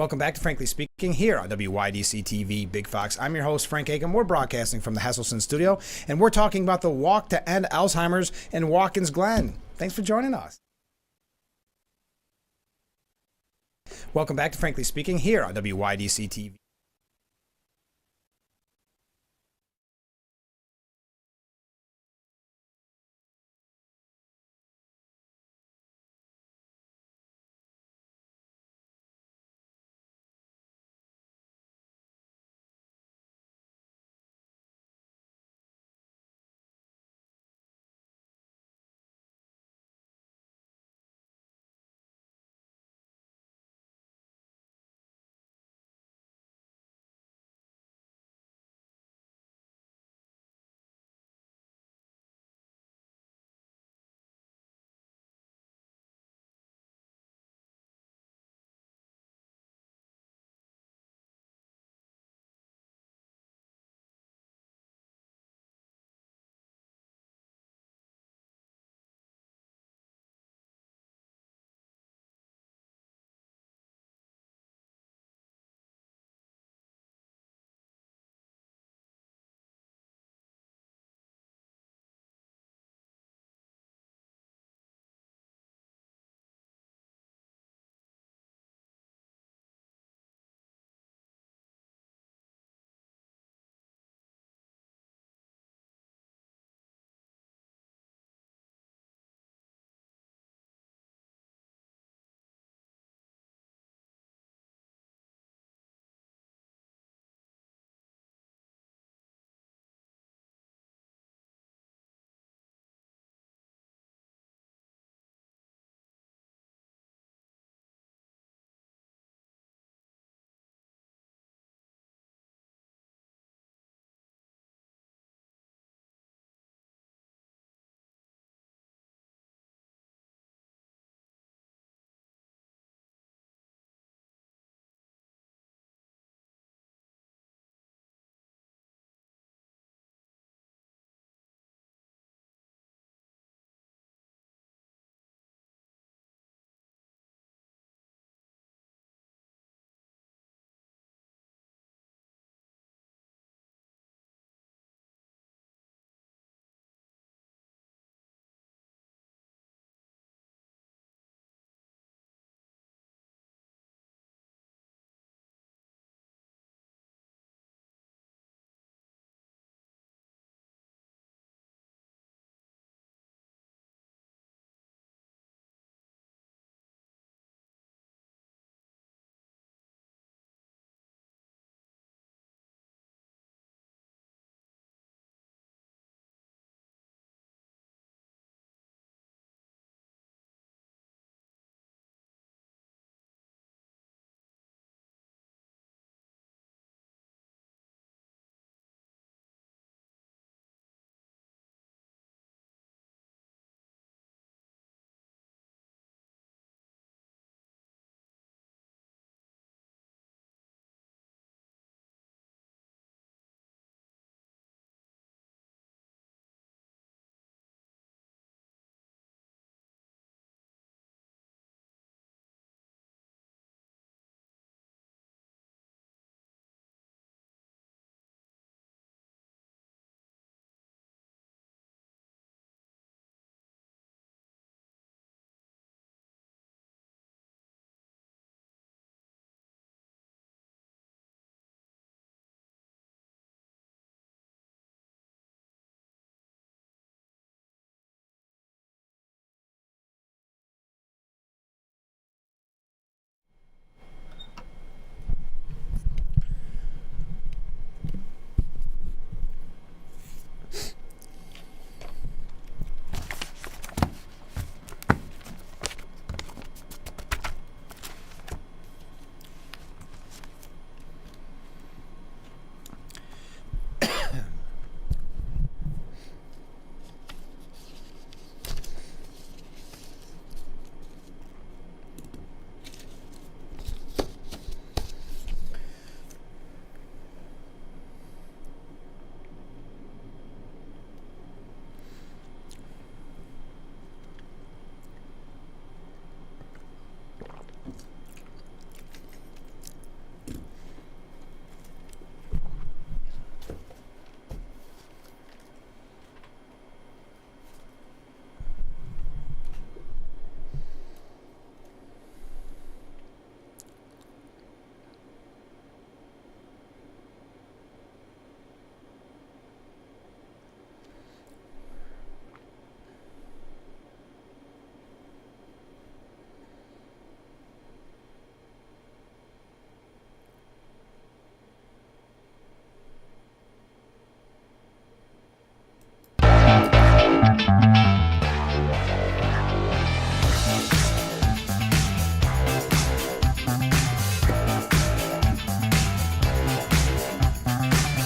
Welcome back to Frankly Speaking here on WYDC TV Big Fox. I'm your host, Frank Aiken. We're broadcasting from the Hesselson studio, and we're talking about the walk to end Alzheimer's in Watkins Glen. Thanks for joining us. Welcome back to Frankly Speaking here on WYDC TV.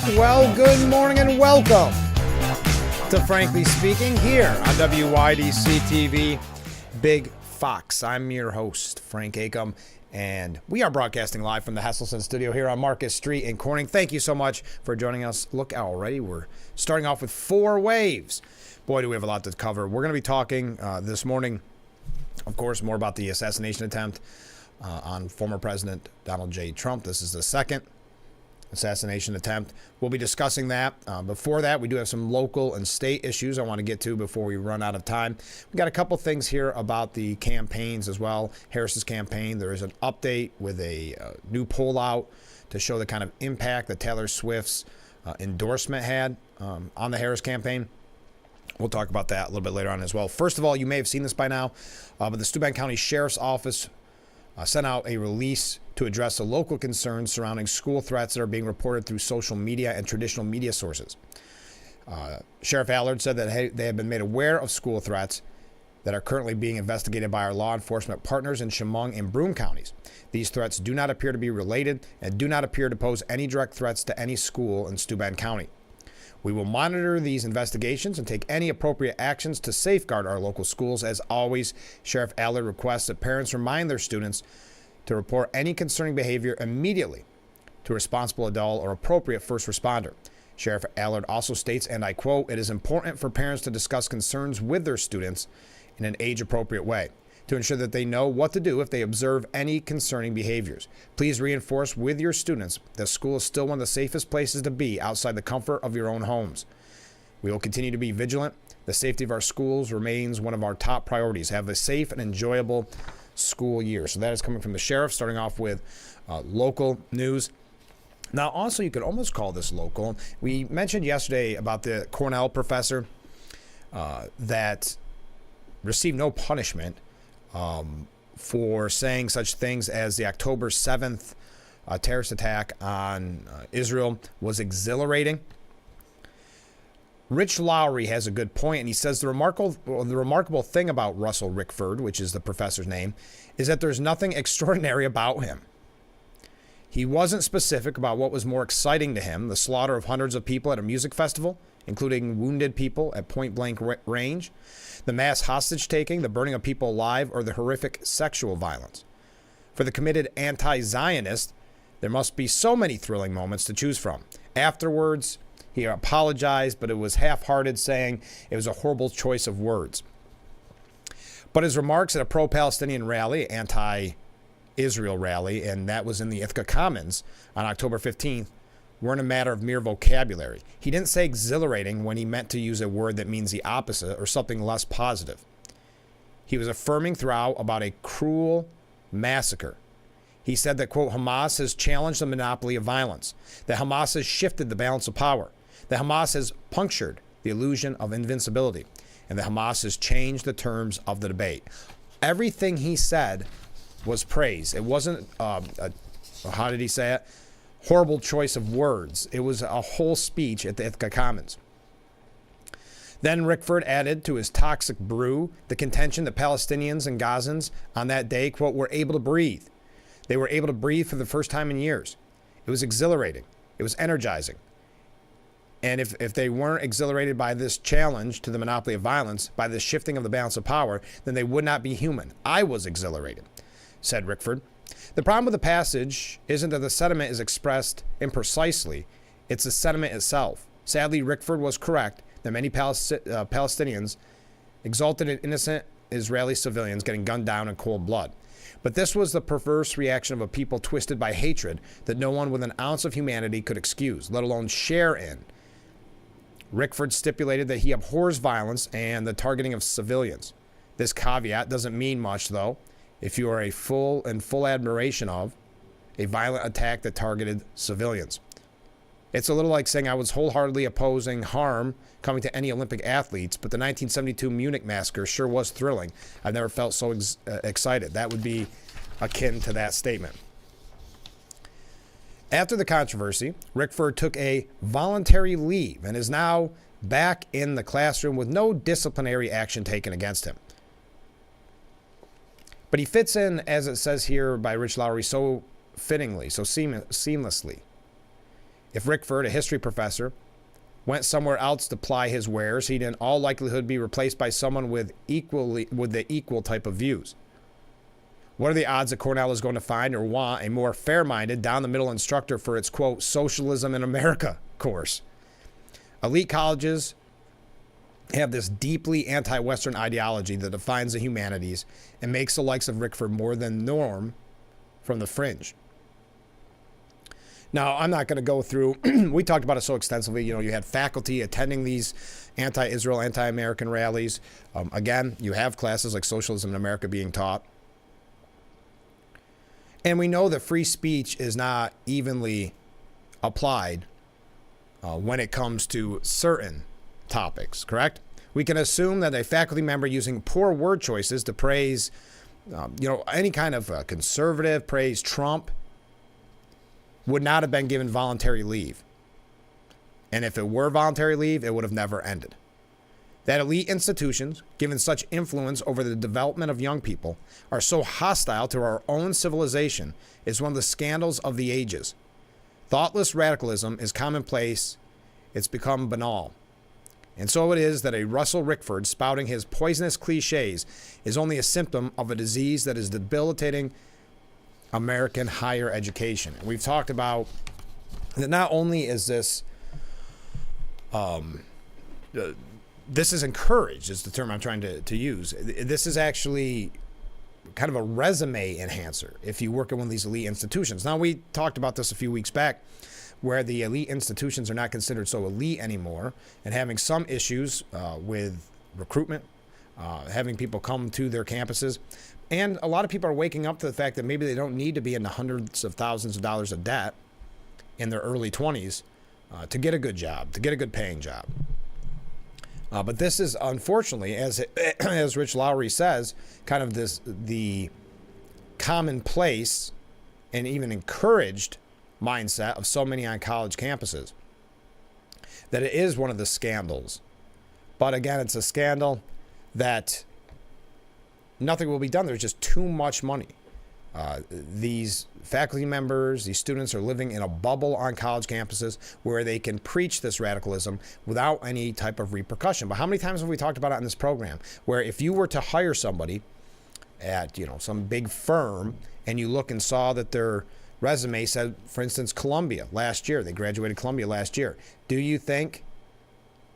Well, good morning and welcome to Frankly Speaking here on WYDC TV Big Fox. I'm your host, Frank Acom, and we are broadcasting live from the Hesselson studio here on Marcus Street in Corning. Thank you so much for joining us. Look, already we're starting off with 4 waves. Boy, do we have a lot to cover. We're going to be talking this morning, of course, more about the assassination attempt on former President Donald J. Trump. This is the second assassination attempt. We'll be discussing that. Before that, we do have some local and state issues I want to get to before we run out of time. We got a couple things here about the campaigns as well. Harris's campaign, there is an update with a new poll out to show the kind of impact that Taylor Swift's endorsement had on the Harris campaign. We'll talk about that a little bit later on as well. First of all, you may have seen this by now, but the Steuben County Sheriff's Office sent out a release to address the local concerns surrounding school threats that are being reported through social media and traditional media sources. Sheriff Allard said that they have been made aware of school threats that are currently being investigated by our law enforcement partners in Chemung and Broome counties. These threats do not appear to be related and do not appear to pose any direct threats to any school in Steuben County. We will monitor these investigations and take any appropriate actions to safeguard our local schools. As always, Sheriff Allard requests that parents remind their students to report any concerning behavior immediately to a responsible adult or appropriate first responder. Sheriff Allard also states, and I quote, "It is important for parents to discuss concerns with their students in an age-appropriate way to ensure that they know what to do if they observe any concerning behaviors. Please reinforce with your students that school is still one of the safest places to be outside the comfort of your own homes. We will continue to be vigilant. The safety of our schools remains one of our top priorities. Have a safe and enjoyable school year." So that is coming from the sheriff, starting off with local news. Now, also, you could almost call this local. We mentioned yesterday about the Cornell professor that received no punishment for saying such things as the October 7th terrorist attack on Israel was exhilarating. Rich Lowry has a good point, and he says the remarkable thing about Russell Rickford, which is the professor's name, is that there's nothing extraordinary about him. He wasn't specific about what was more exciting to him, the slaughter of hundreds of people at a music festival, including wounded people at point-blank range, the mass hostage-taking, the burning of people alive, or the horrific sexual violence. For the committed anti-Zionist, there must be so many thrilling moments to choose from. Afterwards, he apologized, but it was half-hearted, saying it was a horrible choice of words. But his remarks at a pro-Palestinian rally, anti-Israel rally, and that was in the Ithaca Commons on October 15th, weren't a matter of mere vocabulary. He didn't say exhilarating when he meant to use a word that means the opposite or something less positive. He was affirming throughout about a cruel massacre. He said that, quote, Hamas has challenged the monopoly of violence, that Hamas has shifted the balance of power, that Hamas has punctured the illusion of invincibility, and that Hamas has changed the terms of the debate. Everything he said was praise. It wasn't, how did he say it? Horrible choice of words. It was a whole speech at the Ithaca Commons. Then Rickford added to his toxic brew the contention that Palestinians and Gazans on that day, quote, were able to breathe. They were able to breathe for the first time in years. It was exhilarating. It was energizing. And if they weren't exhilarated by this challenge to the monopoly of violence, by this shifting of the balance of power, then they would not be human. I was exhilarated, said Rickford. The problem with the passage isn't that the sentiment is expressed imprecisely, it's the sentiment itself. Sadly, Rickford was correct that many Palestinians exulted in innocent Israeli civilians getting gunned down in cold blood. But this was the perverse reaction of a people twisted by hatred that no one with an ounce of humanity could excuse, let alone share in. Rickford stipulated that he abhors violence and the targeting of civilians. This caveat doesn't mean much, though, if you are in full admiration of a violent attack that targeted civilians. It's a little like saying I was wholeheartedly opposing harm coming to any Olympic athletes, but the 1972 Munich massacre sure was thrilling. I've never felt so excited. That would be akin to that statement. After the controversy, Rickford took a voluntary leave and is now back in the classroom with no disciplinary action taken against him. But he fits in, as it says here by Rich Lowry, so fittingly, so seamlessly If Rickford, a history professor, went somewhere else to ply his wares, he'd in all likelihood be replaced by someone with the equal type of views. What are the odds that Cornell is going to find or want a more fair-minded, down-the-middle instructor for its, quote, Socialism in America course? Elite colleges have this deeply anti-Western ideology that defines the humanities and makes the likes of Rickford more than norm from the fringe. Now, I'm not going to go through, we talked about it so extensively. You had faculty attending these anti-Israel, anti-American rallies. Again, you have classes like Socialism in America being taught. And we know that free speech is not evenly applied when it comes to certain topics, correct? We can assume that a faculty member using poor word choices to praise, any kind of conservative, praise Trump, would not have been given voluntary leave. And if it were voluntary leave, it would have never ended. That elite institutions, given such influence over the development of young people, are so hostile to our own civilization is one of the scandals of the ages. Thoughtless radicalism is commonplace. It's become banal. And so it is that a Russell Rickford spouting his poisonous cliches is only a symptom of a disease that is debilitating American higher education. And we've talked about that not only is this this is encouraged, is the term I'm trying to use. This is actually kind of a resume enhancer if you work at one of these elite institutions. Now, we talked about this a few weeks back, where the elite institutions are not considered so elite anymore and having some issues with recruitment, having people come to their campuses. And a lot of people are waking up to the fact that maybe they don't need to be in the hundreds of thousands of dollars of debt in their early 20s to get a good job, to get a good paying job. But this is, unfortunately, as Rich Lowry says, kind of the commonplace and even encouraged mindset of so many on college campuses, that it is one of the scandals. But again, it's a scandal that nothing will be done. There's just too much money. These faculty members, these students are living in a bubble on college campuses where they can preach this radicalism without any type of repercussion. But how many times have we talked about it in this program, where if you were to hire somebody at, some big firm and you look and saw that their resume said, for instance, Columbia last year, they graduated Columbia last year, do you think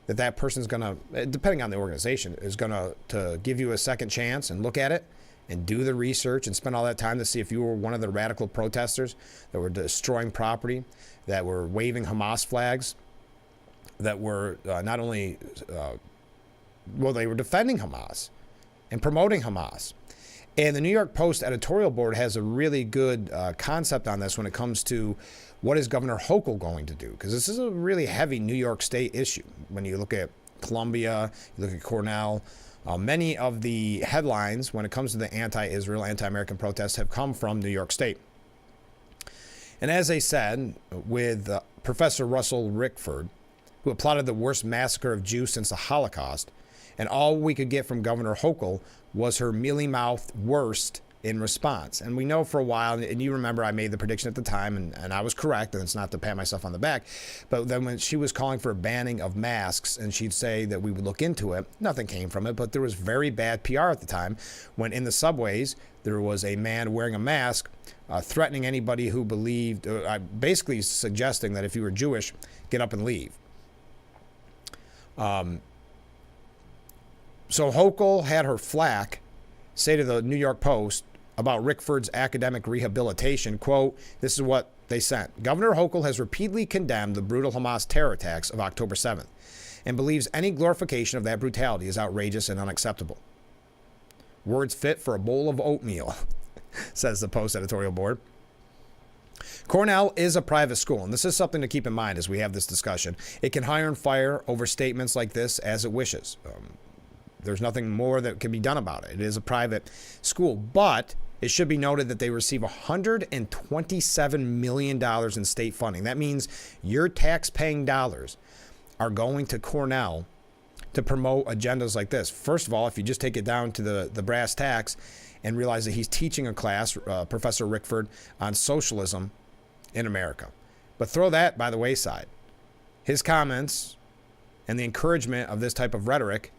that person's going to, depending on the organization, is going to give you a second chance and look at it and do the research and spend all that time to see if you were one of the radical protesters that were destroying property, that were waving Hamas flags, that were not only, they were defending Hamas and promoting Hamas? And the New York Post editorial board has a really good concept on this when it comes to what is Governor Hochul going to do? Because this is a really heavy New York State issue. When you look at Columbia, you look at Cornell, many of the headlines when it comes to the anti-Israel, anti-American protests have come from New York State. And as I said, with Professor Russell Rickford, who applauded the worst massacre of Jews since the Holocaust, and all we could get from Governor Hochul was her mealy-mouthed worst in response. And we know for a while, and you remember I made the prediction at the time, and I was correct, and it's not to pat myself on the back, but then when she was calling for a banning of masks, and she'd say that we would look into it, nothing came from it, but there was very bad PR at the time when in the subways there was a man wearing a mask threatening anybody who believed, basically suggesting that if you were Jewish, get up and leave. So Hochul had her flack say to the New York Post about Rickford's academic rehabilitation, quote, this is what they sent. Governor Hochul has repeatedly condemned the brutal Hamas terror attacks of October 7th and believes any glorification of that brutality is outrageous and unacceptable. Words fit for a bowl of oatmeal, says the Post editorial board. Cornell is a private school, and this is something to keep in mind as we have this discussion. It can hire and fire over statements like this as it wishes. There's nothing more that can be done about it. It is a private school, but it should be noted that they receive $127 million in state funding. That means your tax-paying dollars are going to Cornell to promote agendas like this. First of all, if you just take it down to the brass tacks and realize that he's teaching a class, Professor Rickford, on socialism in America. But throw that by the wayside. His comments and the encouragement of this type of rhetoric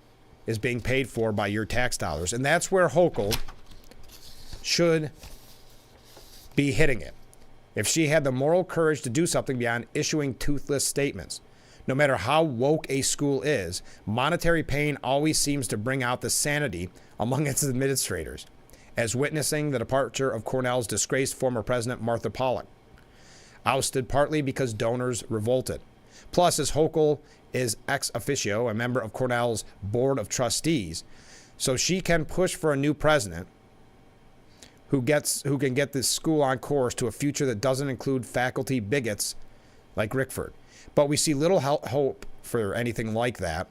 is being paid for by your tax dollars. And that's where Hochul should be hitting it. If she had the moral courage to do something beyond issuing toothless statements. No matter how woke a school is, monetary pain always seems to bring out the sanity among its administrators, as witnessing the departure of Cornell's disgraced former president Martha Pollack, ousted partly because donors revolted. Plus, as Hochul is ex officio a member of Cornell's board of trustees, so she can push for a new president who can get this school on course to a future that doesn't include faculty bigots like Rickford. But we see little hope for anything like that.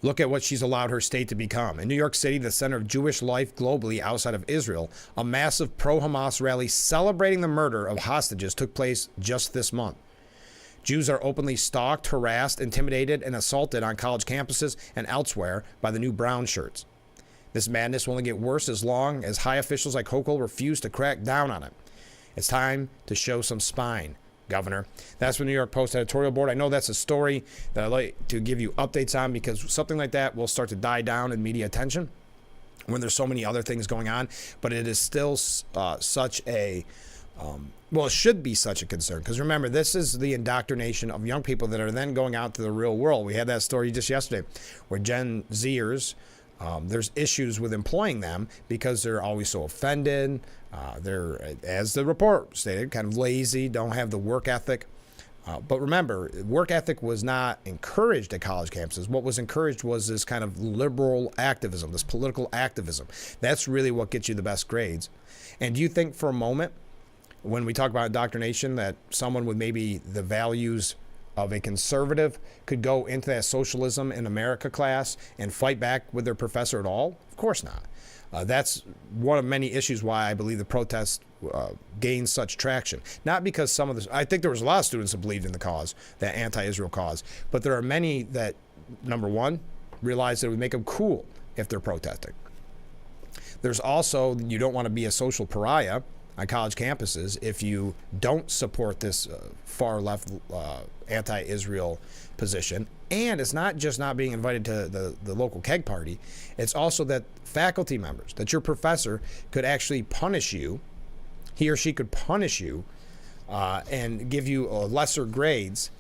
Look at what she's allowed her state to become. In New York City, the center of Jewish life globally outside of Israel, a massive pro-Hamas rally celebrating the murder of hostages took place just this month. Jews are openly stalked, harassed, intimidated, and assaulted on college campuses and elsewhere by the new brown shirts. This madness will only get worse as long as high officials like Hochul refuse to crack down on it. It's time to show some spine, Governor. That's the New York Post editorial board. I know that's a story that I like to give you updates on because something like that will start to die down in media attention when there's so many other things going on. But it is still such a, well, it should be such a concern. Because remember, this is the indoctrination of young people that are then going out to the real world. We had that story just yesterday where Gen Zers, there's issues with employing them because they're always so offended. They're, as the report stated, kind of lazy, don't have the work ethic. But remember, work ethic was not encouraged at college campuses. What was encouraged was this kind of liberal activism, this political activism. That's really what gets you the best grades. And do you think for a moment, when we talk about indoctrination, that someone with maybe the values of a conservative could go into that socialism in America class and fight back with their professor at all? Of course not. That's one of many issues why I believe the protest gained such traction. Not because some of I think there was a lot of students that believed in the cause, that anti-Israel cause, but there are many that, number one, realize that it would make them cool if they're protesting. There's also, you don't want to be a social pariah on college campuses if you don't support this far left anti-Israel position. And it's not just not being invited to the local keg party. It's also that faculty members, that your professor could actually punish you. He or she could punish you and give you lesser grades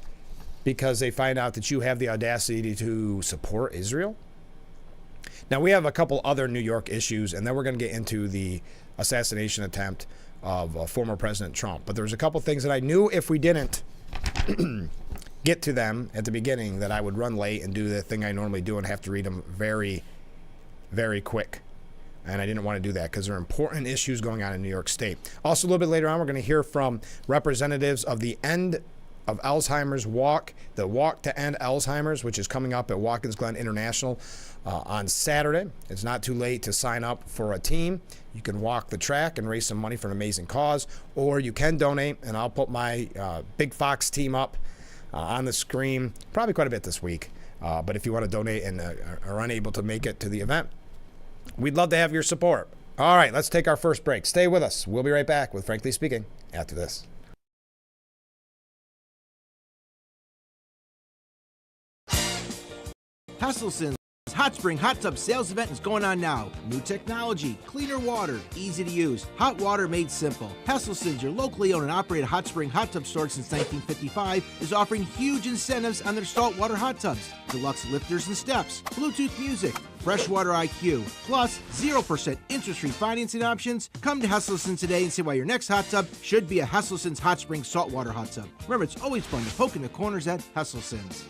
because they find out that you have the audacity to support Israel. Now, we have a couple other New York issues, and then we're going to get into the assassination attempt of former President Trump. But there's a couple things that I knew if we didn't get to them at the beginning that I would run late and do the thing I normally do and have to read them very, very quick. And I didn't want to do that because there are important issues going on in New York State. Also, a little bit later on, we're going to hear from representatives of the End of Alzheimer's Walk, the Walk to End Alzheimer's, which is coming up at Watkins Glen International on Saturday. It's not too late to sign up for a team. You can walk the track and raise some money for an amazing cause, or you can donate, and I'll put my Big Fox team up on the screen probably quite a bit this week. But if you want to donate and are unable to make it to the event, we'd love to have your support. All right, let's take our first break. Stay with us. We'll be right back with Frankly Speaking after this. Hesselson's Hot Spring Hot Tub Sales Event is going on now. New technology, cleaner water, easy to use, hot water made simple. Hesselson's, your locally owned and operated hot spring hot tub store since 1955, is offering huge incentives on their saltwater hot tubs. Deluxe lifters and steps, Bluetooth music, freshwater IQ, plus 0% interest-free financing options. Come to Hesselson's today and see why your next hot tub should be a Hesselson's Hot Spring saltwater hot tub. Remember, it's always fun to poke in the corners at Hesselson's.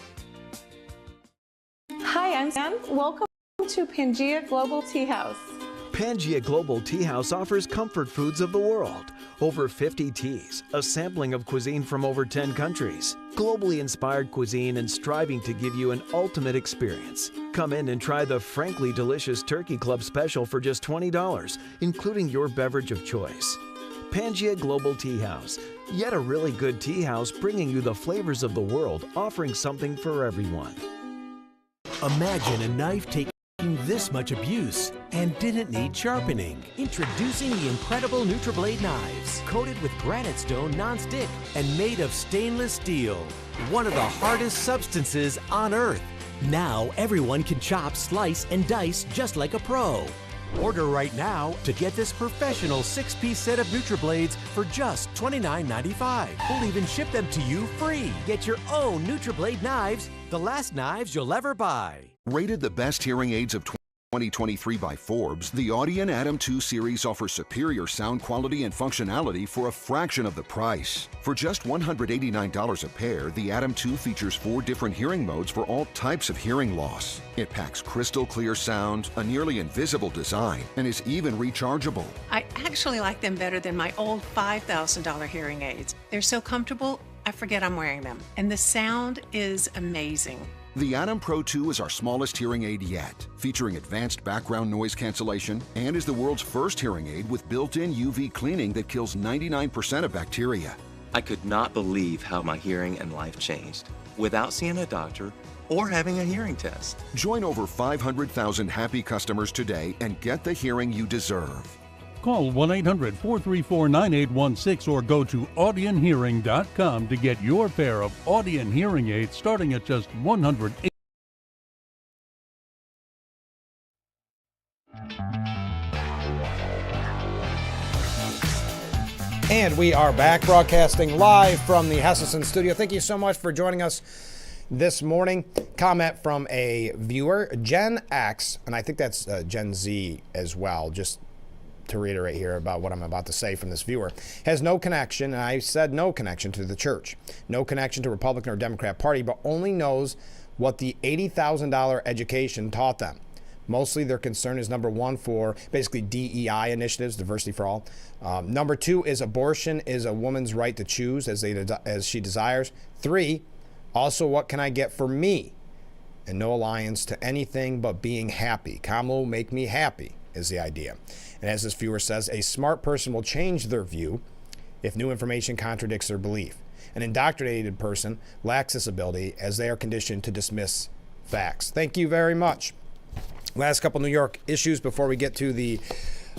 Hi, I'm Sam. Welcome to Pangea Global Tea House. Pangea Global Tea House offers comfort foods of the world. Over 50 teas, a sampling of cuisine from over 10 countries. Globally inspired cuisine and striving to give you an ultimate experience. Come in and try the frankly delicious Turkey Club special for just $20, including your beverage of choice. Pangea Global Tea House. Yet a really good tea house bringing you the flavors of the world, offering something for everyone. Imagine a knife taking this much abuse and didn't need sharpening. Introducing the incredible NutriBlade knives, coated with granite stone non-stick and made of stainless steel, one of the hardest substances on earth. Now everyone can chop, slice, and dice just like a pro. Order right now to get this professional 6-piece set of NutriBlades for just $29.95. We'll even ship them to you free. Get your own NutriBlade knives, the last knives you'll ever buy. Rated the best hearing aids of 2023 by Forbes, the Audien Atom 2 series offers superior sound quality and functionality for a fraction of the price. For just $189 a pair, the Atom 2 features 4 different hearing modes for all types of hearing loss. It packs crystal clear sound, a nearly invisible design, and is even rechargeable. I actually like them better than my old $5,000 hearing aids. They're so comfortable, I forget I'm wearing them. And the sound is amazing. The Atom Pro 2 is our smallest hearing aid yet, featuring advanced background noise cancellation, and is the world's first hearing aid with built-in UV cleaning that kills 99% of bacteria. I could not believe how my hearing and life changed without seeing a doctor or having a hearing test. Join over 500,000 happy customers today and get the hearing you deserve. Call 1-800-434-9816 or go to audienhearing.com to get your pair of Audien hearing aids starting at just $180. And we are back broadcasting live from the Hesselson studio. Thank you so much for joining us this morning. Comment from a viewer, Gen X, and I think that's Gen Z as well, just to reiterate here about what I'm about to say from this viewer, has no connection, and I said no connection to the church, no connection to Republican or Democrat Party, but only knows what the $80,000 education taught them. Mostly their concern is number one for basically DEI initiatives, diversity for all. Number two is abortion is a woman's right to choose as she desires. 3, also what can I get for me? And no alliance to anything but being happy. Kamala will make me happy is the idea. And as this viewer says, a smart person will change their view if new information contradicts their belief. An indoctrinated person lacks this ability as they are conditioned to dismiss facts. Thank you very much. Last couple New York issues before we get to the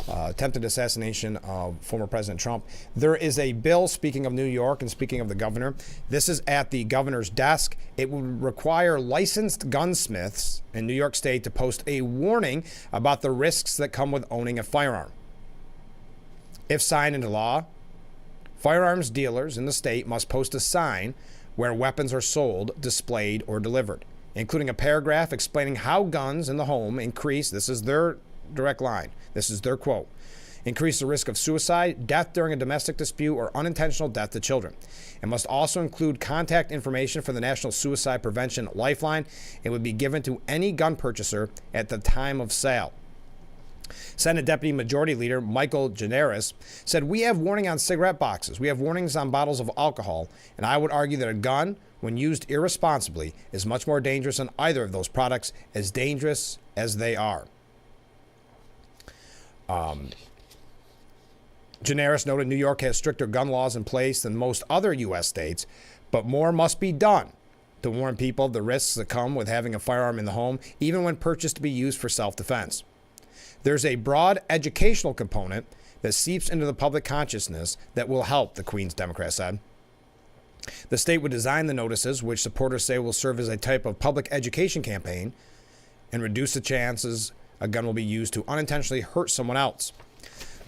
attempted assassination of former President Trump. There is a bill, speaking of New York and speaking of the governor, this is at the governor's desk. It would require licensed gunsmiths in New York State to post a warning about the risks that come with owning a firearm. If signed into law, firearms dealers in the state must post a sign where weapons are sold, displayed, or delivered, including a paragraph explaining how guns in the home increase, this is their direct line, this is their quote, increase the risk of suicide, death during a domestic dispute, or unintentional death to children. It must also include contact information for the National Suicide Prevention Lifeline. It would be given to any gun purchaser at the time of sale. Senate Deputy Majority Leader Michael Generis said, "We have warning on cigarette boxes. We have warnings on bottles of alcohol, and I would argue that a gun, when used irresponsibly, is much more dangerous than either of those products, as dangerous as they are." Generis noted New York has stricter gun laws in place than most other U.S. states, but more must be done to warn people of the risks that come with having a firearm in the home, even when purchased to be used for self-defense. There's a broad educational component that seeps into the public consciousness that will help, the Queens Democrat said. The state would design the notices, which supporters say will serve as a type of public education campaign and reduce the chances a gun will be used to unintentionally hurt someone else.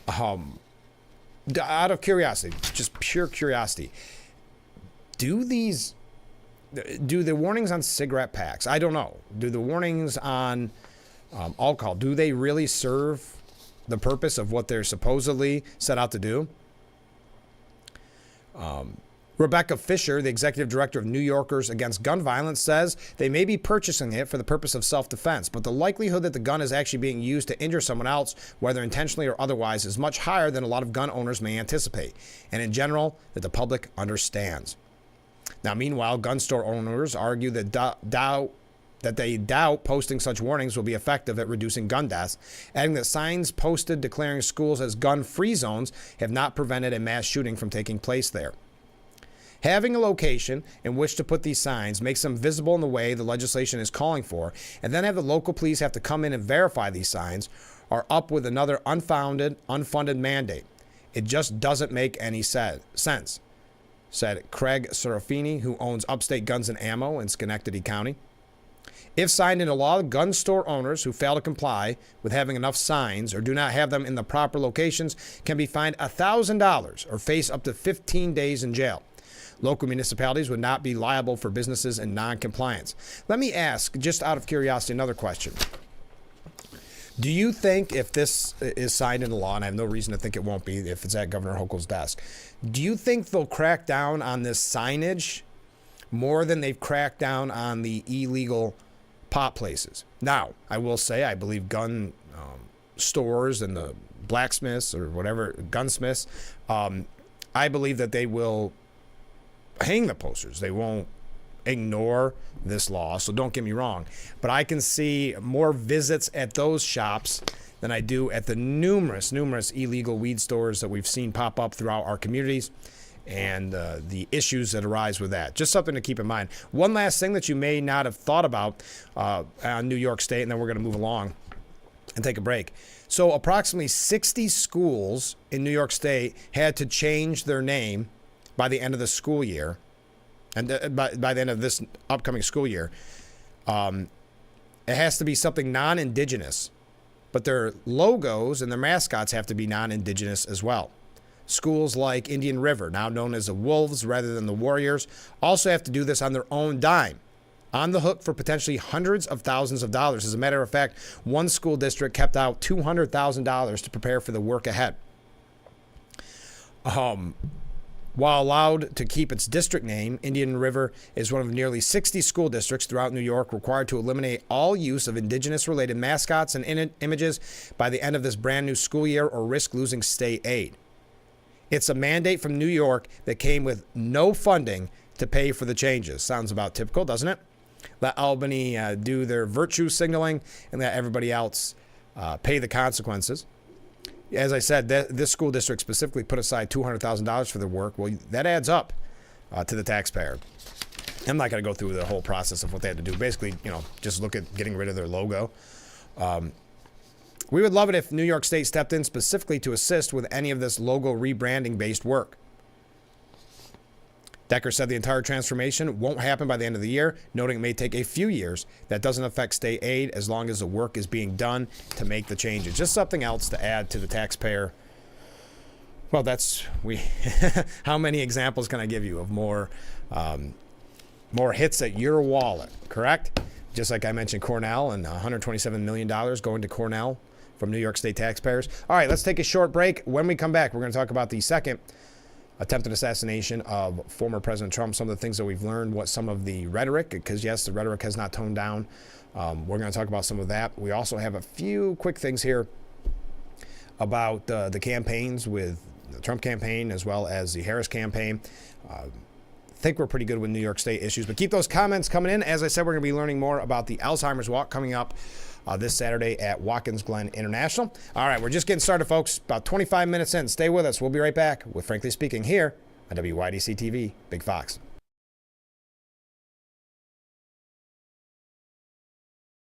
Out of curiosity, just pure curiosity, do the warnings on cigarette packs, I don't know, do the warnings on alcohol, do they really serve the purpose of what they're supposedly set out to do? Rebecca Fisher, the executive director of New Yorkers Against Gun Violence, says they may be purchasing it for the purpose of self-defense, but the likelihood that the gun is actually being used to injure someone else, whether intentionally or otherwise, is much higher than a lot of gun owners may anticipate, and in general, that the public understands. Now, meanwhile, gun store owners argue that they doubt posting such warnings will be effective at reducing gun deaths, adding that signs posted declaring schools as gun-free zones have not prevented a mass shooting from taking place there. Having a location in which to put these signs makes them visible in the way the legislation is calling for, and then have the local police have to come in and verify these signs are up with another unfunded mandate. It just doesn't make any sense, said Craig Serafini, who owns Upstate Guns and Ammo in Schenectady County. If signed into law, gun store owners who fail to comply with having enough signs or do not have them in the proper locations can be fined $1,000 or face up to 15 days in jail. Local municipalities would not be liable for businesses in non-compliance. Let me ask, just out of curiosity, another question. Do you think if this is signed into law, and I have no reason to think it won't be if it's at Governor Hochul's desk, do you think they'll crack down on this signage more than they've cracked down on the illegal pot places? Now, I will say I believe gun stores and the blacksmiths or whatever, gunsmiths, I believe that they will hang the posters. They won't ignore this law, so don't get me wrong. But I can see more visits at those shops than I do at the numerous illegal weed stores that we've seen pop up throughout our communities and the issues that arise with that. Just something to keep in mind. One last thing that you may not have thought about on New York State, and then we're going to move along and take a break. So approximately 60 schools in New York State had to change their name by the end of the school year, and by the end of this upcoming school year. It has to be something non-indigenous, but their logos and their mascots have to be non-indigenous as well. Schools like Indian River, now known as the Wolves rather than the Warriors, also have to do this on their own dime, on the hook for potentially hundreds of thousands of dollars. As a matter of fact, one school district kept out $200,000 to prepare for the work ahead. While allowed to keep its district name, Indian River is one of nearly 60 school districts throughout New York required to eliminate all use of indigenous-related mascots and images by the end of this brand new school year or risk losing state aid. It's a mandate from New York that came with no funding to pay for the changes. Sounds about typical, doesn't it? Let Albany do their virtue signaling and let everybody else pay the consequences. As I said, this school district specifically put aside $200,000 for their work. Well, that adds up to the taxpayer. I'm not going to go through the whole process of what they had to do. Basically, just look at getting rid of their logo. We would love it if New York State stepped in specifically to assist with any of this logo rebranding-based work. Decker said the entire transformation won't happen by the end of the year, noting it may take a few years. That doesn't affect state aid as long as the work is being done to make the changes. Just something else to add to the taxpayer. Well, how many examples can I give you of more hits at your wallet, correct? Just like I mentioned Cornell and $127 million going to Cornell from New York State taxpayers. All right, let's take a short break. When we come back, we're going to talk about the second attempted assassination of former President Trump, some of the things that we've learned, what some of the rhetoric, because yes, the rhetoric has not toned down. We're going to talk about some of that. We also have a few quick things here about the campaigns with the Trump campaign as well as the Harris campaign. I think we're pretty good with New York State issues, but keep those comments coming in. As I said, we're going to be learning more about the Alzheimer's Walk coming up this Saturday at Watkins Glen International. All right, we're just getting started, folks. About 25 minutes in. Stay with us. We'll be right back with Frankly Speaking here on WYDC TV, Big Fox.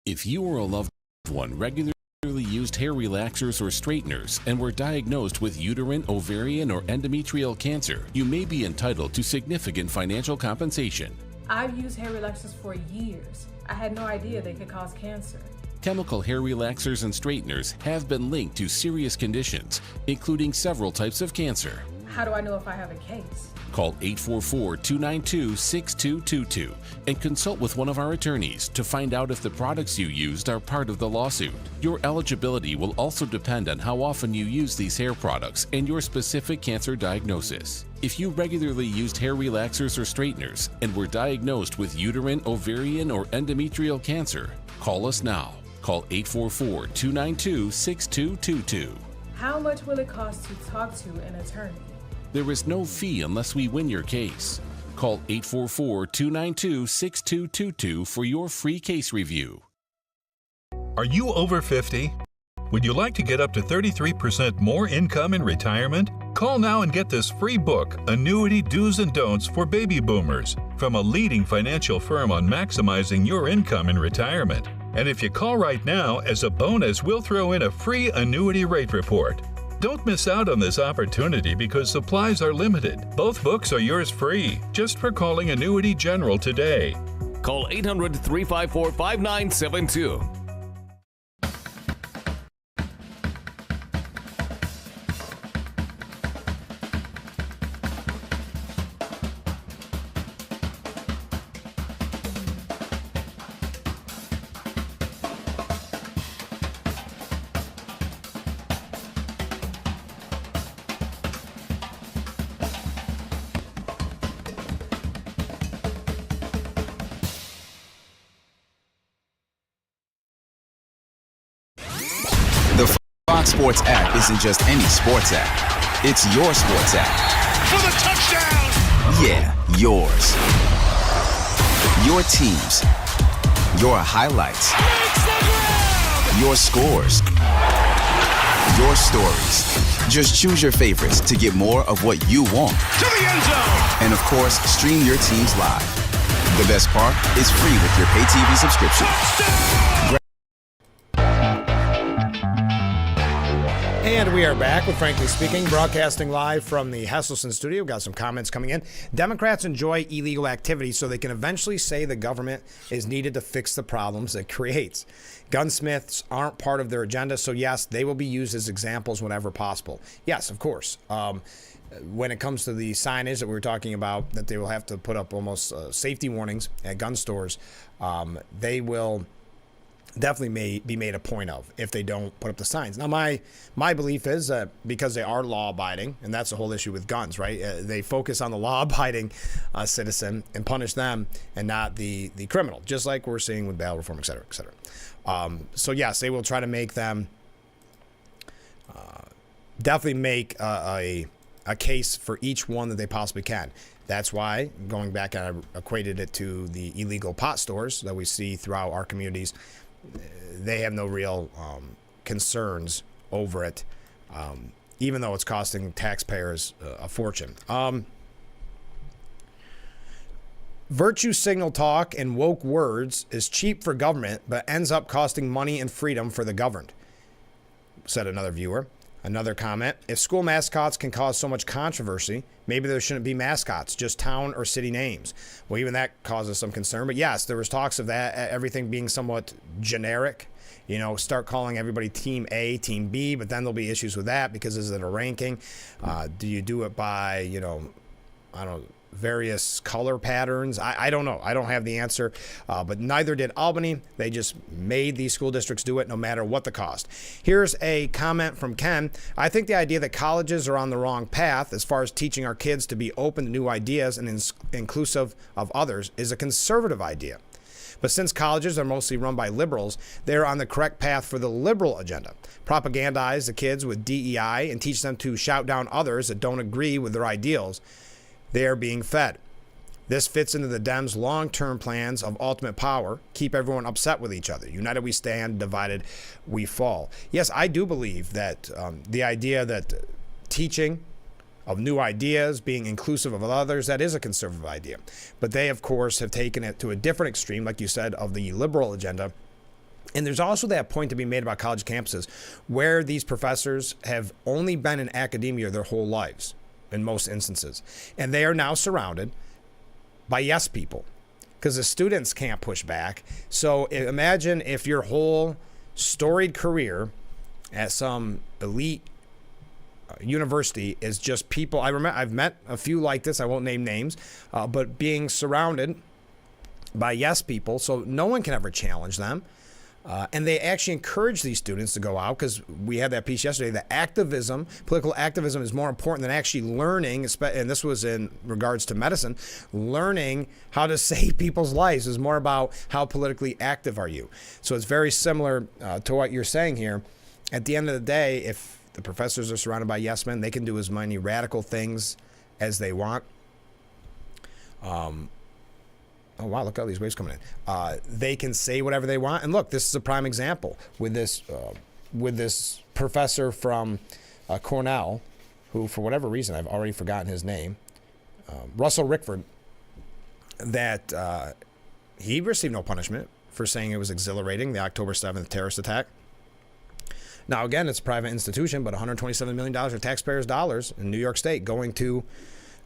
If you or a loved one regularly used hair relaxers or straighteners and were diagnosed with uterine, ovarian, or endometrial cancer, you may be entitled to significant financial compensation. I've used hair relaxers for years. I had no idea they could cause cancer. Chemical hair relaxers and straighteners have been linked to serious conditions, including several types of cancer. How do I know if I have a case? Call 844-292-6222 and consult with one of our attorneys to find out if the products you used are part of the lawsuit. Your eligibility will also depend on how often you use these hair products and your specific cancer diagnosis. If you regularly used hair relaxers or straighteners and were diagnosed with uterine, ovarian, or endometrial cancer, call us now. Call 844-292-6222. How much will it cost to talk to an attorney? There is no fee unless we win your case. Call 844-292-6222 for your free case review. Are you over 50? Would you like to get up to 33% more income in retirement? Call now and get this free book, Annuity Do's and Don'ts for Baby Boomers, from a leading financial firm on maximizing your income in retirement. And if you call right now, as a bonus, we'll throw in a free annuity rate report. Don't miss out on this opportunity because supplies are limited. Both books are yours free, just for calling Annuity General today. Call 800-354-5972. The Fox Sports app isn't just any sports app. It's your sports app. For the touchdown! Yeah, yours. Your teams. Your highlights. Your scores. Your stories. Just choose your favorites to get more of what you want. To the end zone! And of course, stream your teams live. The best part is free with your pay TV subscription. And we are back with Frankly Speaking, broadcasting live from the Hesselson studio. We've got some comments coming in. Democrats enjoy illegal activity so they can eventually say the government is needed to fix the problems it creates. Gunsmiths aren't part of their agenda, so yes, they will be used as examples whenever possible. Yes, of course. When it comes to the signage that we were talking about, that they will have to put up almost safety warnings at gun stores, they will definitely be made a point of if they don't put up the signs. Now, my belief is that because they are law-abiding, and that's the whole issue with guns, right? They focus on the law-abiding citizen and punish them and not the criminal, just like we're seeing with bail reform, et cetera, et cetera. So, yes, they will try to make them definitely make a case for each one that they possibly can. That's why, going back, I equated it to the illegal pot stores that we see throughout our communities. They have no real concerns over it, even though it's costing taxpayers a fortune. Virtue signal talk and woke words is cheap for government, but ends up costing money and freedom for the governed, said another viewer. Another comment, if school mascots can cause so much controversy, maybe there shouldn't be mascots, just town or city names. Well, even that causes some concern. But yes, there was talks of that, everything being somewhat generic. You know, start calling everybody Team A, Team B, but then there'll be issues with that because is it a ranking? Do you do it by, I don't know, various color patterns? I don't know. I don't have the answer, but neither did Albany. They just made these school districts do it no matter what the cost. Here's a comment from Ken. I think the idea that colleges are on the wrong path as far as teaching our kids to be open to new ideas and inclusive of others is a conservative idea. But since colleges are mostly run by liberals, they're on the correct path for the liberal agenda. Propagandize the kids with DEI and teach them to shout down others that don't agree with their ideals. They are being fed. This fits into the Dems' long-term plans of ultimate power, keep everyone upset with each other. United we stand, divided we fall. Yes, I do believe that the idea that teaching of new ideas, being inclusive of others, that is a conservative idea. But they, of course, have taken it to a different extreme, like you said, of the liberal agenda. And there's also that point to be made about college campuses where these professors have only been in academia their whole lives. In most instances. And they are now surrounded by yes people because the students can't push back. So imagine if your whole storied career at some elite university is just people. I've met a few like this. I won't name names, but being surrounded by yes people. So no one can ever challenge them. And they actually encourage these students to go out because we had that piece yesterday. The activism, political activism is more important than actually learning, and this was in regards to medicine, learning how to save people's lives is more about how politically active are you. So it's very similar to what you're saying here. At the end of the day, if the professors are surrounded by yes men, they can do as many radical things as they want. Oh, wow, look at all these waves coming in. They can say whatever they want. And look, this is a prime example with this professor from Cornell who, for whatever reason, I've already forgotten his name, Russell Rickford, that he received no punishment for saying it was exhilarating, the October 7th terrorist attack. Now, again, it's a private institution, but $127 million of taxpayers' dollars in New York State going to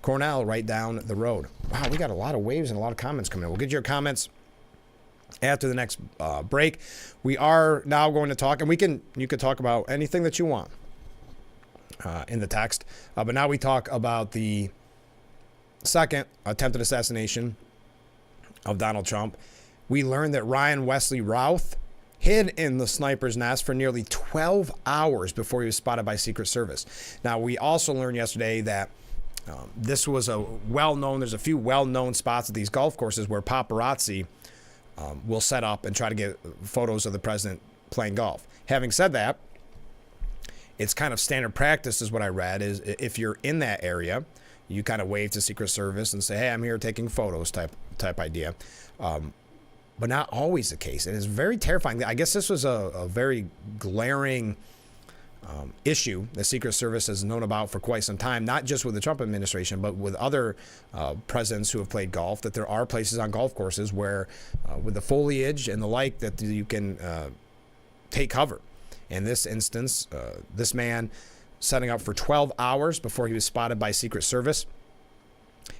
Cornell right down the road. Wow, we got a lot of waves and a lot of comments coming in. We'll get your comments after the next break. We are now going to talk, and you can talk about anything that you want in the text. But now we talk about the second attempted assassination of Donald Trump. We learned that Ryan Wesley Routh hid in the sniper's nest for nearly 12 hours before he was spotted by Secret Service. Now, we also learned yesterday that this was there's a few well-known spots at these golf courses where paparazzi will set up and try to get photos of the president playing golf. Having said that, it's kind of standard practice, is what I read, is if you're in that area, you kind of wave to Secret Service and say, hey, I'm here taking photos type idea. But not always the case. And it's very terrifying. I guess this was a very glaring issue the Secret Service has known about for quite some time, not just with the Trump administration, but with other presidents who have played golf, that there are places on golf courses where with the foliage and the like that you can take cover. In this instance, this man setting up for 12 hours before he was spotted by Secret Service.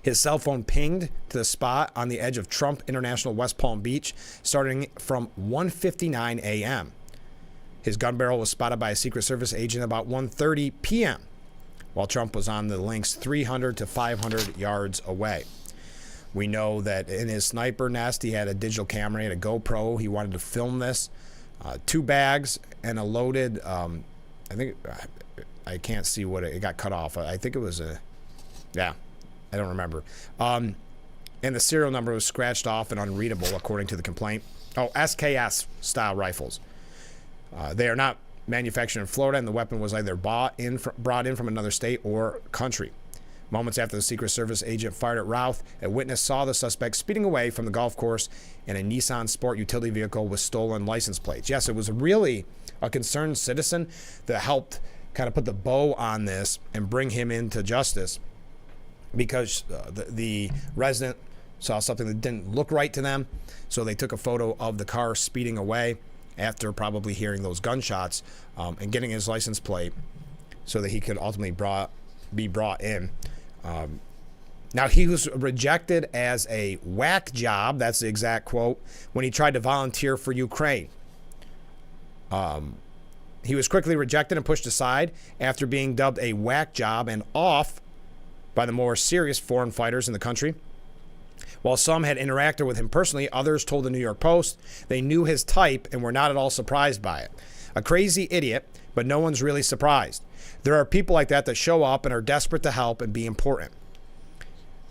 His cell phone pinged to the spot on the edge of Trump International West Palm Beach starting from 1:59 a.m. His gun barrel was spotted by a Secret Service agent about 1:30 p.m. while Trump was on the links 300 to 500 yards away. We know that in his sniper nest, he had a digital camera, he had a GoPro. He wanted to film this. 2 bags and a loaded, I can't see what it got cut off. I think it was I don't remember. And the serial number was scratched off and unreadable, according to the complaint. SKS style rifles. They are not manufactured in Florida, and the weapon was either brought in from another state or country. Moments after the Secret Service agent fired at Routh, a witness saw the suspect speeding away from the golf course in a Nissan Sport utility vehicle with stolen license plates. Yes, it was really a concerned citizen that helped kind of put the bow on this and bring him into justice, because the resident saw something that didn't look right to them. So they took a photo of the car speeding away after probably hearing those gunshots and getting his license plate so that he could ultimately be brought in. Now, he was rejected as a whack job, that's the exact quote, when he tried to volunteer for Ukraine. He was quickly rejected and pushed aside after being dubbed a whack job and off by the more serious foreign fighters in the country. While some had interacted with him personally, others told the New York Post they knew his type and were not at all surprised by it. A crazy idiot, but no one's really surprised. There are people like that show up and are desperate to help and be important,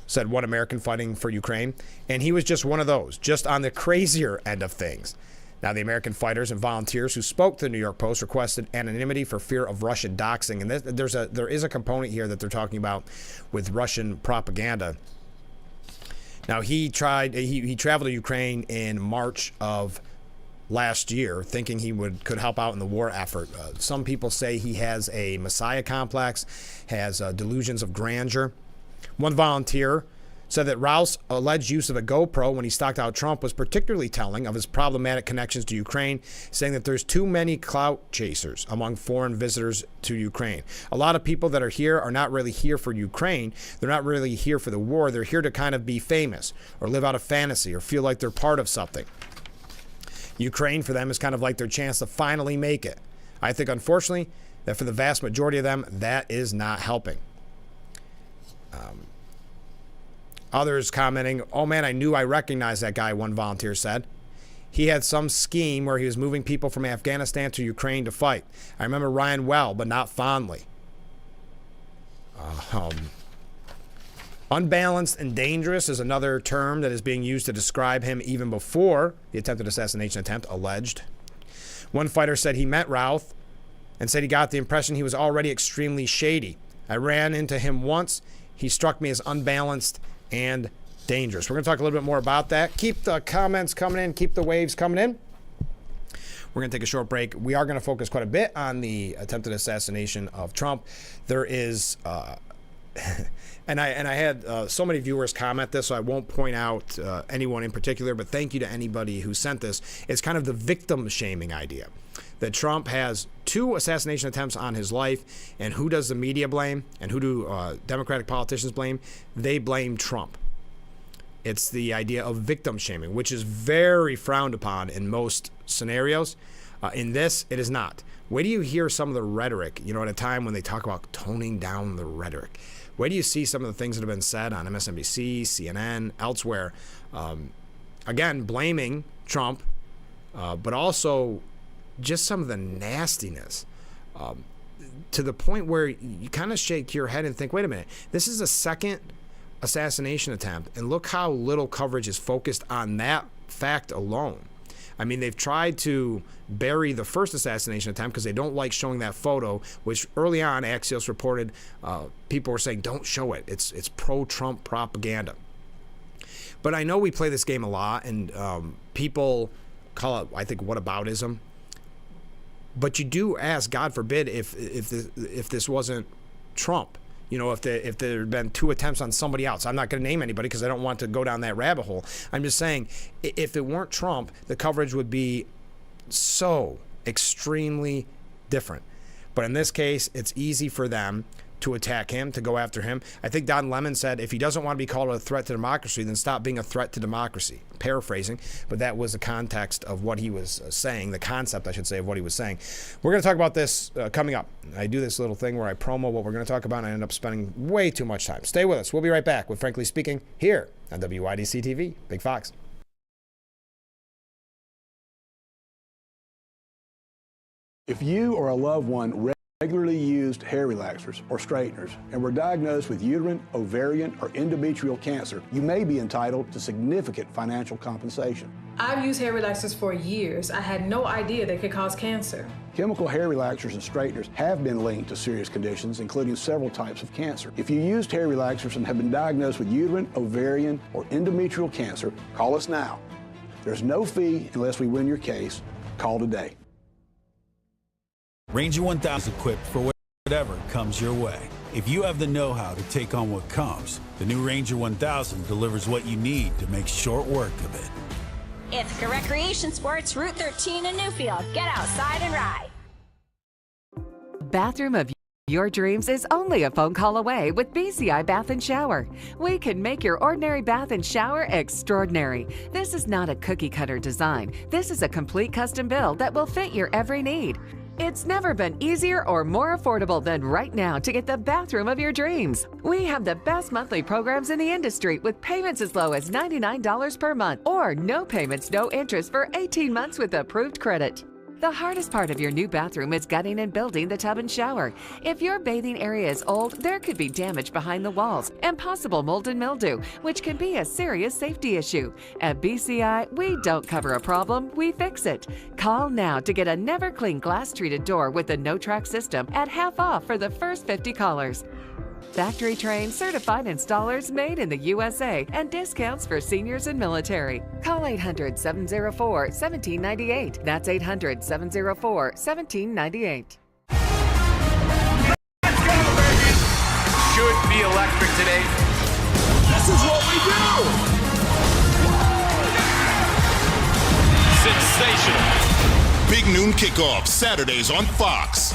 said one American fighting for Ukraine. And he was just one of those, just on the crazier end of things. Now, the American fighters and volunteers who spoke to the New York Post requested anonymity for fear of Russian doxing. And there is a component here that they're talking about with Russian propaganda. Now, he traveled to Ukraine in March of last year, thinking he could help out in the war effort. Some people say he has a messiah complex, has delusions of grandeur. One volunteer said that Routh's alleged use of a GoPro when he stalked out Trump was particularly telling of his problematic connections to Ukraine, saying that there's too many clout chasers among foreign visitors to Ukraine. A lot of people that are here are not really here for Ukraine. They're not really here for the war. They're here to kind of be famous or live out a fantasy or feel like they're part of something. Ukraine for them is kind of like their chance to finally make it. I think, unfortunately, that for the vast majority of them, that is not helping. Others commenting, oh man, I knew I recognized that guy, one volunteer said. He had some scheme where he was moving people from Afghanistan to Ukraine to fight. I remember Ryan well, but not fondly. Unbalanced and dangerous is another term that is being used to describe him even before the attempted assassination attempt, alleged. One fighter said he met Routh and said he got the impression he was already extremely shady. I ran into him once. He struck me as unbalanced and dangerous. We're going to talk a little bit more about that. Keep the comments coming in. Keep the waves coming in. We're going to take a short break. We are going to focus quite a bit on the attempted assassination of Trump. There is, and I had so many viewers comment this, so I won't point out anyone in particular, but thank you to anybody who sent this. It's kind of the victim shaming idea that Trump has 2 assassination attempts on his life, and who does the media blame, and who do Democratic politicians blame? They blame Trump. It's the idea of victim shaming, which is very frowned upon in most scenarios. In this, it is not. Wait till you hear some of the rhetoric, at a time when they talk about toning down the rhetoric. Wait till you see some of the things that have been said on MSNBC, CNN, elsewhere. Again, blaming Trump, but also just some of the nastiness to the point where you kind of shake your head and think, wait a minute, this is a second assassination attempt, and look how little coverage is focused on that fact alone. I mean, they've tried to bury the first assassination attempt because they don't like showing that photo, which early on Axios reported people were saying don't show it. It's pro-Trump propaganda. But I know we play this game a lot, and people call it, I think, whataboutism. But you do ask, God forbid, if this wasn't Trump. If there had been 2 attempts on somebody else. I'm not going to name anybody because I don't want to go down that rabbit hole. I'm just saying, if it weren't Trump, the coverage would be so extremely different. But in this case, it's easy for them to attack him, to go after him. I think Don Lemon said, if he doesn't want to be called a threat to democracy, then stop being a threat to democracy. Paraphrasing, but that was the context of what he was saying, the concept, I should say, of what he was saying. We're going to talk about this coming up. I do this little thing where I promo what we're going to talk about, and I end up spending way too much time. Stay with us. We'll be right back with Frankly Speaking here on WYDC TV. Big Fox. If you or a loved one regularly used hair relaxers or straighteners and were diagnosed with uterine, ovarian, or endometrial cancer, you may be entitled to significant financial compensation. I've used hair relaxers for years. I had no idea they could cause cancer. Chemical hair relaxers and straighteners have been linked to serious conditions, including several types of cancer. If you used hair relaxers and have been diagnosed with uterine, ovarian, or endometrial cancer, call us now. There's no fee unless we win your case. Call today. Ranger 1000 is equipped for whatever comes your way. If you have the know-how to take on what comes, the new Ranger 1000 delivers what you need to make short work of it. Ithaca Recreation Sports, Route 13 in Newfield. Get outside and ride. Bathroom of your dreams is only a phone call away with BCI Bath and Shower. We can make your ordinary bath and shower extraordinary. This is not a cookie-cutter design. This is a complete custom build that will fit your every need. It's never been easier or more affordable than right now to get the bathroom of your dreams. We have the best monthly programs in the industry with payments as low as $99 per month or no payments, no interest for 18 months with approved credit. The hardest part of your new bathroom is gutting and building the tub and shower. If your bathing area is old, there could be damage behind the walls and possible mold and mildew, which can be a serious safety issue. At BCI, we don't cover a problem, we fix it. Call now to get a never clean glass treated door with the no-track system at half off for the first 50 callers. Factory trained, certified installers made in the USA and discounts for seniors and military. Call 800-704-1798. That's 800-704-1798. Should be electric today. This is what we do. Sensational. Big Noon Kickoff, Saturdays on Fox.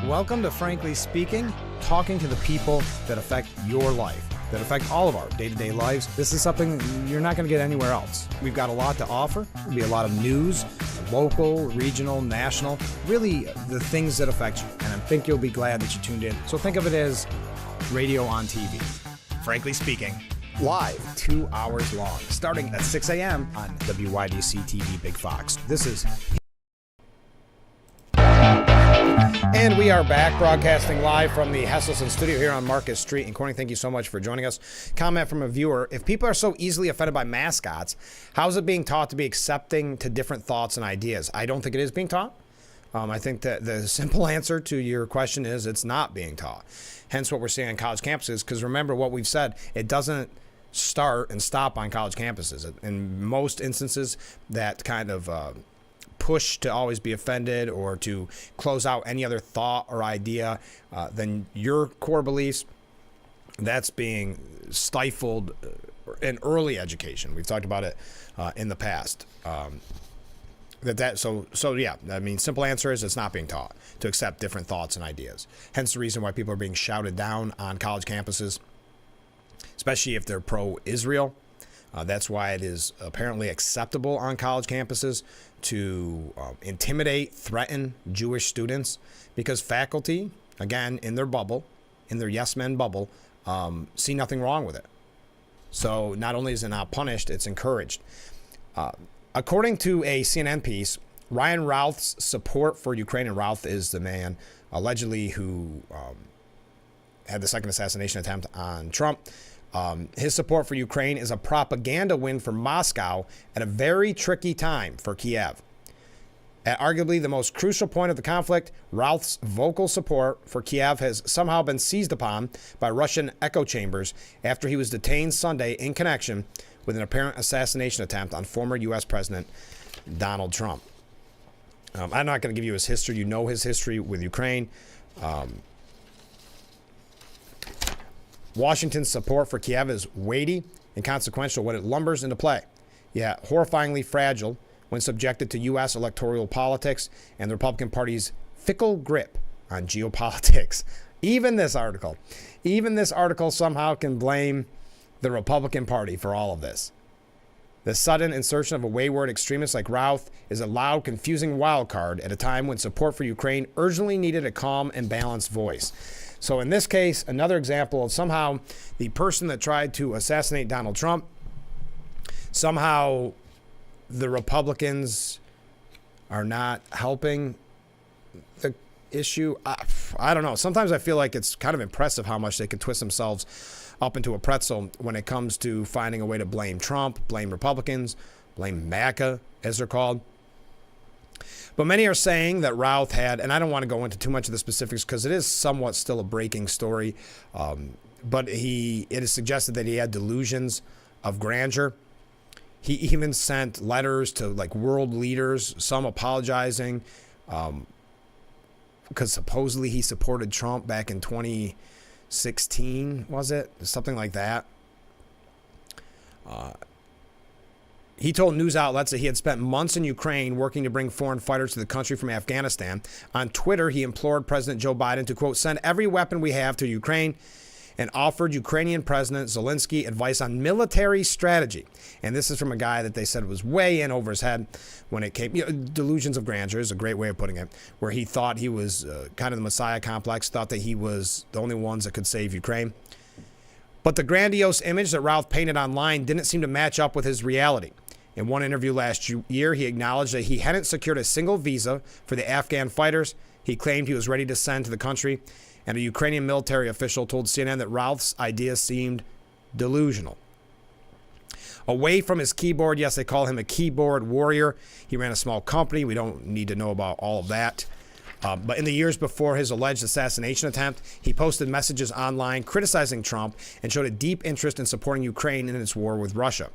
Welcome to Frankly Speaking, talking to the people that affect your life, that affect all of our day-to-day lives. This is something you're not going to get anywhere else. We've got a lot to offer. There'll be a lot of news, local, regional, national, really the things that affect you. And I think you'll be glad that you tuned in. So think of it as radio on TV. Frankly Speaking, live, 2 hours long, starting at 6 a.m. on WYDC TV Big Fox. This is... And we are back broadcasting live from the Hesselson studio here on Marcus Street in Corning. Thank you so much for joining us. Comment from a viewer: if people are so easily offended by mascots, how is it being taught to be accepting to different thoughts and ideas? I don't think it is being taught. I think that the simple answer to your question is it's not being taught. Hence what we're seeing on college campuses, because remember what we've said, it doesn't start and stop on college campuses. In most instances, that kind of push to always be offended or to close out any other thought or idea than your core beliefs, that's being stifled in early education. We've talked about it in the past. So yeah, I mean, simple answer is it's not being taught to accept different thoughts and ideas. Hence the reason why people are being shouted down on college campuses, especially if they're pro-Israel. That's why it is apparently acceptable on college campuses to intimidate, threaten Jewish students, because faculty, again, in their bubble, in their yes men bubble, see nothing wrong with it. So not only is it not punished, it's encouraged. According to a CNN piece, Ryan Routh's support for Ukraine, and Routh is the man allegedly who had the second assassination attempt on Trump. His support for Ukraine is a propaganda win for Moscow at a very tricky time for Kiev. At arguably the most crucial point of the conflict, Routh's vocal support for Kiev has somehow been seized upon by Russian echo chambers after he was detained Sunday in connection with an apparent assassination attempt on former U.S. President Donald Trump. I'm not going to give you his history. You know his history with Ukraine. Washington's support for Kiev is weighty and consequential when it lumbers into play, yet horrifyingly fragile when subjected to U.S. electoral politics and the Republican Party's fickle grip on geopolitics. Even this article somehow can blame the Republican Party for all of this. The sudden insertion of a wayward extremist like Routh is a loud, confusing wild card at a time when support for Ukraine urgently needed a calm and balanced voice. So in this case, another example of somehow the person that tried to assassinate Donald Trump, somehow the Republicans are not helping the issue. I don't know. Sometimes I feel like it's kind of impressive how much they can twist themselves up into a pretzel when it comes to finding a way to blame Trump, blame Republicans, blame MAGA, as they're called. But many are saying that Routh had, and I don't want to go into too much of the specifics because it is somewhat still a breaking story, but it is suggested that he had delusions of grandeur. He even sent letters to like world leaders, some apologizing because supposedly he supported Trump back in 2016, was it? Something like that. He told news outlets that he had spent months in Ukraine working to bring foreign fighters to the country from Afghanistan. On Twitter, he implored President Joe Biden to, quote, send every weapon we have to Ukraine, and offered Ukrainian President Zelensky advice on military strategy. And this is from a guy that they said was way in over his head when it came. Delusions of grandeur is a great way of putting it, where he thought he was kind of the Messiah complex, thought that he was the only ones that could save Ukraine. But the grandiose image that Routh painted online didn't seem to match up with his reality. In one interview last year, he acknowledged that he hadn't secured a single visa for the Afghan fighters he claimed he was ready to send to the country. And a Ukrainian military official told CNN that Routh's idea seemed delusional. Away from his keyboard, yes, they call him a keyboard warrior. He ran a small company. We don't need to know about all of that. But in the years before his alleged assassination attempt, he posted messages online criticizing Trump and showed a deep interest in supporting Ukraine in its war with Russia.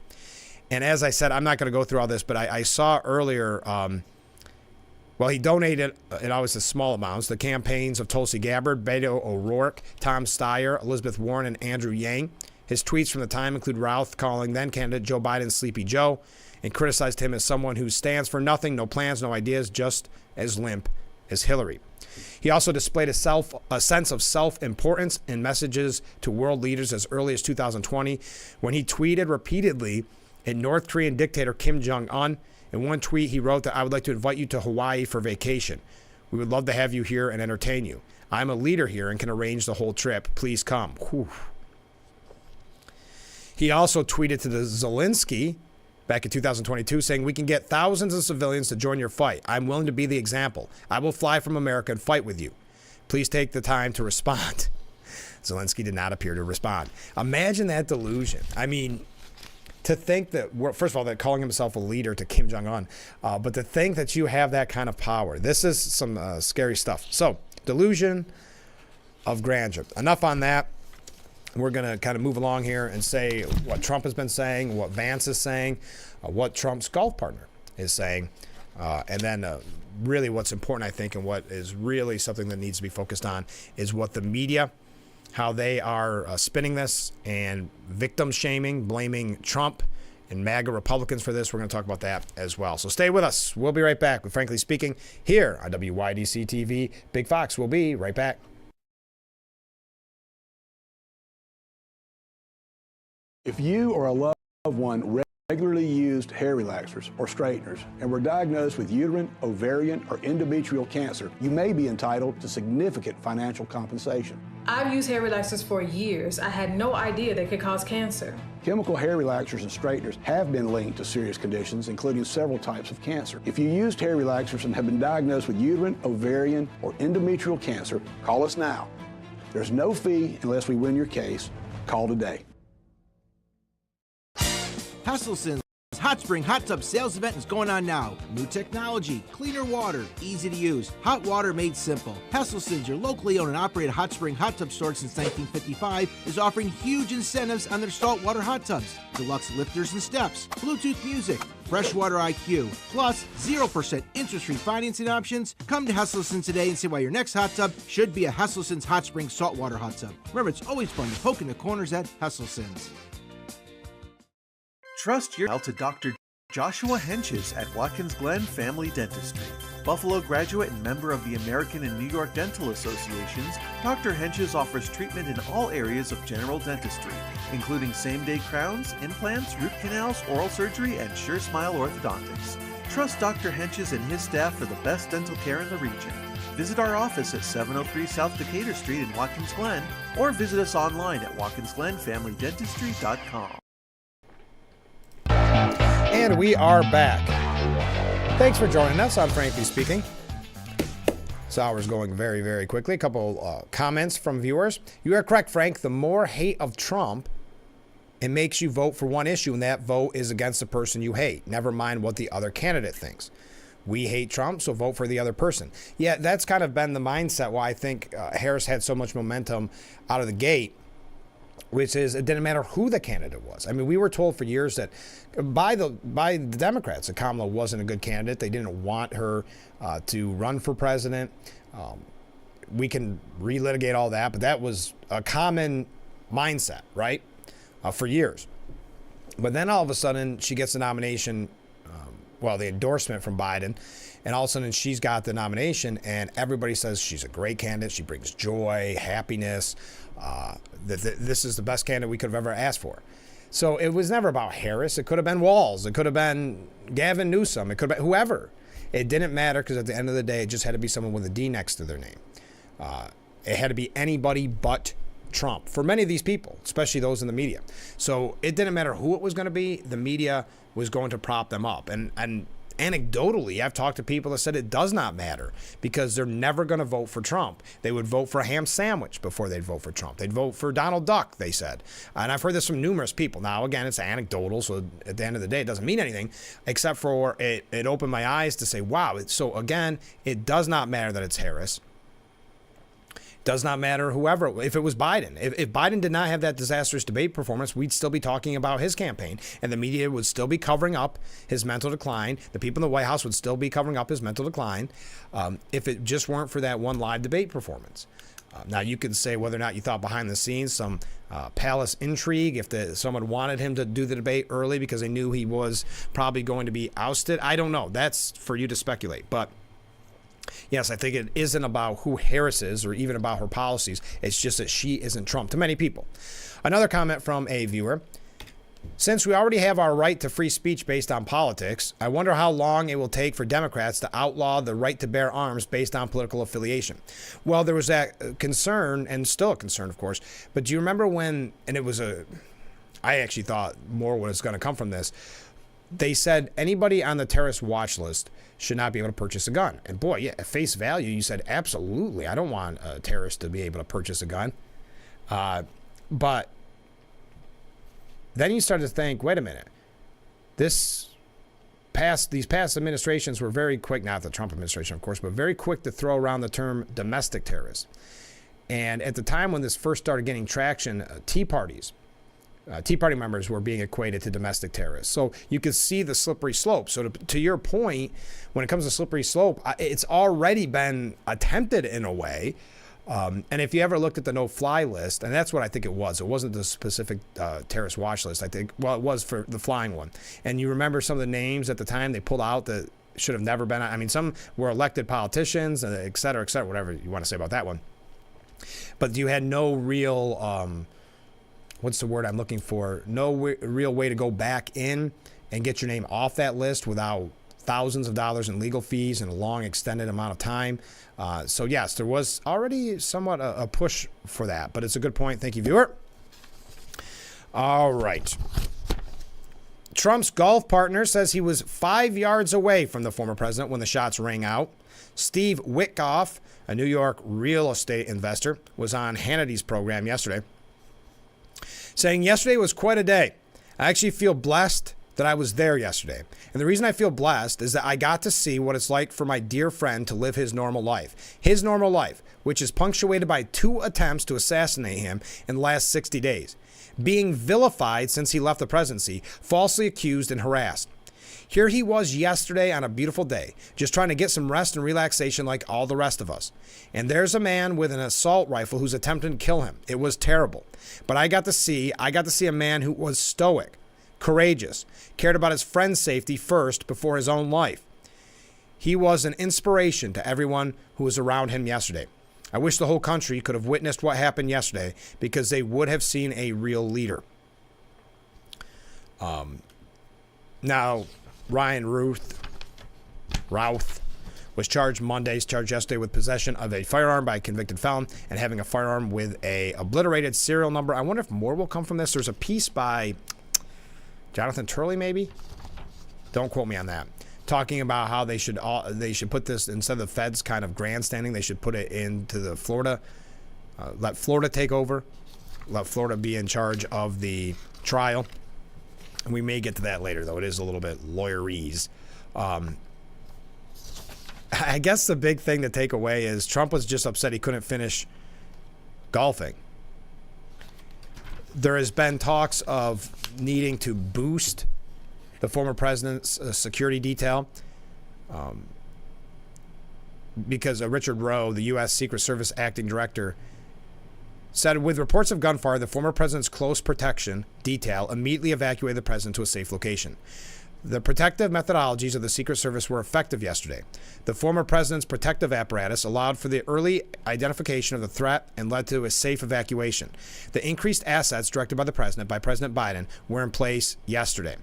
And as I said, I'm not going to go through all this, but I saw earlier, he donated, in always the small amounts, the campaigns of Tulsi Gabbard, Beto O'Rourke, Tom Steyer, Elizabeth Warren, and Andrew Yang. His tweets from the time include Routh calling then-candidate Joe Biden Sleepy Joe and criticized him as someone who stands for nothing, no plans, no ideas, just as limp as Hillary. He also displayed a sense of self-importance in messages to world leaders as early as 2020 when he tweeted repeatedly at North Korean dictator Kim Jong-un. In one tweet, he wrote that I would like to invite you to Hawaii for vacation. We would love to have you here and entertain you. I'm a leader here and can arrange the whole trip. Please come. Whew. He also tweeted to the Zelensky back in 2022 saying, we can get thousands of civilians to join your fight. I'm willing to be the example. I will fly from America and fight with you. Please take the time to respond. Zelensky did not appear to respond. Imagine that delusion. I mean, to think that, first of all, that calling himself a leader to Kim Jong-un, but to think that you have that kind of power. This is some scary stuff. So, delusion of grandeur. Enough on that. we're going to kind of move along here and say what Trump has been saying, what Vance is saying, what Trump's golf partner is saying, and then really what's important, I think, and what is really something that needs to be focused on is what the media, how they are spinning this and victim shaming, blaming Trump and MAGA Republicans for this. We're going to talk about that as well. So stay with us. We'll be right back with Frankly Speaking here on WYDC TV. Big Fox will be right back. If you or a loved one regularly used hair relaxers or straighteners and were diagnosed with uterine, ovarian, or endometrial cancer, you may be entitled to significant financial compensation. I've used hair relaxers for years. I had no idea they could cause cancer. Chemical hair relaxers and straighteners have been linked to serious conditions, including several types of cancer. If you used hair relaxers and have been diagnosed with uterine, ovarian, or endometrial cancer, call us now. There's no fee unless we win your case. Call today. Hesselson's Hot Spring Hot Tub Sales Event is going on now. New technology, cleaner water, easy to use, hot water made simple. Hesselson's, your locally owned and operated hot spring hot tub store since 1955, is offering huge incentives on their saltwater hot tubs. Deluxe lifters and steps, Bluetooth music, freshwater IQ, plus 0% interest-free financing options. Come to Hesselson's today and see why your next hot tub should be a Hesselson's Hot Spring saltwater hot tub. Remember, it's always fun to poke in the corners at Hesselson's. Trust your health to Dr. Joshua Henches at Watkins Glen Family Dentistry. Buffalo graduate and member of the American and New York Dental Associations, Dr. Henches offers treatment in all areas of general dentistry, including same-day crowns, implants, root canals, oral surgery, and Sure Smile orthodontics. Trust Dr. Henches and his staff for the best dental care in the region. Visit our office at 703 South Decatur Street in Watkins Glen, or visit us online at watkinsglenfamilydentistry.com. And we are back. Thanks for joining us on Frankly Speaking. This hour's going very, very quickly. A couple comments from viewers. You are correct, Frank. The more hate of Trump, it makes you vote for one issue, and that vote is against the person you hate. Never mind what the other candidate thinks. We hate Trump, so vote for the other person. Yeah, that's kind of been the mindset why I think Harris had so much momentum out of the gate, which is it didn't matter who the candidate was. I mean, we were told for years that by the Democrats that Kamala wasn't a good candidate. They didn't want her to run for president. We can relitigate all that, but that was a common mindset, right, for years. But then all of a sudden she gets the nomination, the endorsement from Biden, and all of a sudden she's got the nomination, and everybody says she's a great candidate. She brings joy, happiness. This is the best candidate we could have ever asked for. So it was never about Harris. It could have been Walz. It could have been Gavin Newsom. It could have been whoever. It didn't matter because at the end of the day, it just had to be someone with a D next to their name. It had to be anybody but Trump for many of these people, especially those in the media. So it didn't matter who it was going to be. The media was going to prop them up. And anecdotally, I've talked to people that said it does not matter because they're never going to vote for Trump. They would vote for a ham sandwich before they'd vote for Trump. They'd vote for Donald Duck, they said. And I've heard this from numerous people. Now, again, it's anecdotal, so at the end of the day, it doesn't mean anything, except for it opened my eyes to say, wow. So again, it does not matter that it's Harris. Does not matter whoever, if it was Biden. If Biden did not have that disastrous debate performance, we'd still be talking about his campaign, and the media would still be covering up his mental decline. The people in the White House would still be covering up his mental decline if it just weren't for that one live debate performance. Now, you can say whether or not you thought behind the scenes some palace intrigue, if someone wanted him to do the debate early because they knew he was probably going to be ousted. I don't know. That's for you to speculate. But yes, I think it isn't about who Harris is or even about her policies. It's just that she isn't Trump to many people. Another comment from a viewer. Since we already have our right to free speech based on politics, I wonder how long it will take for Democrats to outlaw the right to bear arms based on political affiliation. Well, there was that concern, and still a concern, of course. But do you remember when, and I actually thought more was going to come from this. They said anybody on the terrorist watch list should not be able to purchase a gun. And boy, yeah, at face value, you said, absolutely, I don't want a terrorist to be able to purchase a gun. But then you start to think, wait a minute, these past administrations were very quick, not the Trump administration, of course, but very quick to throw around the term domestic terrorists. And at the time when this first started getting traction, Tea Party members were being equated to domestic terrorists. So you could see the slippery slope. So to your point, when it comes to slippery slope, it's already been attempted in a way. And if you ever looked at the no-fly list, and that's what I think it was. It wasn't the specific terrorist watch list. I think, well, it was for the flying one. And you remember some of the names at the time they pulled out that should have never been. I mean, some were elected politicians, et cetera, whatever you want to say about that one. But you had no real, what's the word I'm looking for? No real way to go back in and get your name off that list without thousands of dollars in legal fees and a long extended amount of time. So yes, there was already somewhat a push for that, but it's a good point. Thank you, viewer. All right. Trump's golf partner says he was 5 yards away from the former president when the shots rang out. Steve Witkoff, a New York real estate investor, was on Hannity's program yesterday, saying yesterday was quite a day. I actually feel blessed that I was there yesterday. And the reason I feel blessed is that I got to see what it's like for my dear friend to live his normal life. His normal life, which is punctuated by 2 attempts to assassinate him in the last 60 days. Being vilified since he left the presidency, falsely accused and harassed. Here he was yesterday on a beautiful day, just trying to get some rest and relaxation like all the rest of us. And there's a man with an assault rifle who's attempting to kill him. It was terrible. But I got to see a man who was stoic, courageous, cared about his friend's safety first before his own life. He was an inspiration to everyone who was around him yesterday. I wish the whole country could have witnessed what happened yesterday because they would have seen a real leader. Now, Ryan Routh was charged yesterday with possession of a firearm by a convicted felon and having a firearm with a obliterated serial number. I wonder if more will come from this. There's a piece by Jonathan Turley, maybe? Don't quote me on that. Talking about how they should put this, instead of the feds kind of grandstanding, they should put it into the Florida, let Florida take over, let Florida be in charge of the trial. And we may get to that later, though. It is a little bit lawyerese. I guess the big thing to take away is Trump was just upset he couldn't finish golfing. There has been talks of needing to boost the former president's security detail because Richard Rowe, the U.S. Secret Service acting director, said with reports of gunfire, the former president's close protection detail immediately evacuated the president to a safe location. The protective methodologies of the Secret Service were effective yesterday. The former president's protective apparatus allowed for the early identification of the threat and led to a safe evacuation. The increased assets directed by President Biden, were in place yesterday.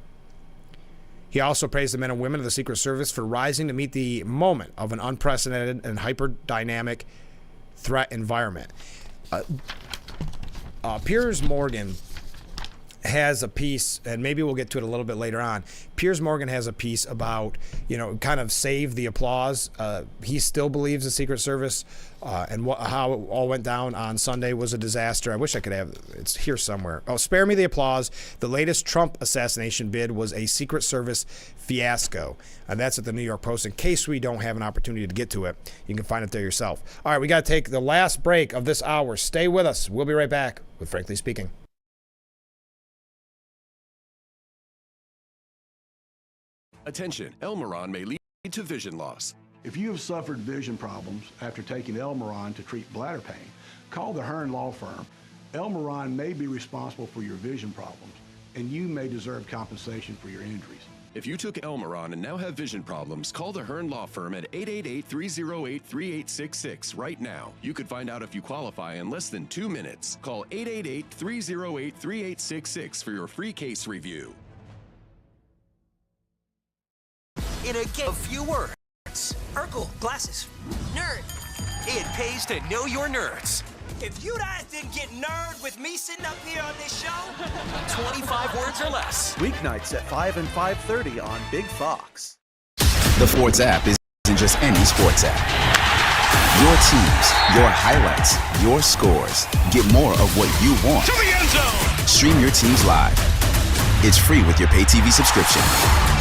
He also praised the men and women of the Secret Service for rising to meet the moment of an unprecedented and hyper-dynamic threat environment. Piers Morgan has a piece, and maybe we'll get to it a little bit later on. Piers Morgan has a piece about, kind of save the applause. He still believes the Secret Service and how it all went down on Sunday was a disaster. I wish I could have it's here somewhere. Oh, spare me the applause. The latest Trump assassination bid was a Secret Service fiasco. And that's at the New York Post. In case we don't have an opportunity to get to it, you can find it there yourself. All right, we got to take the last break of this hour. Stay with us. We'll be right back with Frankly Speaking. Attention, Elmeron may lead to vision loss. If you have suffered vision problems after taking Elmeron to treat bladder pain, call the Hearn Law Firm. Elmeron may be responsible for your vision problems, and you may deserve compensation for your injuries. If you took Elmeron and now have vision problems, call the Hearn Law Firm at 888-308-3866 right now. You could find out if you qualify in less than 2 minutes. Call 888-308-3866 for your free case review. In a game of few words. Urkel, glasses. Nerd. It pays to know your nerds. If you guys didn't get nerd with me sitting up here on this show, 25 words or less. Weeknights at 5 and 5:30 on Big Fox. The Sports app isn't just any sports app. Your teams, your highlights, your scores. Get more of what you want. To the end zone! Stream your teams live. It's free with your pay TV subscription.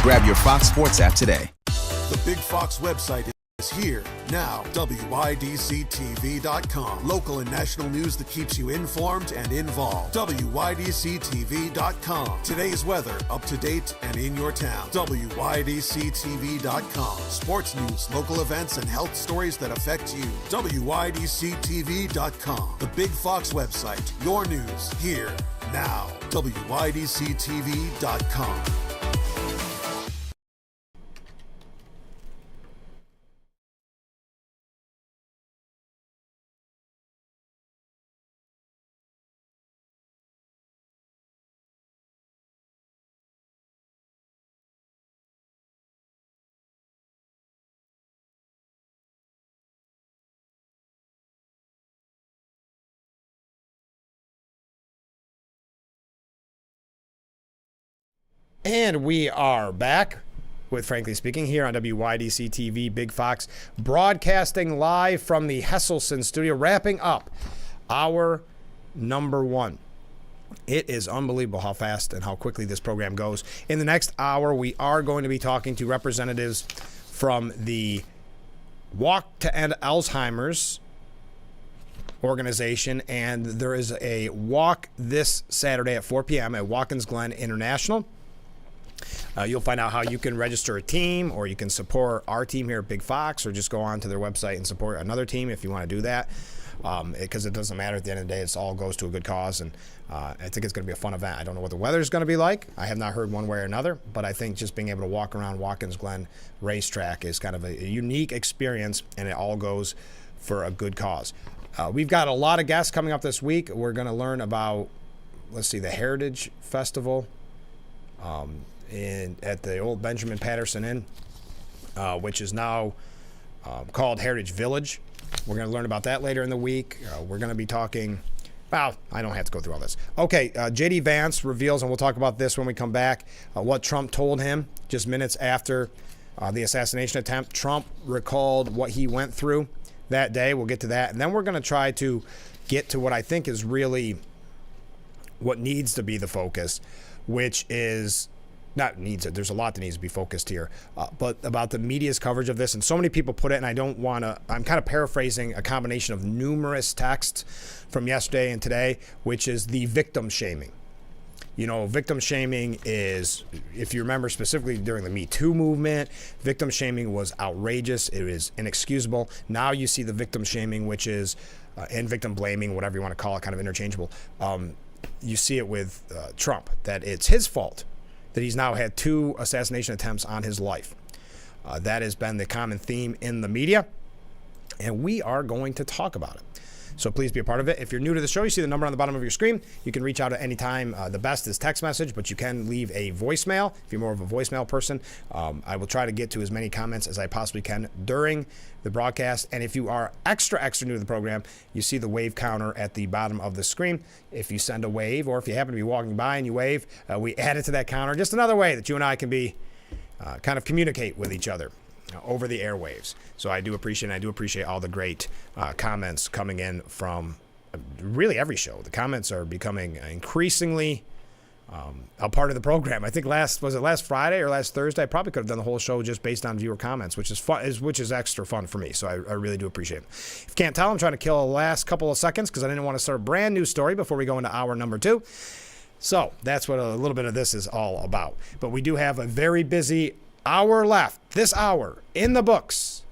Grab your Fox Sports app today. The Big Fox website is here now. WYDCTV.com. Local and national news that keeps you informed and involved. WYDCTV.com. Today's weather, up to date and in your town. WYDCTV.com. Sports news, local events, and health stories that affect you. WYDCTV.com. The Big Fox website. Your news here now. WYDCTV.com. And we are back with Frankly Speaking here on WYDC TV, Big Fox, broadcasting live from the Hesselson studio, wrapping up hour number 1. It is unbelievable how fast and how quickly this program goes. In the next hour, we are going to be talking to representatives from the Walk to End Alzheimer's organization, and there is a walk this Saturday at 4 p.m. at Watkins Glen International. You'll find out how you can register a team, or you can support our team here at Big Fox, or just go on to their website and support another team if you want to do that, because it doesn't matter at the end of the day. It all goes to a good cause, and I think it's going to be a fun event. I don't know what the weather is going to be like. I have not heard one way or another, but I think just being able to walk around Watkins Glen racetrack is kind of a unique experience, and it all goes for a good cause. We've got a lot of guests coming up this week. We're going to learn about, the Heritage Festival at the old Benjamin Patterson Inn, which is now called Heritage Village. We're going to learn about that later in the week. We're going to be talking, I don't have to go through all this. Okay, J.D. Vance reveals, and we'll talk about this when we come back, what Trump told him just minutes after the assassination attempt. Trump recalled what he went through that day. We'll get to that. And then we're going to try to get to what I think is really what needs to be the focus, which is there's a lot that needs to be focused here, but about the media's coverage of this. And so many people put it, and I'm kind of paraphrasing a combination of numerous texts from yesterday and today, which is the victim shaming. Victim shaming is, if you remember specifically during the Me Too movement, victim shaming was outrageous. It was inexcusable. Now you see the victim shaming, which is, and victim blaming, whatever you want to call it, kind of interchangeable. You see it with Trump, that it's his fault that he's now had 2 assassination attempts on his life. That has been the common theme in the media, and we are going to talk about it. So please be a part of it. If you're new to the show, you see the number on the bottom of your screen. You can reach out at any time. The best is text message, but you can leave a voicemail if you're more of a voicemail person. I will try to get to as many comments as I possibly can during the broadcast. And if you are extra new to the program, you see the wave counter at the bottom of the screen. If you send a wave, or if you happen to be walking by and you wave, we add it to that counter. Just another way that you and I can be kind of communicate with each other over the airwaves. So I do appreciate all the great comments coming in from really every show. The comments are becoming increasingly a part of the program. I think last Friday or last Thursday, I probably could have done the whole show just based on viewer comments, which is fun, which is extra fun for me. So I really do appreciate it. If you can't tell, I'm trying to kill the last couple of seconds because I didn't want to start a brand new story before we go into hour number 2. So that's what a little bit of this is all about. But we do have a very busy hour left. This hour in the books.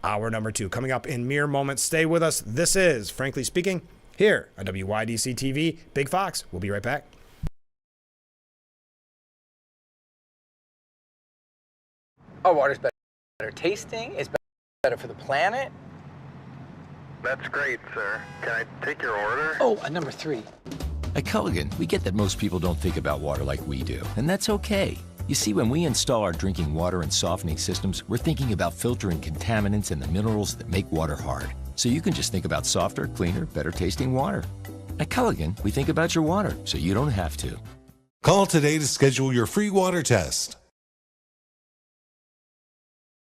Hour number 2 coming up in mere moments. Stay with us. This is Frankly Speaking here on WYDC TV, Big Fox. We'll be right back. Our water's better tasting. It's better for the planet. That's great, sir. Can I take your order? Oh, number 3. At Culligan, we get that most people don't think about water like we do, and that's okay. You see, when we install our drinking water and softening systems, we're thinking about filtering contaminants and the minerals that make water hard. So you can just think about softer, cleaner, better tasting water. At Culligan, we think about your water, so you don't have to. Call today to schedule your free water test.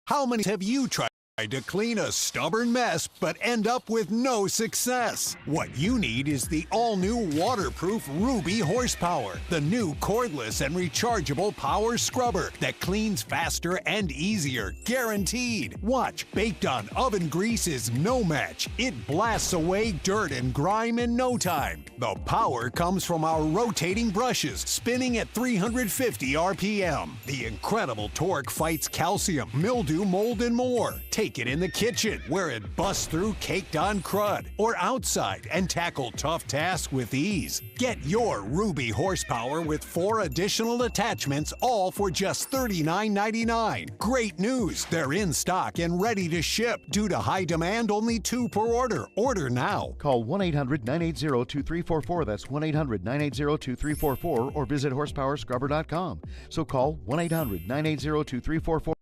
How many have you tried To clean a stubborn mess but end up with no success. What you need is the all-new waterproof Ruby Horsepower, the new cordless and rechargeable power scrubber that cleans faster and easier, guaranteed. Watch, baked on oven grease is no match. It blasts away dirt and grime in no time. The power comes from our rotating brushes, spinning at 350 RPM. The incredible torque fights calcium, mildew, mold, and more. Take it in the kitchen, where it busts through caked-on crud, or outside and tackle tough tasks with ease. Get your Ruby Horsepower with 4 additional attachments, all for just $39.99. Great news! They're in stock and ready to ship. Due to high demand, only 2 per order. Order now. Call 1-800-980-2344. That's 1-800-980-2344, or visit horsepowerscrubber.com. So call 1-800-980-2344.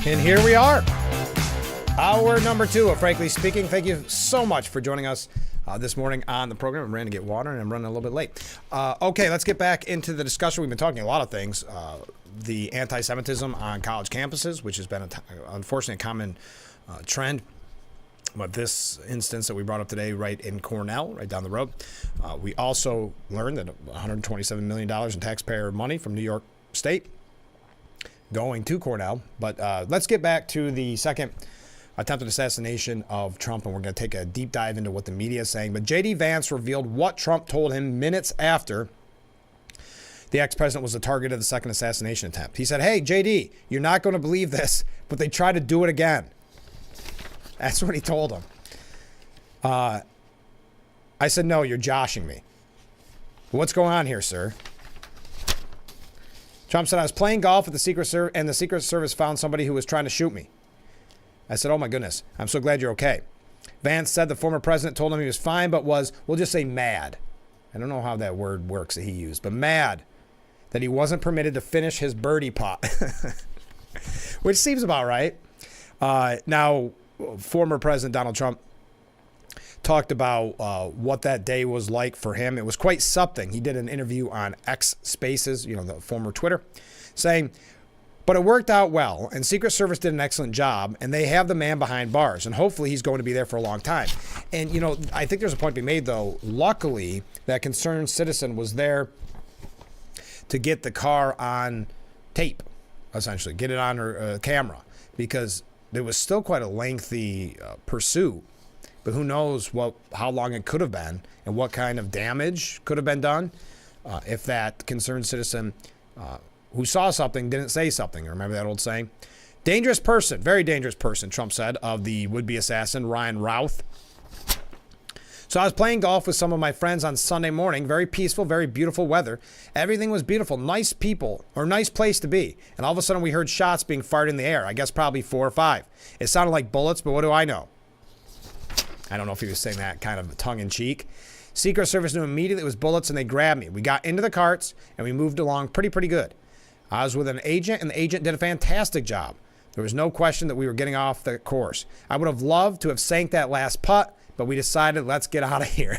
And here we are. Hour number 2 of Frankly Speaking. Thank you so much for joining us this morning on the program. I'm running to get water and I'm running a little bit late. Okay, let's get back into the discussion. We've been talking a lot of things. The anti-Semitism on college campuses, which has been, unfortunately, a common trend. But this instance that we brought up today, right in Cornell, right down the road, we also learned that $127 million in taxpayer money from New York State going to Cornell. But let's get back to the second attempted assassination of Trump, and we're going to take a deep dive into what the media is saying. But J.D. Vance revealed what Trump told him minutes after the ex-president was the target of the second assassination attempt. He said, "Hey, J.D., you're not going to believe this, but they tried to do it again." That's what he told him. I said, "No, you're joshing me." "What's going on here, sir?" Trump said, "I was playing golf with the Secret Service, and the Secret Service found somebody who was trying to shoot me." I said, "Oh my goodness, I'm so glad you're okay." Vance said the former president told him he was fine, but was, we'll just say, mad. I don't know how that word works that he used, but mad that he wasn't permitted to finish his birdie putt, which seems about right. Now, former President Donald Trump talked about what that day was like for him. It was quite something. He did an interview on X Spaces, the former Twitter, saying, "But it worked out well, and Secret Service did an excellent job, and they have the man behind bars, and hopefully he's going to be there for a long time." And, I think there's a point to be made, though. Luckily, that concerned citizen was there to get the car on tape, essentially, get it on her camera, because it was still quite a lengthy pursuit. But who knows how long it could have been and what kind of damage could have been done if that concerned citizen who saw something didn't say something. Remember that old saying? Dangerous person, very dangerous person, Trump said of the would-be assassin, Ryan Routh. "So I was playing golf with some of my friends on Sunday morning. Very peaceful, very beautiful weather. Everything was beautiful, nice people, or nice place to be. And all of a sudden we heard shots being fired in the air. I guess probably 4 or 5. It sounded like bullets, but what do I know?" I don't know if he was saying that kind of tongue-in-cheek. "Secret Service knew immediately it was bullets, and they grabbed me. We got into the carts, and we moved along pretty good. I was with an agent, and the agent did a fantastic job. There was no question that we were getting off the course. I would have loved to have sank that last putt, but we decided, let's get out of here."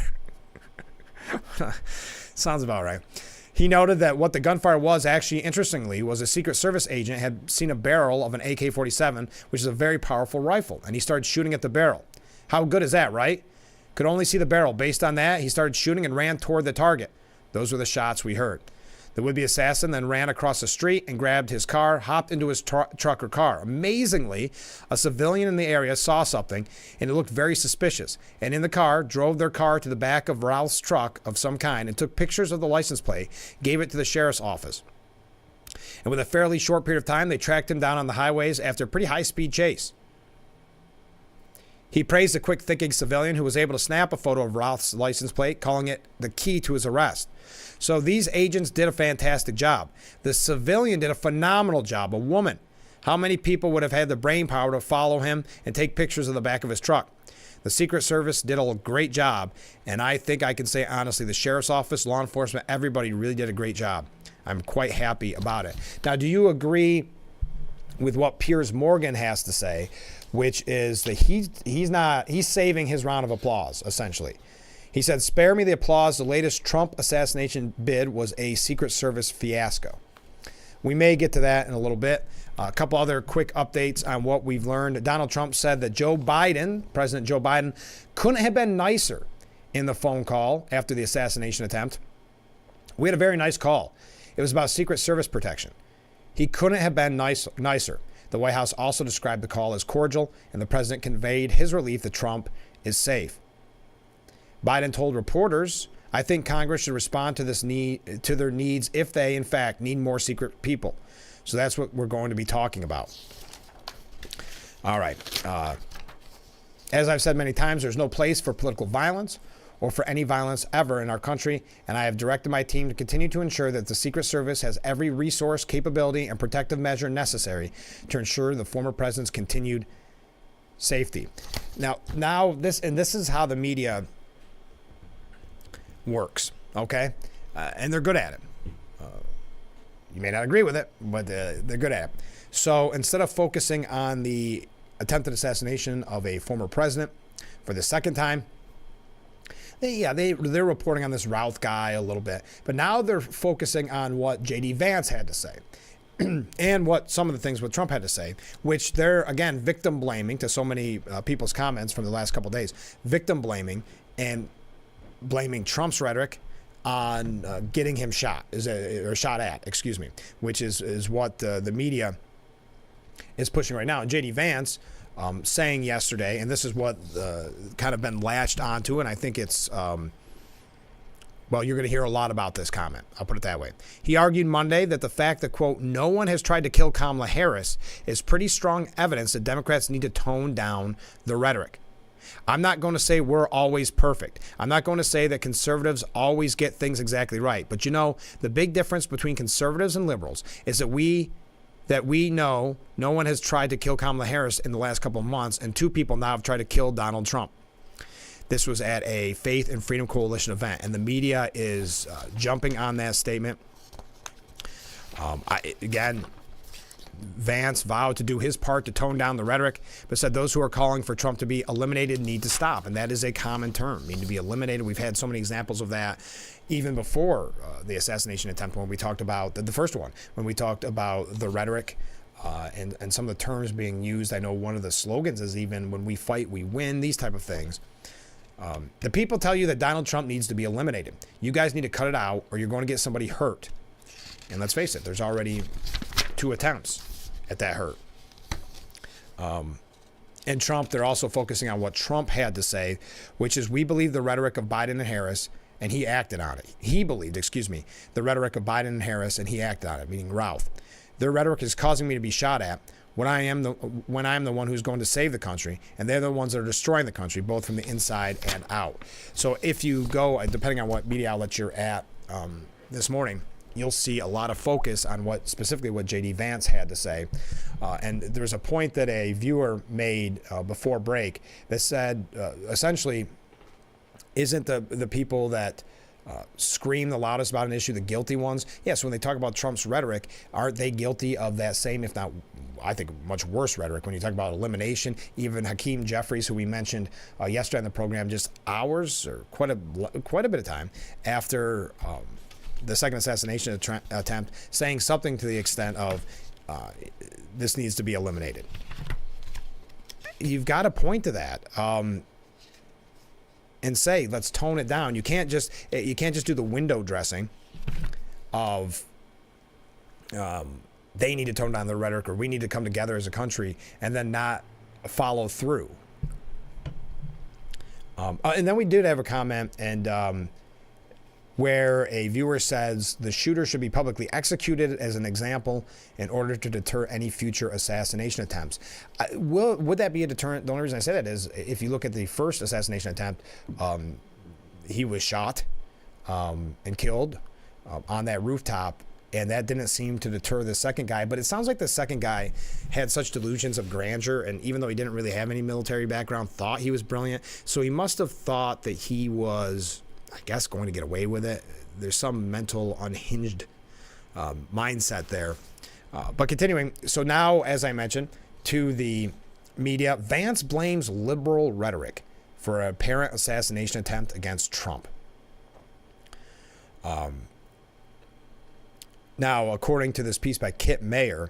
Sounds about right. He noted that what the gunfire was actually, interestingly, was a Secret Service agent had seen a barrel of an AK-47, which is a very powerful rifle, and he started shooting at the barrel. How good is that, right? Could only see the barrel. Based on that, he started shooting and ran toward the target. Those were the shots we heard. The would-be assassin then ran across the street and grabbed his car, hopped into his truck or car. Amazingly, a civilian in the area saw something, and it looked very suspicious. And in the car, drove their car to the back of Ralph's truck of some kind and took pictures of the license plate, gave it to the sheriff's office. And with a fairly short period of time, they tracked him down on the highways after a pretty high-speed chase. He praised the quick-thinking civilian who was able to snap a photo of Ralph's license plate, calling it the key to his arrest. So these agents did a fantastic job. The civilian did a phenomenal job, a woman. How many people would have had the brain power to follow him and take pictures of the back of his truck? The Secret Service did a great job, and I think I can say honestly, the sheriff's office, law enforcement, everybody really did a great job. I'm quite happy about it. Now, do you agree with what Piers Morgan has to say, which is that he's saving his round of applause, essentially. He said, "Spare me the applause. The latest Trump assassination bid was a Secret Service fiasco." We may get to that in a little bit. A couple other quick updates on what we've learned. Donald Trump said that President Joe Biden, couldn't have been nicer in the phone call after the assassination attempt. We had a very nice call. It was about Secret Service protection. He couldn't have been nicer. The White House also described the call as cordial, and the president conveyed his relief that Trump is safe. Biden told reporters, "I think Congress should respond to their needs if they, in fact, need more secret people." So that's what we're going to be talking about. All right. As I've said many times, there's no place for political violence or for any violence ever in our country, and I have directed my team to continue to ensure that the Secret Service has every resource, capability, and protective measure necessary to ensure the former president's continued safety. Now this is how the media works, okay? And they're good at it. You may not agree with it, but they're good at it. So instead of focusing on the attempted assassination of a former president for the second time, they're reporting on this Routh guy a little bit, but now they're focusing on what J.D. Vance had to say and what some of the things what Trump had to say, which they're, again, victim blaming to so many people's comments from the last couple of days, victim blaming and blaming Trump's rhetoric on getting him shot at, which is what the media is pushing right now. And J.D. Vance saying yesterday, and this is what kind of been latched onto, and I think it's, you're going to hear a lot about this comment. I'll put it that way. He argued Monday that the fact that, quote, "no one has tried to kill Kamala Harris" is pretty strong evidence that Democrats need to tone down the rhetoric. "I'm not going to say we're always perfect. I'm not going to say that conservatives always get things exactly right. But the big difference between conservatives and liberals is that we know no one has tried to kill Kamala Harris in the last couple of months, and two people now have tried to kill Donald Trump." This was at a Faith and Freedom Coalition event, and the media is jumping on that statement. Vance vowed to do his part to tone down the rhetoric, but said those who are calling for Trump to be eliminated need to stop. And that is a common term, need to be eliminated. We've had so many examples of that even before the assassination attempt, when we talked about the first one, when we talked about the rhetoric and some of the terms being used. I know one of the slogans is even "when we fight, we win," these type of things. The people tell you that Donald Trump needs to be eliminated. You guys need to cut it out or you're going to get somebody hurt. And let's face it, there's already 2 attempts at that hurt. And Trump, they're also focusing on what Trump had to say, which is, "We believe the rhetoric of Biden and Harris," and he acted on it. He believed, the rhetoric of Biden and Harris, and he acted on it, meaning Routh. "Their rhetoric is causing me to be shot at when I am the one who's going to save the country, and they're the ones that are destroying the country, both from the inside and out." So if you go, depending on what media outlet you're at this morning, you'll see a lot of focus on specifically what J.D. Vance had to say. And there's a point that a viewer made before break that said, essentially, isn't the people that scream the loudest about an issue the guilty ones? Yes, when they talk about Trump's rhetoric, aren't they guilty of that same, if not, I think, much worse rhetoric when you talk about elimination? Even Hakeem Jeffries, who we mentioned yesterday on the program, just hours or quite a bit of time after the second assassination attempt, saying something to the extent of this needs to be eliminated. You've got to point to that and say, let's tone it down. You can't just do the window dressing of they need to tone down the rhetoric, or we need to come together as a country, and then not follow through. And then we did have a comment and where a viewer says the shooter should be publicly executed as an example in order to deter any future assassination attempts. Would that be a deterrent? The only reason I say that is if you look at the first assassination attempt, he was shot and killed on that rooftop, and that didn't seem to deter the second guy. But it sounds like the second guy had such delusions of grandeur, and even though he didn't really have any military background, thought he was brilliant. So he must have thought that he was, I guess, going to get away with it. There's some mental unhinged mindset there. But continuing, so now, as I mentioned, to the media, Vance blames liberal rhetoric for an apparent assassination attempt against Trump. Now, according to this piece by Kit Mayer,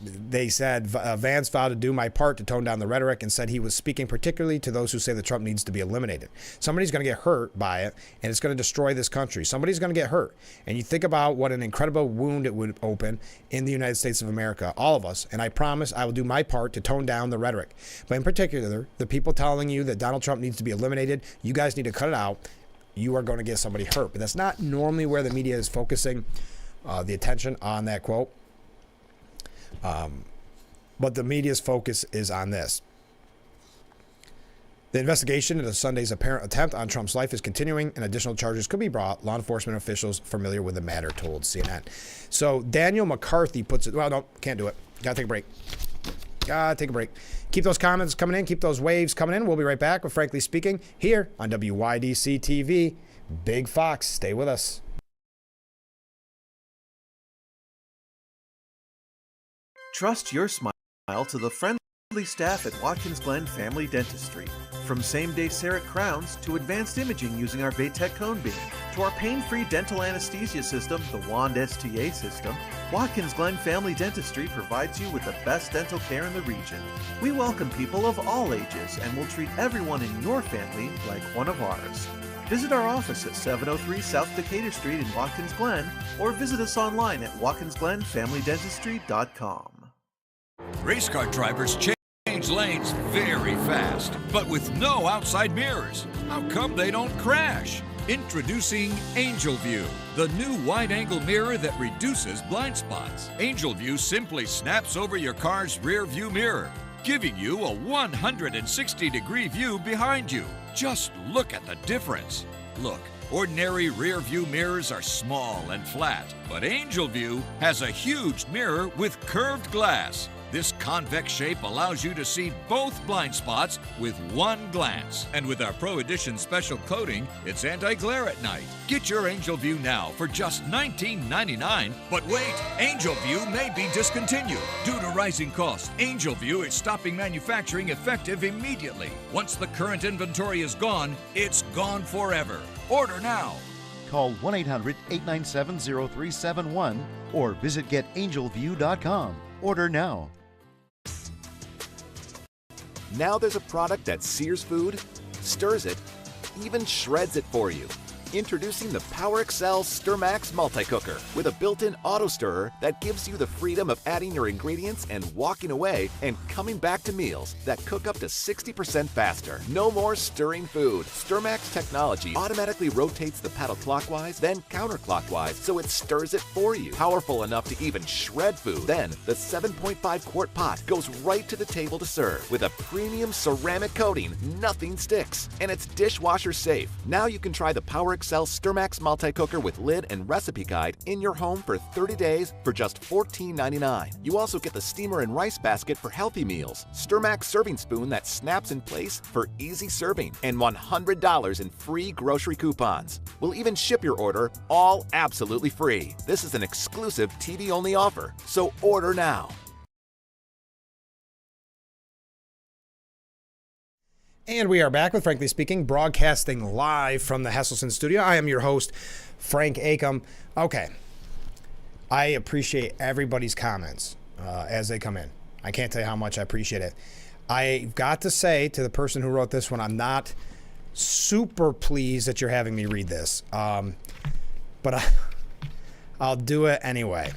they said Vance vowed to do my part to tone down the rhetoric and said he was speaking particularly to those who say that Trump needs to be eliminated. Somebody's going to get hurt by it, and it's going to destroy this country. Somebody's going to get hurt. And you think about what an incredible wound it would open in the United States of America, all of us. And I promise I will do my part to tone down the rhetoric. But in particular, the people telling you that Donald Trump needs to be eliminated, you guys need to cut it out. You are going to get somebody hurt. But that's not normally where the media is focusing the attention on that quote. But the media's focus is on this. The investigation into Sunday's apparent attempt on Trump's life is continuing, and additional charges could be brought. Law enforcement officials familiar with the matter told CNN. So Daniel McCarthy puts it, well, no, can't do it. Gotta take a break. Gotta take a break. Keep those comments coming in. Keep those waves coming in. We'll be right back with Frankly Speaking here on WYDC TV. Big Fox, stay with us. Trust your smile to the friendly staff at Watkins Glen Family Dentistry. From same-day CEREC crowns to advanced imaging using our Baytech cone beam, to our pain-free dental anesthesia system, the Wand STA system, Watkins Glen Family Dentistry provides you with the best dental care in the region. We welcome people of all ages and will treat everyone in your family like one of ours. Visit our office at 703 South Decatur Street in Watkins Glen, or visit us online at watkinsglenfamilydentistry.com. Race car drivers change lanes very fast, but with no outside mirrors. How come they don't crash? Introducing Angel View, the new wide-angle mirror that reduces blind spots. Angel View simply snaps over your car's rear view mirror, giving you a 160-degree view behind you. Just look at the difference. Look, ordinary rear view mirrors are small and flat, but Angel View has a huge mirror with curved glass. This convex shape allows you to see both blind spots with one glance. And with our Pro Edition special coating, it's anti-glare at night. Get your Angel View now for just $19.99. But wait, Angel View may be discontinued. Due to rising costs, Angel View is stopping manufacturing effective immediately. Once the current inventory is gone, it's gone forever. Order now. Call 1-800-897-0371 or visit getangelview.com. Order now. Now there's a product that sears food, stirs it, even shreds it for you. Introducing the Power Excel StirMax Multi-Cooker with a built-in auto stirrer that gives you the freedom of adding your ingredients and walking away and coming back to meals that cook up to 60% faster. No more stirring food. StirMax technology automatically rotates the paddle clockwise, then counterclockwise, so it stirs it for you. Powerful enough to even shred food. Then the 7.5 quart pot goes right to the table to serve. With a premium ceramic coating, nothing sticks. And it's dishwasher safe. Now you can try the Power Excel StirMax Multi-Cooker with lid and recipe guide in your home for 30 days for just $14.99. You also get the steamer and rice basket for healthy meals, StirMax serving spoon that snaps in place for easy serving, and $100 in free grocery coupons. We'll even ship your order all absolutely free. This is an exclusive TV-only offer, so order now. And we are back with Frankly Speaking, broadcasting live from the Hesselson studio. I am your host, Frank Acom. Okay. I appreciate everybody's comments as they come in. I can't tell you how much I appreciate it. I've got to say to the person who wrote this one, I'm not super pleased that you're having me read this. But I'll do it anyway.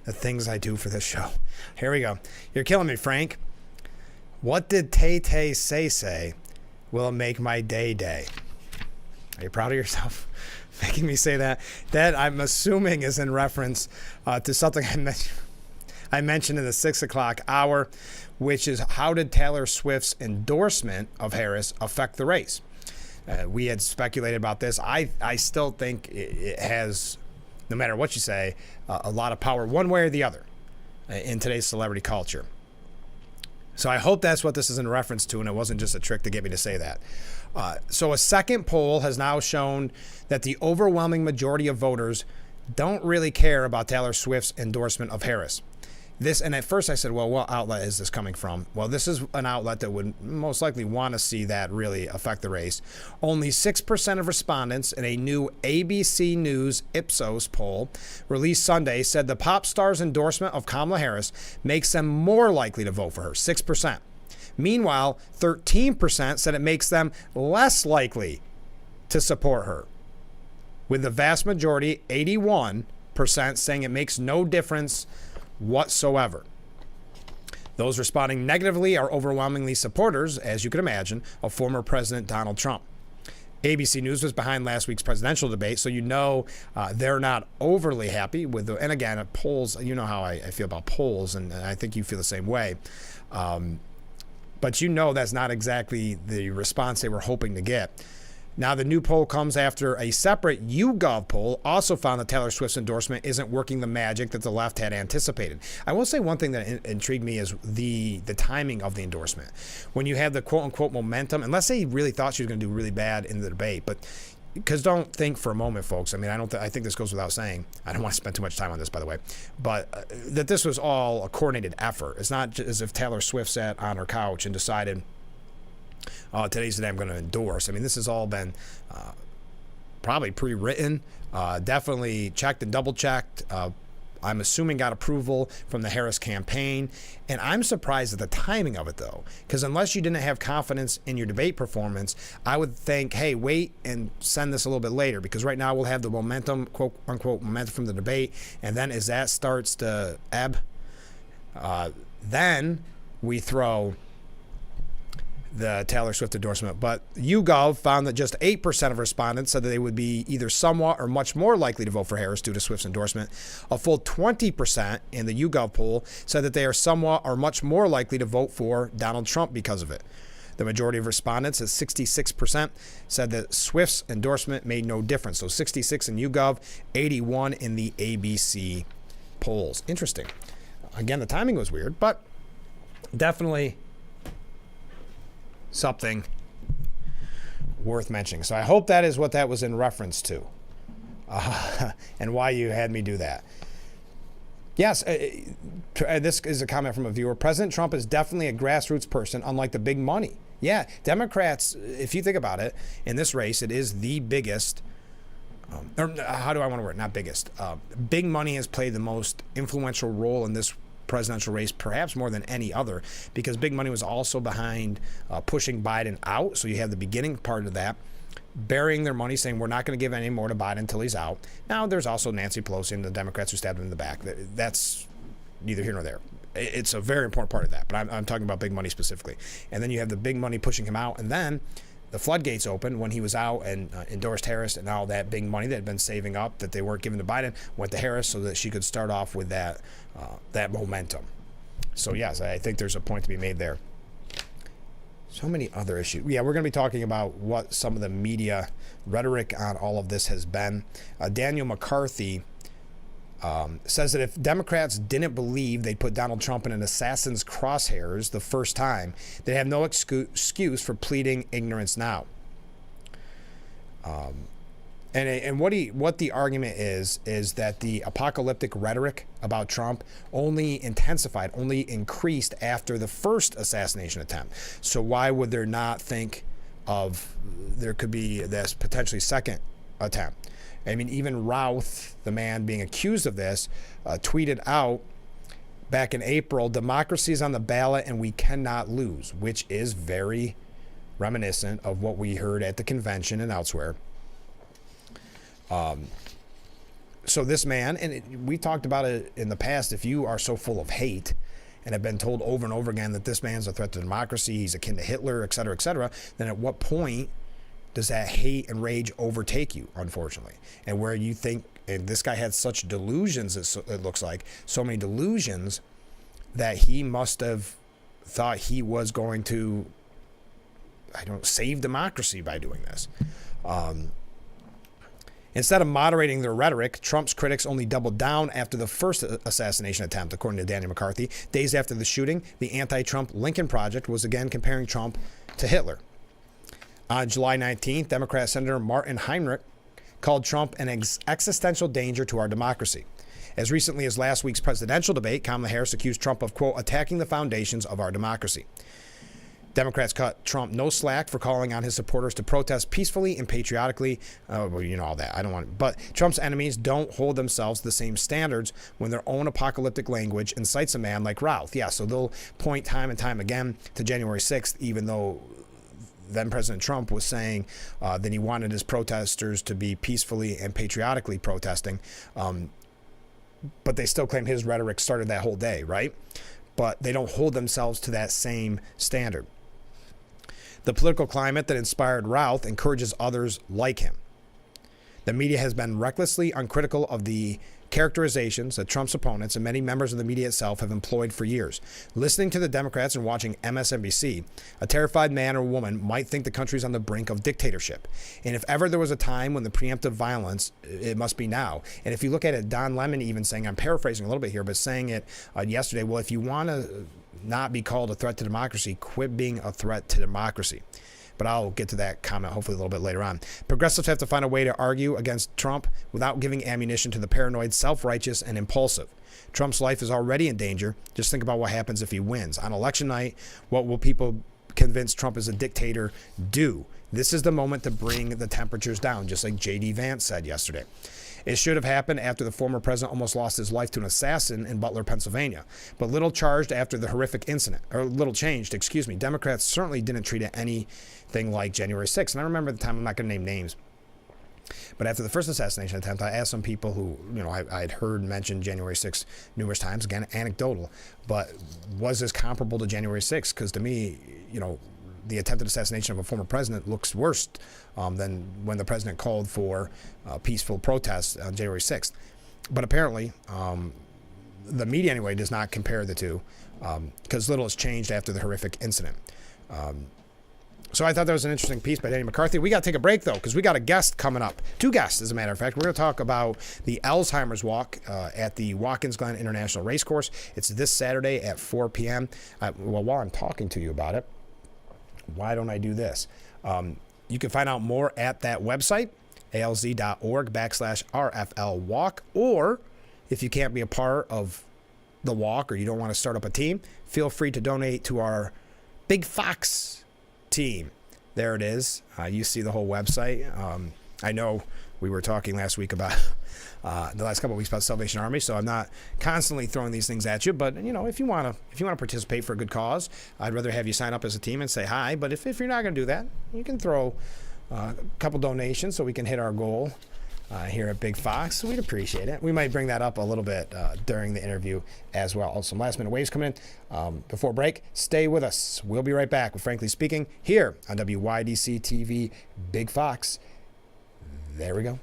The things I do for this show. Here we go. You're killing me, Frank. What did Tay-Tay say? Will it make my day? Are you proud of yourself making me say that? That I'm assuming is in reference to something I mentioned in the 6 o'clock hour, which is how did Taylor Swift's endorsement of Harris affect the race? We had speculated about this. I still think it has, no matter what you say, a lot of power one way or the other in today's celebrity culture. So I hope that's what this is in reference to, and it wasn't just a trick to get me to say that. So a second poll has now shown that the overwhelming majority of voters don't really care about Taylor Swift's endorsement of Harris. And at first I said, well, what outlet is this coming from? Well, this is an outlet that would most likely want to see that really affect the race. Only 6% of respondents in a new ABC News Ipsos poll released Sunday said the pop star's endorsement of Kamala Harris makes them more likely to vote for her, 6%. Meanwhile, 13% said it makes them less likely to support her, with the vast majority, 81%, saying it makes no difference whatsoever. Those responding negatively are overwhelmingly supporters, as you can imagine, of former President Donald Trump. ABC News was behind last week's presidential debate, so they're not overly happy with and again, polls, you know how I feel about polls, and I think you feel the same way. But that's not exactly the response they were hoping to get. Now, the new poll comes after a separate YouGov poll also found that Taylor Swift's endorsement isn't working the magic that the left had anticipated. I will say one thing that intrigued me is the timing of the endorsement. When you have the quote-unquote momentum, unless they really thought she was going to do really bad in the debate, but because don't think for a moment, folks. I mean, I think this goes without saying. I don't want to spend too much time on this, by the way, but that this was all a coordinated effort. It's not just as if Taylor Swift sat on her couch and decided, today's the day I'm going to endorse. I mean, this has all been probably pre-written, definitely checked and double-checked. I'm assuming got approval from the Harris campaign. And I'm surprised at the timing of it, though, because unless you didn't have confidence in your debate performance, I would think, hey, wait and send this a little bit later, because right now we'll have the momentum, quote-unquote, momentum from the debate. And then as that starts to ebb, then we throw the Taylor Swift endorsement. But YouGov found that just 8% of respondents said that they would be either somewhat or much more likely to vote for Harris due to Swift's endorsement. A full 20% in the YouGov poll said that they are somewhat or much more likely to vote for Donald Trump because of it. The majority of respondents, at 66%, said that Swift's endorsement made no difference. So 66 in YouGov, 81 in the ABC polls. Interesting. Again, the timing was weird, but definitely something worth mentioning. So I hope that is what that was in reference to, and why you had me do that. Yes, this is a comment from a viewer. President Trump is definitely a grassroots person, unlike the big money. Yeah, Democrats, if you think about it, in this race, it is the biggest, or how do I want to word it? Not biggest. Big money has played the most influential role in this presidential race, perhaps more than any other, because big money was also behind pushing Biden out. So you have the beginning part of that, burying their money, saying we're not going to give any more to Biden until he's out. Now there's also Nancy Pelosi and the Democrats who stabbed him in the back. That's neither here nor there. It's a very important part of that, but I'm talking about big money specifically. And then you have the big money pushing him out, and then the floodgates opened when he was out and endorsed Harris, and all that big money that had been saving up that they weren't giving to Biden went to Harris so that she could start off with that momentum. So yes, I think there's a point to be made there. So many other issues. Yeah, we're going to be talking about what some of the media rhetoric on all of this has been. Daniel McCarthy says that if Democrats didn't believe they'd put Donald Trump in an assassin's crosshairs the first time, they have no excuse for pleading ignorance now. And what the argument is that the apocalyptic rhetoric about Trump only intensified, only increased after the first assassination attempt. So why would there not think of there could be this potentially second attempt? I mean, even Routh, the man being accused of this, tweeted out back in April, "Democracy is on the ballot and we cannot lose," which is very reminiscent of what we heard at the convention and elsewhere. So this man, and we talked about it in the past, if you are so full of hate and have been told over and over again that this man's a threat to democracy, he's akin to Hitler, et cetera, then at what point does that hate and rage overtake you, unfortunately? And where you think, and this guy had such delusions, it looks like, so many delusions, that he must have thought he was going to, save democracy by doing this. Instead of moderating their rhetoric, Trump's critics only doubled down after the first assassination attempt, according to Daniel McCarthy. Days after the shooting, the anti-Trump Lincoln Project was again comparing Trump to Hitler. On July 19th, Democrat Senator Martin Heinrich called Trump an existential danger to our democracy. As recently as last week's presidential debate, Kamala Harris accused Trump of, quote, attacking the foundations of our democracy. Democrats cut Trump no slack for calling on his supporters to protest peacefully and patriotically. Well, you know all that. I don't want. But Trump's enemies don't hold themselves to the same standards when their own apocalyptic language incites a man like Routh. Yeah, so they'll point time and time again to January 6th, even though then President Trump was saying that he wanted his protesters to be peacefully and patriotically protesting. But they still claim his rhetoric started that whole day, right? But they don't hold themselves to that same standard. The political climate that inspired Routh encourages others like him. The media has been recklessly uncritical of the characterizations that Trump's opponents and many members of the media itself have employed for years. Listening to the Democrats and watching MSNBC, a terrified man or woman might think the country's on the brink of dictatorship. And if ever there was a time when the preemptive violence, it must be now. And if you look at it, Don Lemon even saying, I'm paraphrasing a little bit here, but saying it yesterday, well, if you want to not be called a threat to democracy, quit being a threat to democracy. But I'll get to that comment hopefully a little bit later on. Progressives have to find a way to argue against Trump without giving ammunition to the paranoid, self-righteous, and impulsive. Trump's life is already in danger. Just think about what happens if he wins. On election night, what will people convince Trump is a dictator do? This is the moment to bring the temperatures down, just like J.D. Vance said yesterday. It should have happened after the former president almost lost his life to an assassin in Butler, Pennsylvania. But little changed after the horrific incident. Democrats certainly didn't treat it anything like January 6th. And I remember at the time, I'm not going to name names, but after the first assassination attempt, I asked some people who, I had heard mention January 6th numerous times, again, anecdotal, but was this comparable to January 6th? Because to me, the attempted assassination of a former president looks worse than when the president called for peaceful protests on January 6th. But apparently, the media anyway does not compare the two because little has changed after the horrific incident. So I thought that was an interesting piece by Daniel McCarthy. We got to take a break, though, because we got a guest coming up. Two guests, as a matter of fact. We're going to talk about the Alzheimer's Walk at the Watkins Glen International Racecourse. It's this Saturday at 4 p.m. Well, while I'm talking to you about it, why don't I do this? You can find out more at that website, alz.org/RFL Walk. Or if you can't be a part of the walk or you don't want to start up a team, feel free to donate to our Big Fox team. There it is. You see the whole website. I know we were talking last week about the last couple of weeks about Salvation Army, so I'm not constantly throwing these things at you. But if you want to participate for a good cause, I'd rather have you sign up as a team and say hi. But if you're not going to do that, you can throw a couple donations so we can hit our goal here at Big Fox. We'd appreciate it. We might bring that up a little bit during the interview as well. Some last minute waves coming in before break. Stay with us. We'll be right back with Frankly Speaking here on WYDC TV Big Fox. There we go.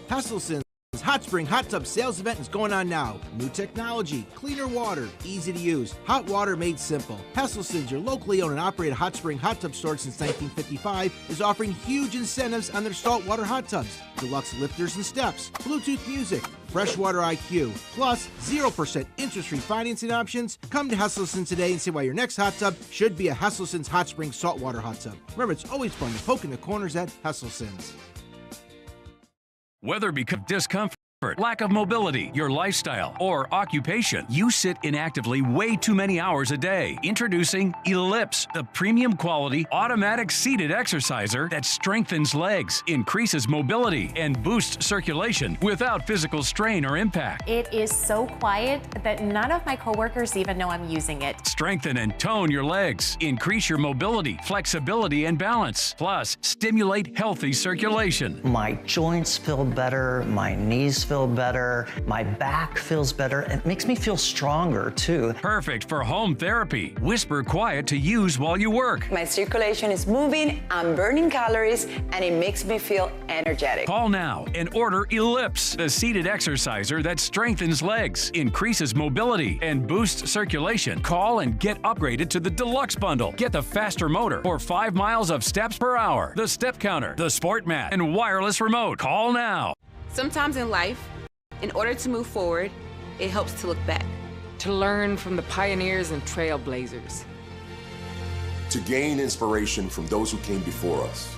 Hesselsen's Hot Spring Hot Tub Sales Event is going on now. New technology, cleaner water, easy to use, hot water made simple. Hesselsen's, your locally owned and operated hot spring hot tub store since 1955, is offering huge incentives on their saltwater hot tubs. Deluxe lifters and steps, Bluetooth music, freshwater IQ, plus 0% interest-free financing options. Come to Hesselsen's today and see why your next hot tub should be a Hesselsen's Hot Spring saltwater hot tub. Remember, it's always fun to poke in the corners at Hesselsen's. Whether because of discomfort, lack of mobility, your lifestyle, or occupation, you sit inactively way too many hours a day. Introducing Ellipse, the premium quality automatic seated exerciser that strengthens legs, increases mobility, and boosts circulation without physical strain or impact. It is so quiet that none of my coworkers even know I'm using it. Strengthen and tone your legs, increase your mobility, flexibility, and balance, plus stimulate healthy circulation. My joints feel better, my knees feel feel better, my back feels better. It makes me feel stronger too. Perfect for home therapy. Whisper quiet to use while you work. My circulation is moving, I'm burning calories, and it makes me feel energetic. Call now and order Ellipse, the seated exerciser that strengthens legs, increases mobility, and boosts circulation. Call and get upgraded to the Deluxe Bundle. Get the faster motor or 5 miles of steps per hour, the step counter, the sport mat, and wireless remote. Call now. Sometimes in life, in order to move forward, it helps to look back. To learn from the pioneers and trailblazers. To gain inspiration from those who came before us.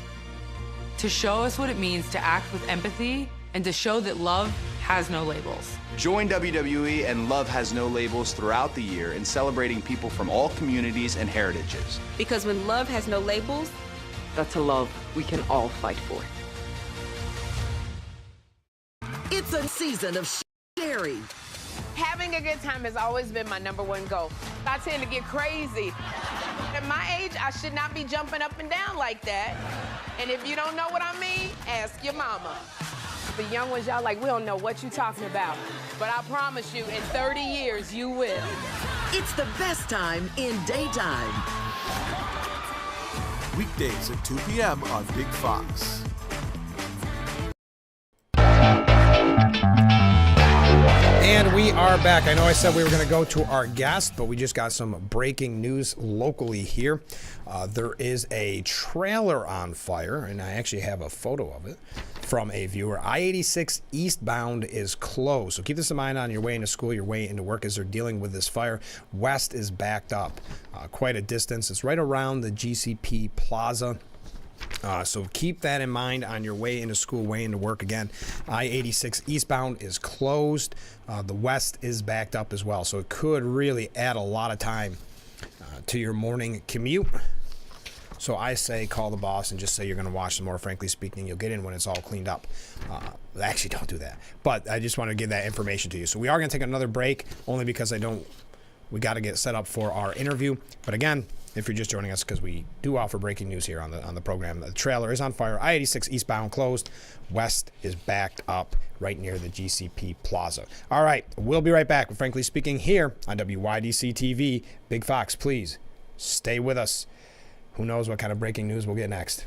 To show us what it means to act with empathy and to show that love has no labels. Join WWE and Love Has No Labels throughout the year in celebrating people from all communities and heritages. Because when love has no labels, that's a love we can all fight for. It's a season of sharing. Having a good time has always been my #1 goal. I tend to get crazy. At my age, I should not be jumping up and down like that. And if you don't know what I mean, ask your mama. The young ones, y'all like, we don't know what you're talking about. But I promise you, in 30 years, you will. It's the best time in daytime. Weekdays at 2 p.m. on Big Fox. And we are back. I know I said we were going to go to our guest, but we just got some breaking news locally here. There is a trailer on fire, and I actually have a photo of it from a viewer. I-86 eastbound is closed, so keep this in mind on your way into school, your way into work as they're dealing with this fire. West is backed up quite a distance. It's right around the GCP Plaza. So keep that in mind on your way into school, way into work. Again, I-86 eastbound is closed. The west is backed up as well. So it could really add a lot of time to your morning commute. So I say call the boss and just say you're going to watch some more. Frankly speaking, you'll get in when it's all cleaned up. Actually, don't do that. But I just want to give that information to you. So we are going to take another break only because we got to get set up for our interview. But again, if you're just joining us, because we do offer breaking news here on the program. The trailer is on fire. I-86 eastbound closed. West is backed up right near the GCP Plaza. All right, we'll be right back with Frankly Speaking here on WYDC TV. Big Fox, please stay with us. Who knows what kind of breaking news we'll get next.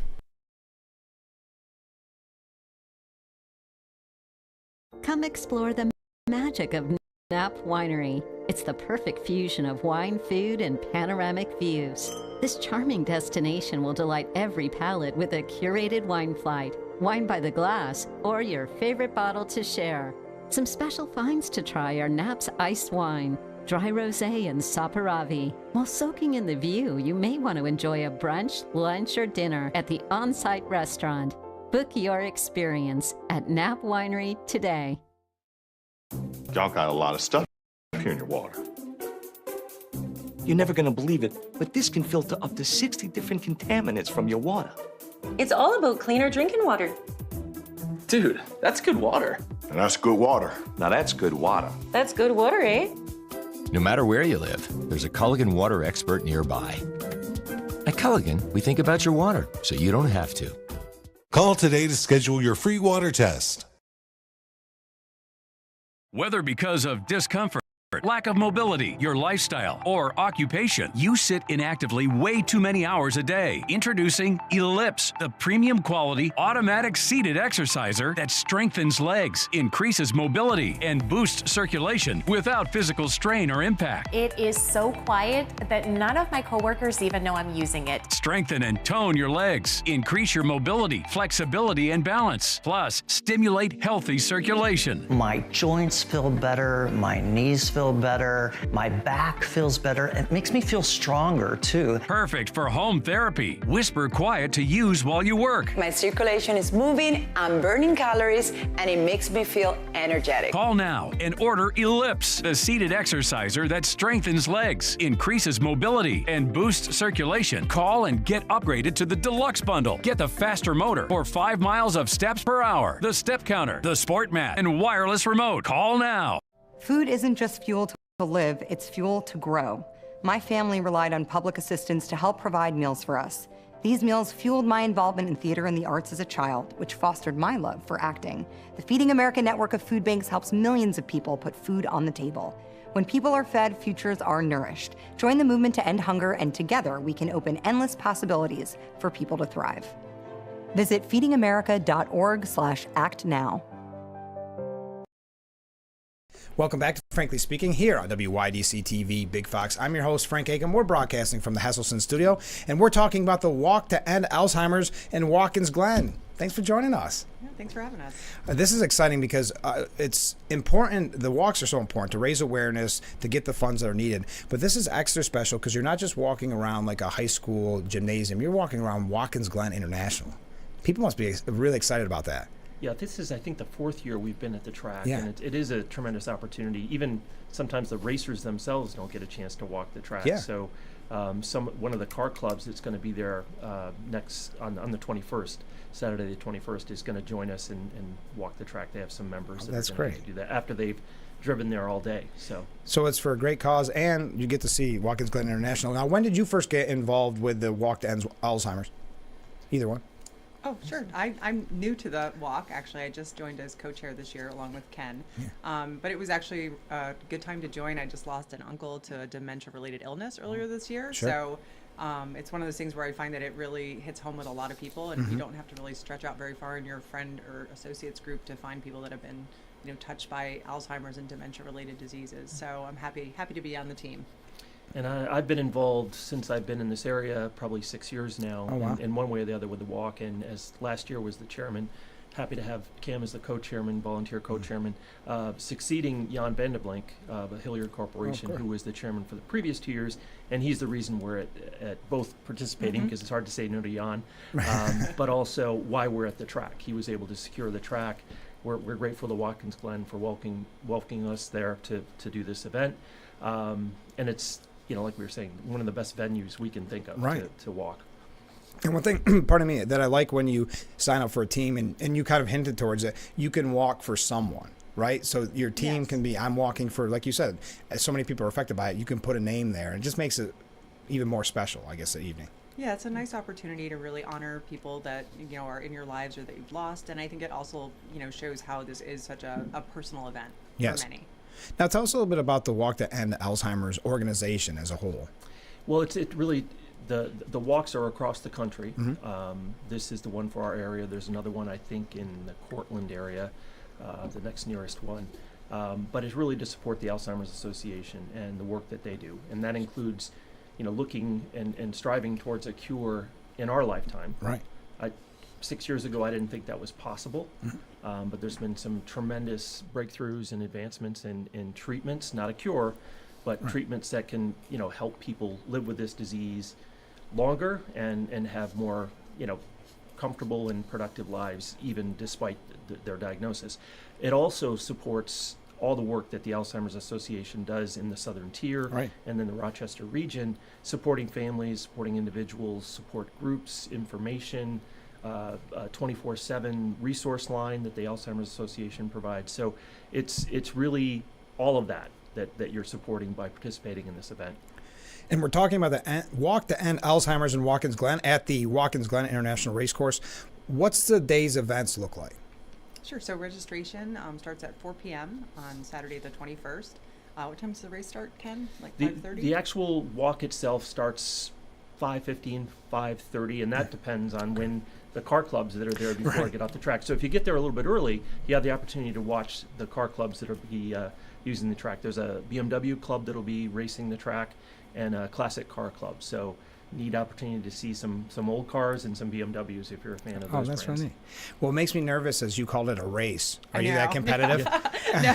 Come explore the magic of Knapp Winery. It's the perfect fusion of wine, food, and panoramic views. This charming destination will delight every palate with a curated wine flight, wine by the glass, or your favorite bottle to share. Some special finds to try are Knapp's Iced Wine, Dry Rosé, and Saperavi. While soaking in the view, you may want to enjoy a brunch, lunch, or dinner at the on-site restaurant. Book your experience at Knapp Winery today. Y'all got a lot of stuff here in your water. You're never gonna believe it, but this can filter up to 60 different contaminants from your water. It's all about cleaner drinking water. Dude, that's good water. And that's good water. Now that's good water. That's good water, eh? No matter where you live, there's a Culligan water expert nearby. At Culligan, we think about your water, so you don't have to. Call today to schedule your free water test. Whether because of discomfort, lack of mobility, your lifestyle, or occupation, you sit inactively way too many hours a day. Introducing Ellipse, the premium quality automatic seated exerciser that strengthens legs, increases mobility, and boosts circulation without physical strain or impact. It is so quiet that none of my coworkers even know I'm using it. Strengthen and tone your legs, increase your mobility, flexibility, and balance. Plus, stimulate healthy circulation. My joints feel better, my knees feel better, my back feels better. It makes me feel stronger too. Perfect for home therapy. Whisper quiet to use while you work. My circulation is moving, I'm burning calories, and it makes me feel energetic. Call now and order Ellipse, the seated exerciser that strengthens legs, increases mobility, and boosts circulation. Call and get upgraded to the Deluxe Bundle. Get the faster motor or 5 miles of steps per hour, the step counter, the sport mat, and wireless remote. Call now. Food isn't just fuel to live, it's fuel to grow. My family relied on public assistance to help provide meals for us. These meals fueled my involvement in theater and the arts as a child, which fostered my love for acting. The Feeding America network of food banks helps millions of people put food on the table. When people are fed, futures are nourished. Join the movement to end hunger, and together we can open endless possibilities for people to thrive. Visit feedingamerica.org/actnow. Welcome back to Frankly Speaking here on WYDC TV Big Fox. I'm your host, Frank Aiken. We're broadcasting from the Hesselson studio, and we're talking about the Walk to End Alzheimer's in Watkins Glen. Thanks for joining us. Yeah, thanks for having us. This is exciting because it's important. The walks are so important to raise awareness, to get the funds that are needed. But this is extra special because you're not just walking around like a high school gymnasium. You're walking around Watkins Glen International. People must be really excited about that. Yeah, this is, I think, the 4th year we've been at the track, Yeah. and it is a tremendous opportunity. Even sometimes the racers themselves don't get a chance to walk the track. Yeah. So one of the car clubs that's going to be there next on the 21st, Saturday the 21st, is going to join us and walk the track. They have some members that that's are going great. to do that after they've driven there all day. So it's for a great cause, and you get to see Watkins Glen International. Now, when did you first get involved with the Walk to End Alzheimer's? Either one. Oh, sure. I'm new to the walk. Actually, I just joined as co-chair this year along with Ken. But it was actually a good time to join. I just lost an uncle to a dementia-related illness earlier this year. Sure. So it's one of those things where I find that it really hits home with a lot of people, and you don't have to really stretch out very far in your friend or associates group to find people that have been, touched by Alzheimer's and dementia-related diseases. So I'm happy to be on the team. And I've been involved since I've been in this area, probably 6 years now, Oh, wow. in one way or the other with the walk. And as last year was the chairman, happy to have Cam as the co-chairman, volunteer co-chairman, succeeding Jan Vanderblink of Hilliard Corporation, course. who was the chairman for the previous 2 years. And he's the reason we're at both participating, because it's hard to say no to Jan, but also why we're at the track. He was able to secure the track. We're grateful to Watkins Glen for welcoming us there to do this event. And it's, like we were saying, one of the best venues we can think of to walk. And one thing, pardon me, that I like when you sign up for a team, and you kind of hinted towards it, you can walk for someone, right? So your team can be, I'm walking for, like you said, as so many people are affected by it, you can put a name there. It just makes it even more special, I guess, that evening. Yeah, it's a nice opportunity to really honor people that, are in your lives or that you've lost. And I think it also, shows how this is such a personal event for many. Now, tell us a little bit about the Walk to End Alzheimer's organization as a whole. Well, it really, the walks are across the country. This is the one for our area. There's another one, I think, in the Cortland area, the next nearest one. But it's really to support the Alzheimer's Association and the work that they do. And that includes, looking and striving towards a cure in our lifetime. Right. 6 years ago, I didn't think that was possible, but there's been some tremendous breakthroughs and advancements in treatments, not a cure, but treatments that can, help people live with this disease longer and have more, comfortable and productive lives, even despite their diagnosis. It also supports all the work that the Alzheimer's Association does in the Southern Tier and then the Rochester region, supporting families, supporting individuals, support groups, information, 24/7 resource line that the Alzheimer's Association provides. So it's really all of that you're supporting by participating in this event. And we're talking about the Walk to End Alzheimer's in Watkins Glen at the Watkins Glen International Racecourse. What's the day's events look like? Sure. So registration starts at 4 p.m. on Saturday the 21st. What time does the race start, Ken? Like 5:30? The actual walk itself starts 5:15, 5:30, and that depends on when the car clubs that are there before get off the track. So if you get there a little bit early, you have the opportunity to watch the car clubs that will be using the track. There's a BMW club that will be racing the track and a classic car club. So neat opportunity to see some old cars and some BMWs if you're a fan of those brands. That's really neat. Well, it makes me nervous as you called it a race. Are you that competitive? No.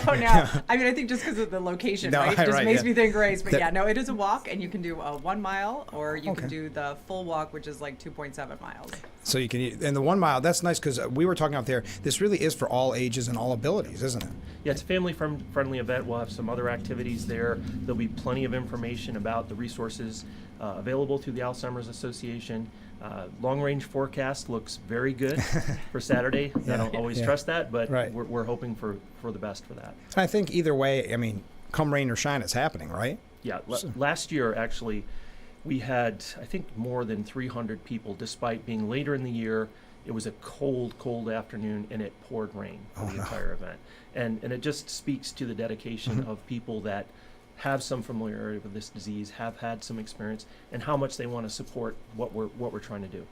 I mean, I think just because of the location, right? It just makes me think race. But it is a walk, and you can do a 1 mile, or you can do the full walk, which is like 2.7 miles. So you can, and the 1 mile, that's nice because we were talking out there, this really is for all ages and all abilities, isn't it? Yeah, it's a family-friendly event. We'll have some other activities there. There'll be plenty of information about the resources available through the Alzheimer's Association. Long-range forecast looks very good for Saturday. I don't always trust that, but we're hoping for the best for that. I think either way, I mean, come rain or shine, it's happening, right? Yeah, last year, actually, we had, I think, more than 300 people, despite being later in the year. It was a cold afternoon, and it poured rain for the entire event. And it just speaks to the dedication of people that have some familiarity with this disease, have had some experience, and how much they want to support what we're trying to do.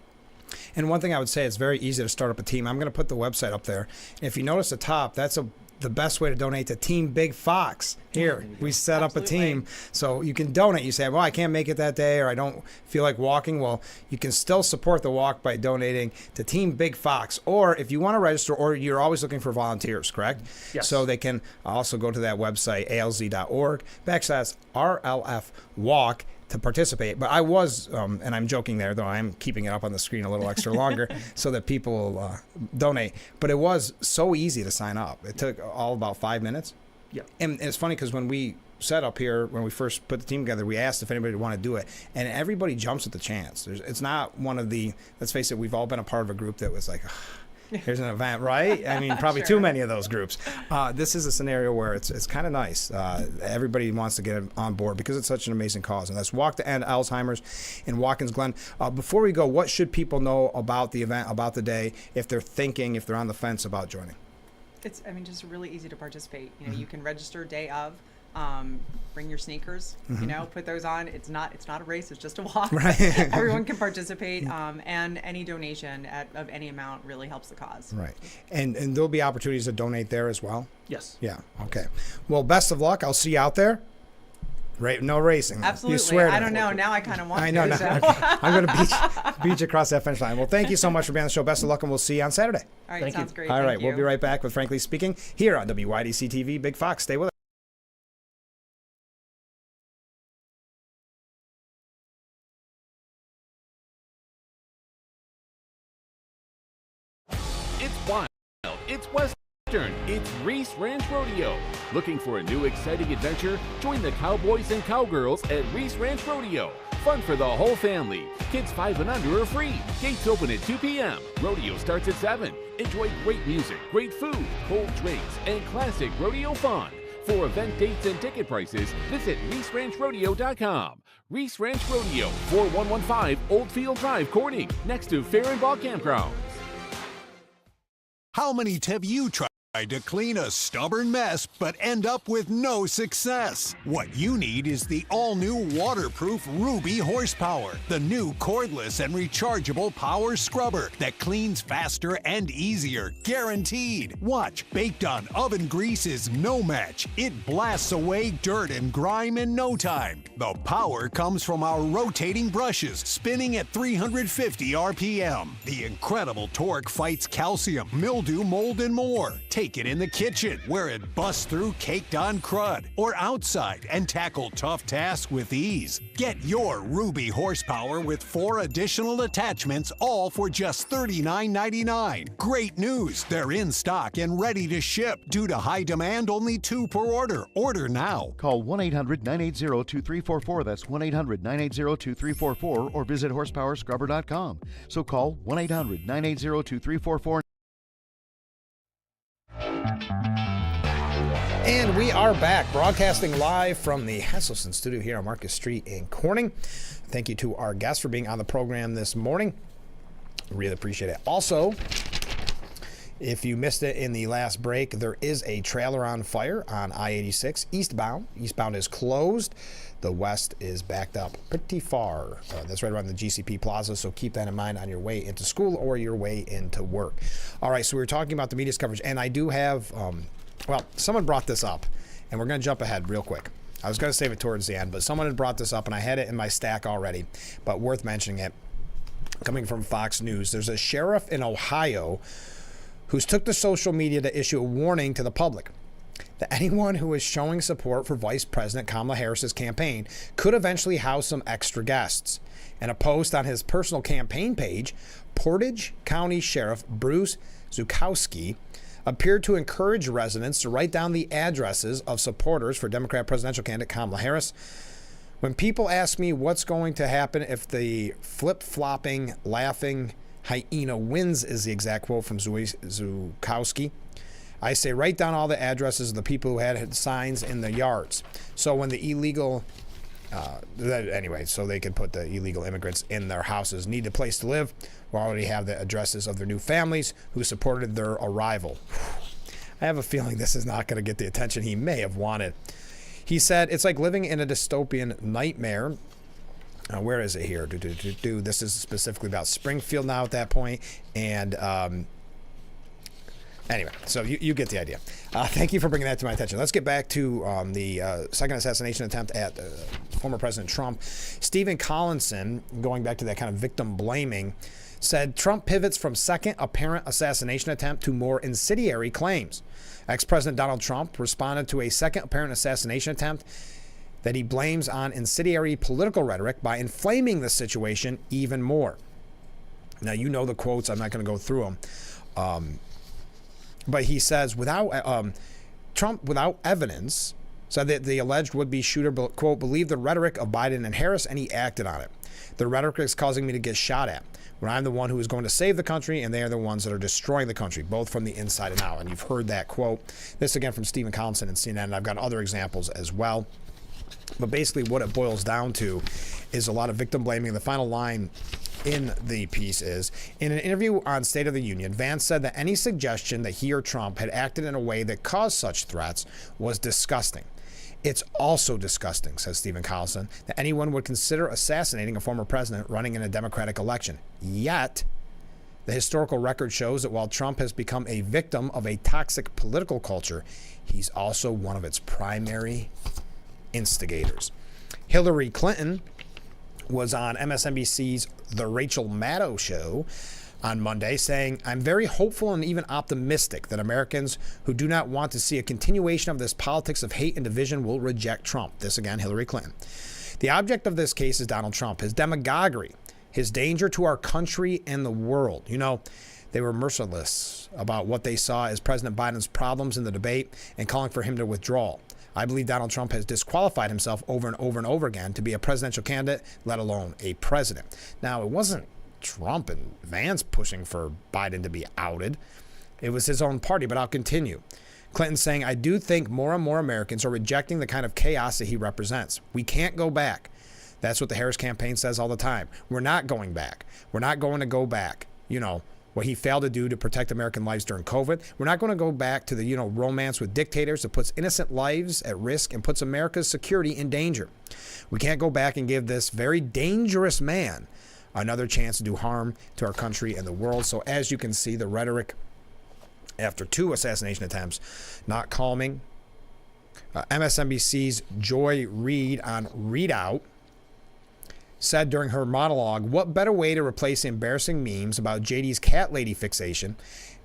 And one thing I would say, it's very easy to start up a team. I'm going to put the website up there. If you notice the top, that's the best way to donate to Team Big Fox. Here, we set up a team so you can donate. You say, well, I can't make it that day, or I don't feel like walking. Well, you can still support the walk by donating to Team Big Fox. Or if you want to register, or you're always looking for volunteers, correct? Yes. So they can also go to that website, alz.org/RLF walk to participate. But I was, and I'm joking there, though I am keeping it up on the screen a little extra longer so that people will donate. But it was so easy to sign up. It took all about 5 minutes. Yeah. And it's funny because when we set up here, when we first put the team together, we asked if anybody would want to do it. And everybody jumps at the chance. It's not one of the, let's face it, we've all been a part of a group that was like, here's an event, right? I mean, probably too many of those groups. This is a scenario where it's kind of nice. Everybody wants to get on board because it's such an amazing cause. And that's Walk to End Alzheimer's in Watkins Glen. Before we go, what should people know about the event, about the day, if they're on the fence about joining? It's, just really easy to participate. You can register day of. Bring your sneakers, put those on. It's not a race, it's just a walk. Right. Everyone can participate, and any donation of any amount really helps the cause. Right. And there'll be opportunities to donate there as well? Yes. Yeah, okay. Well, best of luck. I'll see you out there. Right, no racing. Absolutely. You swear I don't know. Now I kind of want to. I know. So. Okay. I'm going to beat you across that finish line. Well, thank you so much for being on the show. Best of luck, and we'll see you on Saturday. All right, sounds great. All right, Thank you. We'll be right back with Frankly Speaking here on WYDC TV. Big Fox, stay with us. It's wild, it's western, it's Reese Ranch Rodeo. Looking for a new exciting adventure? Join the cowboys and cowgirls at Reese Ranch Rodeo. Fun for the whole family. Kids 5 and under are free. Gates open at 2 p.m. Rodeo starts at 7. Enjoy great music, great food, cold drinks, and classic rodeo fun. For event dates and ticket prices, visit ReeseRanchRodeo.com. Reese Ranch Rodeo, 4115 Oldfield Drive, Corning, next to Fair and Ball Campgrounds. How many have you tried to clean a stubborn mess but end up with no success? What you need is the all-new waterproof Ruby Horsepower, the new cordless and rechargeable power scrubber that cleans faster and easier, guaranteed. Watch, baked on oven grease is no match. It blasts away dirt and grime in no time. The power comes from our rotating brushes, spinning at 350 RPM. The incredible torque fights calcium, mildew, mold, and more. Take it in the kitchen, where it busts through caked-on crud, or outside and tackle tough tasks with ease. Get your Ruby Horsepower with 4 additional attachments, all for just $39.99. Great news! They're in stock and ready to ship. Due to high demand, only 2 per order. Order now. Call 1-800-980-2344. That's 1-800-980-2344, or visit horsepowerscrubber.com. So call 1-800-980-2344. And we are back, broadcasting live from the Hesselson studio here on Marcus Street in Corning. Thank you to our guests for being on the program this morning. Really appreciate it. Also, if you missed it in the last break, there is a trailer on fire on I-86 eastbound. Eastbound is closed. The west is backed up pretty far. That's right around the GCP Plaza, so keep that in mind on your way into school or your way into work. All right, so we were talking about the media's coverage, and I do have, someone brought this up, and we're going to jump ahead real quick. I was going to save it towards the end, but someone had brought this up, and I had it in my stack already, but worth mentioning it. Coming from Fox News, there's a sheriff in Ohio who's took to social media to issue a warning to the public that anyone who is showing support for Vice President Kamala Harris's campaign could eventually house some extra guests. In a post on his personal campaign page, Portage County Sheriff Bruce Zukowski appeared to encourage residents to write down the addresses of supporters for Democrat presidential candidate Kamala Harris. When people ask me what's going to happen if the flip-flopping, laughing hyena wins, is the exact quote from Zukowski, I say write down all the addresses of the people who had signs in the yards. So when the illegal Anyway, so they could put the illegal immigrants in their houses. Need a place to live. We already have the addresses of their new families who supported their arrival. I have a feeling this is not going to get the attention he may have wanted. He said, it's like living in a dystopian nightmare. Where is it here? This is specifically about Springfield now at that point. And anyway, so you get the idea. Thank you for bringing that to my attention. Let's get back to the second assassination attempt at former President Trump. Stephen Collinson, going back to that kind of victim blaming, said Trump pivots from second apparent assassination attempt to more incendiary claims. Ex-President Donald Trump responded to a second apparent assassination attempt that he blames on incendiary political rhetoric by inflaming the situation even more. Now, you know the quotes. I'm not going to go through them. But he says, Trump, without evidence, said that the alleged would-be shooter, quote, believed the rhetoric of Biden and Harris, and he acted on it. The rhetoric is causing me to get shot at when I'm the one who is going to save the country, and they are the ones that are destroying the country, both from the inside and out. And you've heard that quote. This, again, from Stephen Collinson and CNN, and I've got other examples as well. But basically what it boils down to is a lot of victim blaming. The final line in the piece is, in an interview on State of the Union, Vance said that any suggestion that he or Trump had acted in a way that caused such threats was disgusting. It's also disgusting, says Stephen Collinson, that anyone would consider assassinating a former president running in a Democratic election. Yet, the historical record shows that while Trump has become a victim of a toxic political culture, he's also one of its primary instigators. Hillary Clinton was on MSNBC's The Rachel Maddow Show on Monday, saying, I'm very hopeful and even optimistic that Americans who do not want to see a continuation of this politics of hate and division will reject Trump. This again, Hillary Clinton. The object of this case is Donald Trump, his demagoguery, his danger to our country and the world. You know, they were merciless about what they saw as President Biden's problems in the debate and calling for him to withdraw. I believe Donald Trump has disqualified himself over and over and over again to be a presidential candidate, let alone a president. Now, it wasn't Trump and Vance pushing for Biden to be outed. It was his own party, but I'll continue. Clinton saying, I do think more and more Americans are rejecting the kind of chaos that he represents. We can't go back. That's what the Harris campaign says all the time. We're not going back. We're not going to go back. You know, what he failed to do to protect American lives during COVID. We're not going to go back to the, romance with dictators that puts innocent lives at risk and puts America's security in danger. We can't go back and give this very dangerous man another chance to do harm to our country and the world. So as you can see, the rhetoric after two assassination attempts, not calming. MSNBC's Joy Reid on Readout said during her monologue, what better way to replace embarrassing memes about JD's cat lady fixation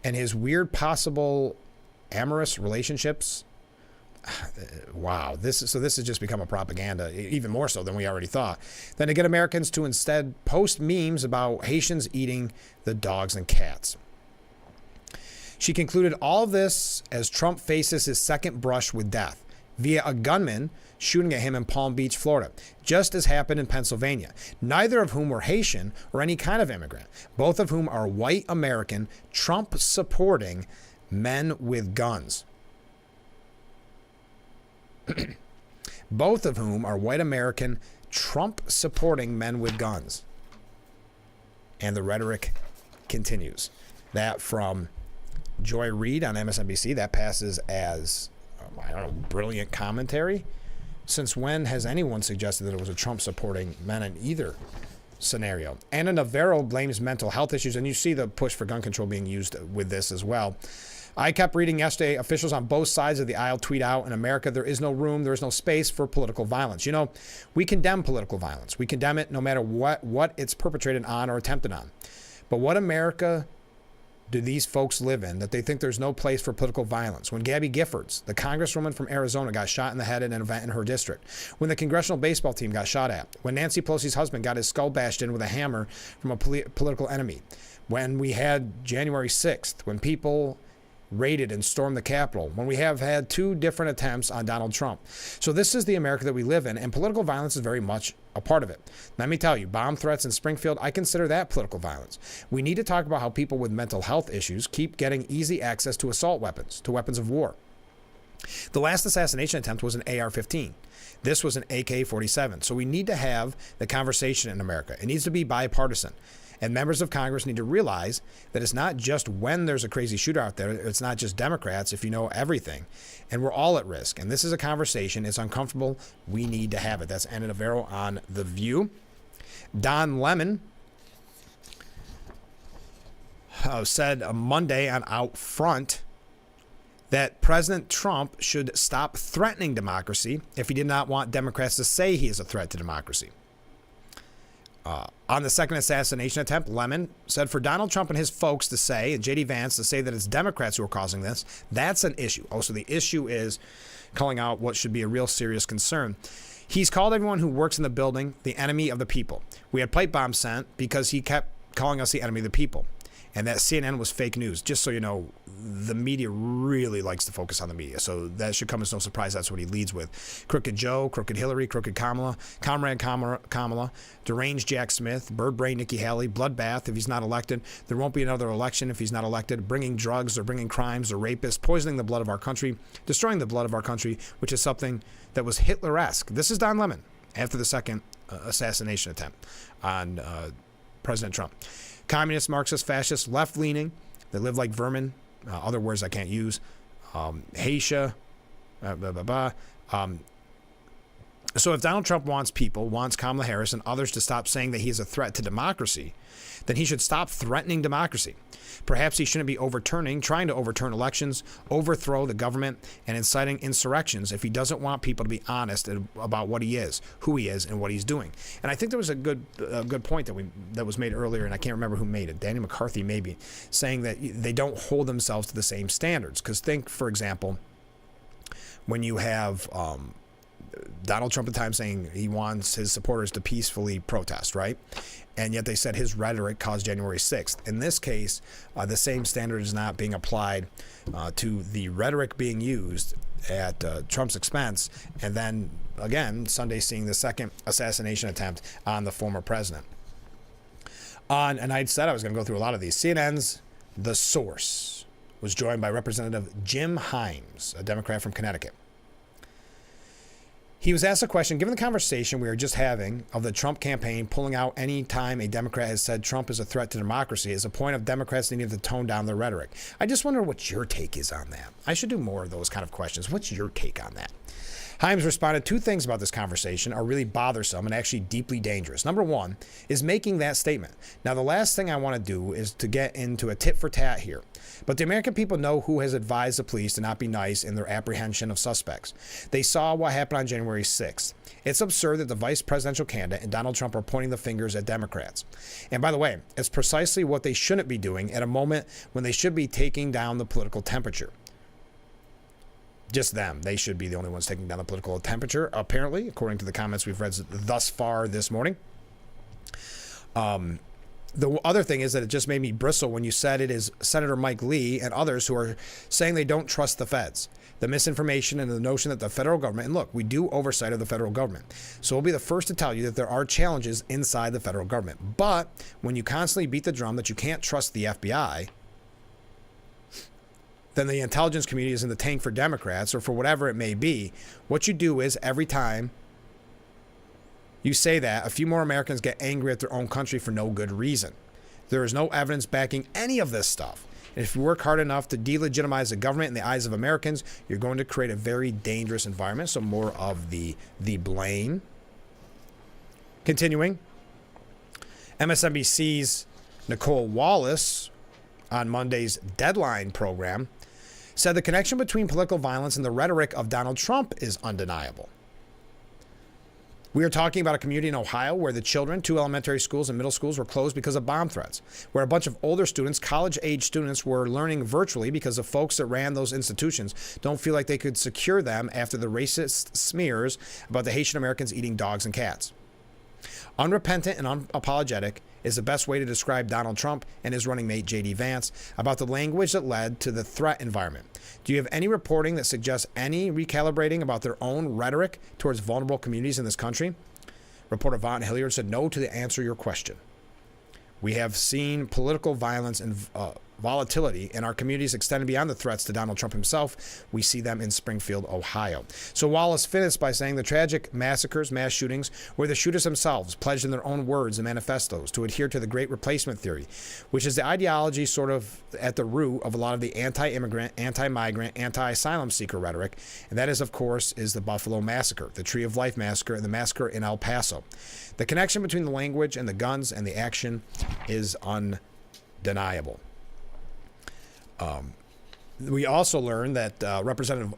and his weird possible amorous relationships? Wow, this has just become a propaganda, even more so than we already thought, than to get Americans to instead post memes about Haitians eating the dogs and cats. She concluded all of this as Trump faces his second brush with death via a gunman shooting at him in Palm Beach, Florida, just as happened in Pennsylvania, neither of whom were Haitian or any kind of immigrant, both of whom are white American, Trump-supporting men with guns. Both of whom are white American, Trump-supporting men with guns. And the rhetoric continues. That from Joy Reid on MSNBC, that passes as, brilliant commentary. Since when has anyone suggested that it was a Trump-supporting man in either scenario? Anna Navarro blames mental health issues, and you see the push for gun control being used with this as well. I kept reading yesterday, officials on both sides of the aisle tweet out, in America, there is no room, there is no space for political violence. We condemn political violence. We condemn it no matter what it's perpetrated on or attempted on. But what America do these folks live in that they think there's no place for political violence? When Gabby Giffords, the congresswoman from Arizona, got shot in the head at an event in her district, when the congressional baseball team got shot at, when Nancy Pelosi's husband got his skull bashed in with a hammer from a political enemy, when we had January 6th, when people raided and stormed the Capitol, when we have had two different attempts on Donald Trump. So this is the America that we live in, and political violence is very much a part of it. Let me tell you, bomb threats in Springfield, I consider that political violence. We need to talk about how people with mental health issues keep getting easy access to assault weapons, to weapons of war. The last assassination attempt was an AR-15. This was an AK-47. So we need to have the conversation in America. It needs to be bipartisan. And members of Congress need to realize that it's not just when there's a crazy shooter out there. It's not just Democrats, if you know everything. And we're all at risk. And this is a conversation. It's uncomfortable. We need to have it. That's Anna Navarro on The View. Don Lemon said Monday on Out Front that President Trump should stop threatening democracy if he did not want Democrats to say he is a threat to democracy. On the second assassination attempt, Lemon said for Donald Trump and his folks to say, and J.D. Vance to say that it's Democrats who are causing this, that's an issue. Also, the issue is calling out what should be a real serious concern. He's called everyone who works in the building the enemy of the people. We had plate bombs sent because he kept calling us the enemy of the people. And that CNN was fake news. Just so you know, the media really likes to focus on the media. So that should come as no surprise. That's what he leads with. Crooked Joe, Crooked Hillary, Crooked Kamala, Comrade Kamala, Deranged Jack Smith, Bird Brain Nikki Haley, Bloodbath if he's not elected. There won't be another election if he's not elected. Bringing drugs or bringing crimes or rapists, poisoning the blood of our country, destroying the blood of our country, which is something that was Hitler-esque. This is Don Lemon after the second assassination attempt on President Trump. Communist, Marxist, fascist, left-leaning. They live like vermin. Other words I can't use. Haitian. So if Donald Trump wants Kamala Harris and others to stop saying that he's a threat to democracy, then he should stop threatening democracy. Perhaps he shouldn't be trying to overturn elections, overthrow the government, and inciting insurrections if he doesn't want people to be honest about what he is, who he is, and what he's doing. And I think there was a good point that was made earlier, and I can't remember who made it. Danny McCarthy maybe, saying that they don't hold themselves to the same standards. Because think, for example, when you have Donald Trump at the time saying he wants his supporters to peacefully protest, right? And yet they said his rhetoric caused January 6th. In this case, the same standard is not being applied to the rhetoric being used at Trump's expense. And then, again, Sunday seeing the second assassination attempt on the former president. And I'd said I was going to go through a lot of these. CNN's The Source was joined by Representative Jim Himes, a Democrat from Connecticut. He was asked a question, given the conversation we were just having of the Trump campaign pulling out any time a Democrat has said Trump is a threat to democracy as a point of Democrats needing to tone down their rhetoric. I just wonder what your take is on that. I should do more of those kind of questions. What's your take on that? Himes responded, two things about this conversation are really bothersome and actually deeply dangerous. Number one is making that statement. Now, the last thing I want to do is to get into a tit for tat here. But the American people know who has advised the police to not be nice in their apprehension of suspects. They saw what happened on January 6th. It's absurd that the vice presidential candidate and Donald Trump are pointing the fingers at Democrats. And by the way, it's precisely what they shouldn't be doing at a moment when they should be taking down the political temperature. Just them. They should be the only ones taking down the political temperature, apparently, according to the comments we've read thus far this morning. The other thing is that it just made me bristle when you said it is Senator Mike Lee and others who are saying they don't trust the feds. The misinformation and the notion that the federal government, and look, we do oversight of the federal government. So we'll be the first to tell you that there are challenges inside the federal government. But when you constantly beat the drum that you can't trust the FBI, then the intelligence community is in the tank for Democrats or for whatever it may be. What you do is every time you say that, a few more Americans get angry at their own country for no good reason. There is no evidence backing any of this stuff. And if you work hard enough to delegitimize the government in the eyes of Americans, you're going to create a very dangerous environment. So more of the blame. Continuing, MSNBC's Nicole Wallace on Monday's Deadline program said the connection between political violence and the rhetoric of Donald Trump is undeniable. We are talking about a community in Ohio where the children, 2 elementary schools and middle schools were closed because of bomb threats, where a bunch of older students, college-age students, were learning virtually because the folks that ran those institutions don't feel like they could secure them after the racist smears about the Haitian Americans eating dogs and cats. Unrepentant and unapologetic is the best way to describe Donald Trump and his running mate J.D. Vance about the language that led to the threat environment. Do you have any reporting that suggests any recalibrating about their own rhetoric towards vulnerable communities in this country? Reporter Vaughn Hilliard said no to answer your question. We have seen political violence and volatility in our communities extended beyond the threats to Donald Trump himself. We see them in Springfield, Ohio. So Wallace finished by saying the tragic massacres, mass shootings, where the shooters themselves pledged in their own words and manifestos to adhere to the Great Replacement Theory, which is the ideology sort of at the root of a lot of the anti-immigrant, anti-migrant, anti-asylum seeker rhetoric. And that is, of course, is the Buffalo Massacre, the Tree of Life Massacre, and the massacre in El Paso. The connection between the language and the guns and the action is undeniable. We also learned that Representative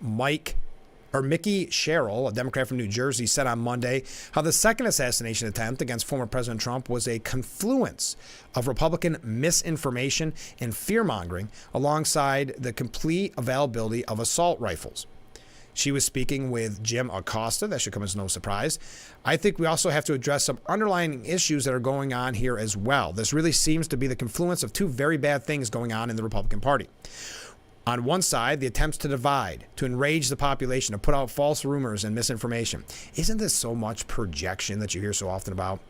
Mickey Sherrill, a Democrat from New Jersey, said on Monday how the second assassination attempt against former President Trump was a confluence of Republican misinformation and fear-mongering alongside the complete availability of assault rifles. She was speaking with Jim Acosta. That should come as no surprise. I think we also have to address some underlying issues that are going on here as well. This really seems to be the confluence of two very bad things going on in the Republican Party. On one side, the attempts to divide, to enrage the population, to put out false rumors and misinformation. Isn't this so much projection that you hear so often about?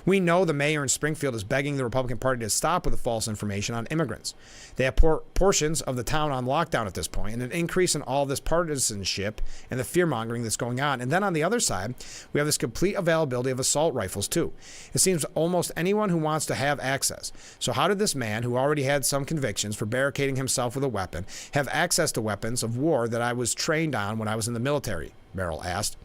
We know the mayor in Springfield is begging the Republican Party to stop with the false information on immigrants. They have portions of the town on lockdown at this point, and an increase in all this partisanship and the fear-mongering that's going on. And then on the other side, we have this complete availability of assault rifles too. It seems almost anyone who wants to have access. So how did this man, who already had some convictions for barricading himself with a weapon, have access to weapons of war that I was trained on when I was in the military? Merrill asked.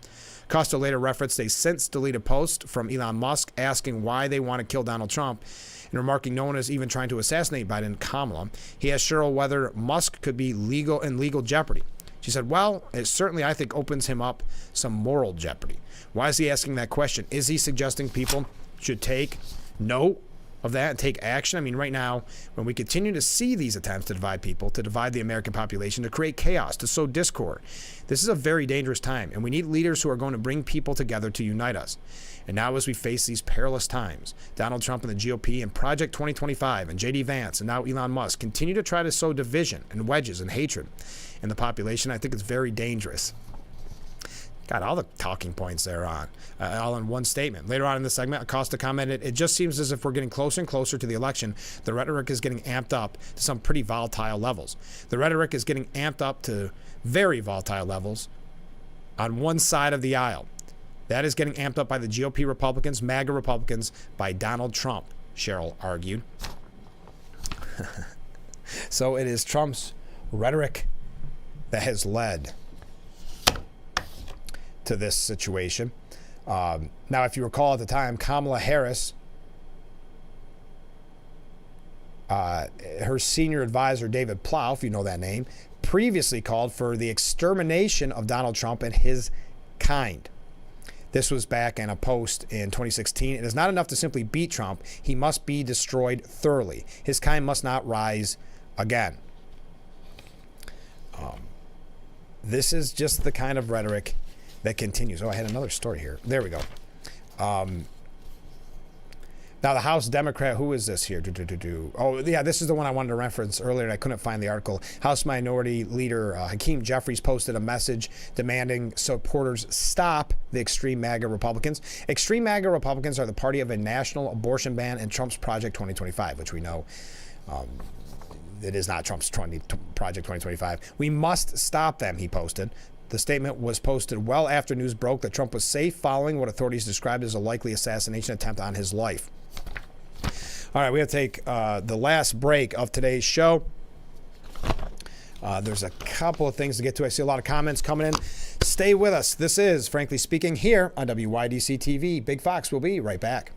Costa later referenced a since deleted post from Elon Musk asking why they want to kill Donald Trump and remarking no one is even trying to assassinate Biden Kamala. He asked Sherrill whether Musk could be in legal jeopardy. She said, well, it certainly, I think, opens him up some moral jeopardy. Why is he asking that question? Is he suggesting people should take note of that and take action? I mean, right now, when we continue to see these attempts to divide people, to divide the American population, to create chaos, to sow discord, this is a very dangerous time, and we need leaders who are going to bring people together to unite us. And now as we face these perilous times, Donald Trump and the GOP and Project 2025 and J.D. Vance and now Elon Musk continue to try to sow division and wedges and hatred in the population. I think it's very dangerous. Got all the talking points there on, all in one statement. Later on in the segment, Acosta commented, it just seems as if we're getting closer and closer to the election. The rhetoric is getting amped up to some pretty volatile levels. The rhetoric is getting amped up to very volatile levels on one side of the aisle. That is getting amped up by the GOP Republicans, MAGA Republicans, by Donald Trump, Sherrill argued. So it is Trump's rhetoric that has led to this situation. Now, if you recall at the time, Kamala Harris, her senior advisor, David Plouffe, if you know that name, previously called for the extermination of Donald Trump and his kind. This was back in a post in 2016. It is not enough to simply beat Trump. He must be destroyed thoroughly. His kind must not rise again. This is just the kind of rhetoric that continues. Oh, I had another story here. There we go. Now, the House Democrat, who is this here? Oh, yeah, this is the one I wanted to reference earlier, and I couldn't find the article. House Minority Leader Hakeem Jeffries posted a message demanding supporters stop the extreme MAGA Republicans. Extreme MAGA Republicans are the party of a national abortion ban and Trump's Project 2025, which we know it is not Trump's Project 2025. We must stop them, he posted. The statement was posted well after news broke that Trump was safe following what authorities described as a likely assassination attempt on his life. All right, we have to take the last break of today's show. There's a couple of things to get to. I see a lot of comments coming in. Stay with us. This is Frankly Speaking here on WYDC TV. Big Fox will be right back.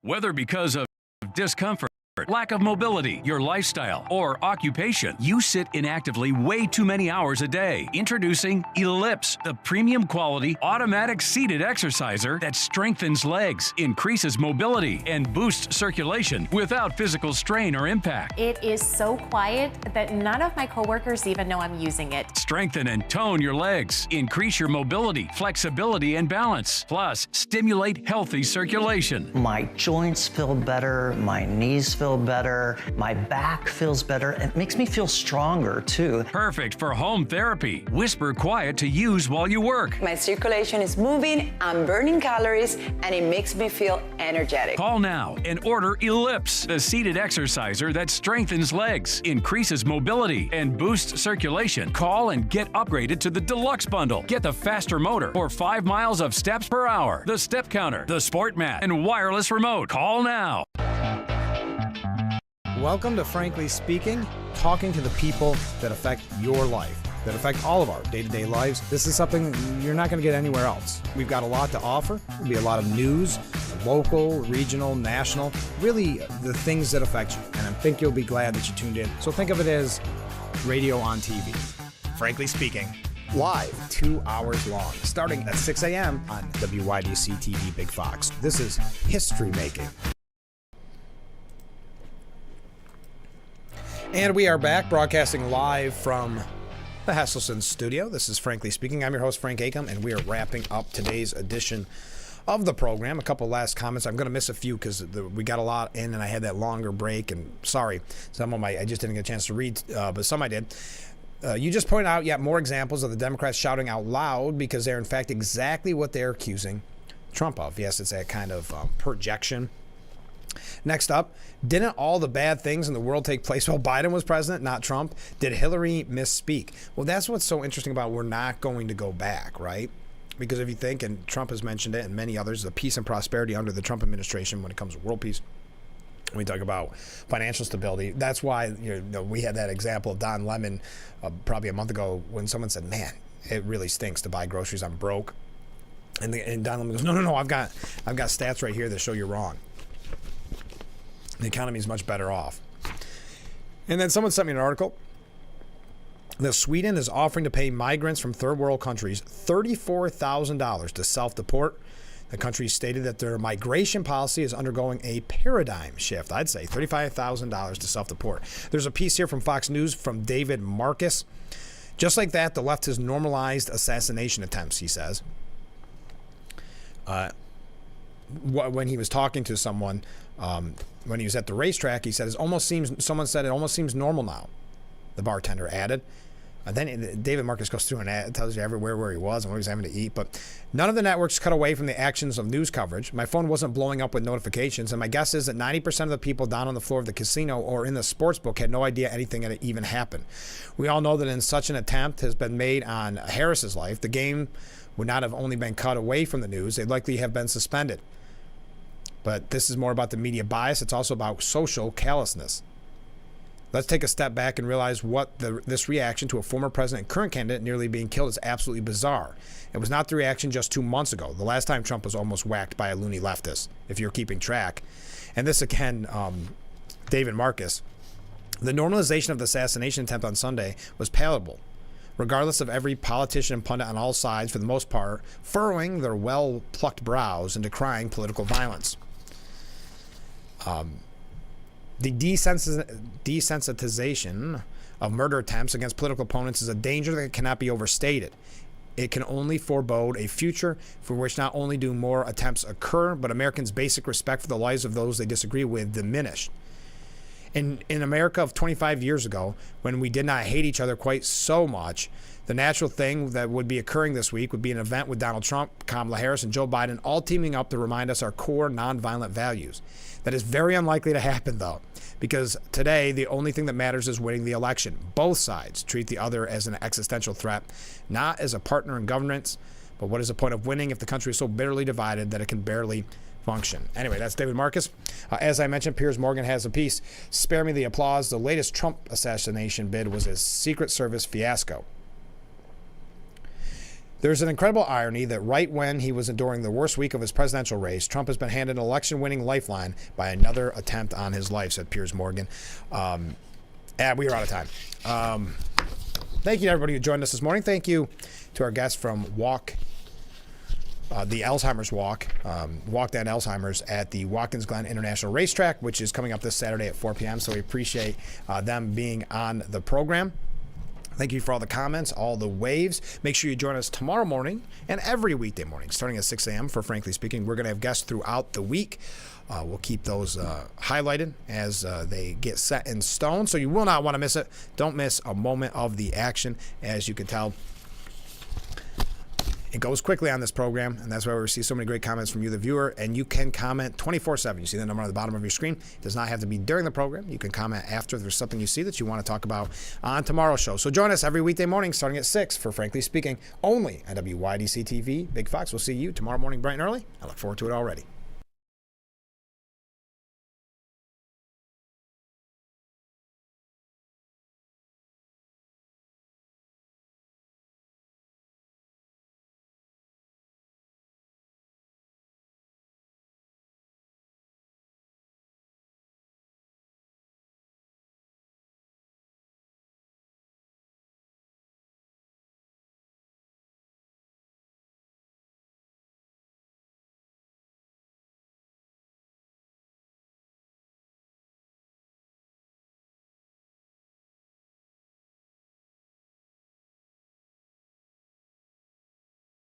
Whether because of discomfort, lack of mobility, your lifestyle, or occupation, you sit inactively way too many hours a day. Introducing Ellipse, the premium quality automatic seated exerciser that strengthens legs, increases mobility, and boosts circulation without physical strain or impact. It is so quiet that none of my coworkers even know I'm using it. Strengthen and tone your legs, increase your mobility, flexibility, and balance, plus stimulate healthy circulation. My joints feel better, my knees feel better, my back feels better, and it makes me feel stronger too. Perfect for home therapy. Whisper quiet to use while you work. My circulation is moving, I'm burning calories, and it makes me feel energetic. Call now and order Ellipse, the seated exerciser that strengthens legs, increases mobility, and boosts circulation. Call and get upgraded to the Deluxe Bundle. Get the faster motor or 5 miles of steps per hour, the step counter, the sport mat, and wireless remote. Call now. Welcome to Frankly Speaking, talking to the people that affect your life, that affect all of our day-to-day lives. This is something you're not going to get anywhere else. We've got a lot to offer. There'll be a lot of news, local, regional, national, really the things that affect you. And I think you'll be glad that you tuned in. So think of it as radio on TV. Frankly Speaking, live, 2 hours long, starting at 6 a.m. on WYDC TV Big Fox. This is history making. And we are back, broadcasting live from the Hesselson studio. This is Frankly Speaking. I'm your host, Frank Acom, and we are wrapping up today's edition of the program. A couple last comments. I'm going to miss a few because we got a lot in, and I had that longer break. And sorry, some of I just didn't get a chance to read, but some I did. You just pointed out yet more examples of the Democrats shouting out loud because they're in fact exactly what they're accusing Trump of. Yes, it's that kind of projection. Next up, didn't all the bad things in the world take place while Biden was president, not Trump? Did Hillary misspeak? Well, that's what's so interesting about we're not going to go back, right? Because if you think, and Trump has mentioned it and many others, the peace and prosperity under the Trump administration when it comes to world peace, when we talk about financial stability, that's why we had that example of Don Lemon probably a month ago when someone said, man, it really stinks to buy groceries, I'm broke. And Don Lemon goes, no, I've got stats right here that show you're wrong. The economy is much better off. And then someone sent me an article that Sweden is offering to pay migrants from third world countries $34,000 to self-deport. The country stated that their migration policy is undergoing a paradigm shift. I'd say $35,000 to self-deport. There's a piece here from Fox News from David Marcus. Just like that, the left has normalized assassination attempts, he says. When he was talking to someone, when he was at the racetrack, he said, someone said it almost seems normal now, the bartender added. Then David Marcus goes through and tells you everywhere where he was and what he was having to eat. But none of the networks cut away from the actions of news coverage. My phone wasn't blowing up with notifications. And my guess is that 90% of the people down on the floor of the casino or in the sports book had no idea anything had even happened. We all know that in such an attempt has been made on Harris's life, the game would not have only been cut away from the news. They'd likely have been suspended. But this is more about the media bias. It's also about social callousness. Let's take a step back and realize this reaction to a former president and current candidate nearly being killed is absolutely bizarre. It was not the reaction just 2 months ago, the last time Trump was almost whacked by a loony leftist, if you're keeping track. And this again, David Marcus, the normalization of the assassination attempt on Sunday was palatable, regardless of every politician and pundit on all sides, for the most part, furrowing their well-plucked brows and decrying political violence. The desensitization of murder attempts against political opponents is a danger that cannot be overstated. It can only forebode a future for which not only do more attempts occur, but Americans' basic respect for the lives of those they disagree with diminish. In America of 25 years ago, when we did not hate each other quite so much, the natural thing that would be occurring this week would be an event with Donald Trump, Kamala Harris, and Joe Biden all teaming up to remind us our core nonviolent values. That is very unlikely to happen, though, because today the only thing that matters is winning the election. Both sides treat the other as an existential threat, not as a partner in governance, but what is the point of winning if the country is so bitterly divided that it can barely function? Anyway, that's David Marcus. As I mentioned, Piers Morgan has a piece, Spare Me the Applause. The latest Trump assassination bid was a Secret Service fiasco. There's an incredible irony that right when he was enduring the worst week of his presidential race, Trump has been handed an election-winning lifeline by another attempt on his life, said Piers Morgan. And we are out of time. Thank you to everybody who joined us this morning. Thank you to our guests from the Alzheimer's Walk, Walk Down Alzheimer's at the Watkins Glen International Racetrack, which is coming up this Saturday at 4 p.m. So we appreciate them being on the program. Thank you for all the comments, all the waves. Make sure you join us tomorrow morning and every weekday morning, starting at 6 a.m. for Frankly Speaking. We're going to have guests throughout the week. We'll keep those highlighted as they get set in stone, so you will not want to miss it. Don't miss a moment of the action. As you can tell, it goes quickly on this program, and that's why we receive so many great comments from you, the viewer. And you can comment 24/7. You see the number on the bottom of your screen. It does not have to be during the program. You can comment after if there's something you see that you want to talk about on tomorrow's show. So join us every weekday morning starting at 6 for Frankly Speaking, only on WYDC TV. Big Fox, we'll see you tomorrow morning bright and early. I look forward to it already.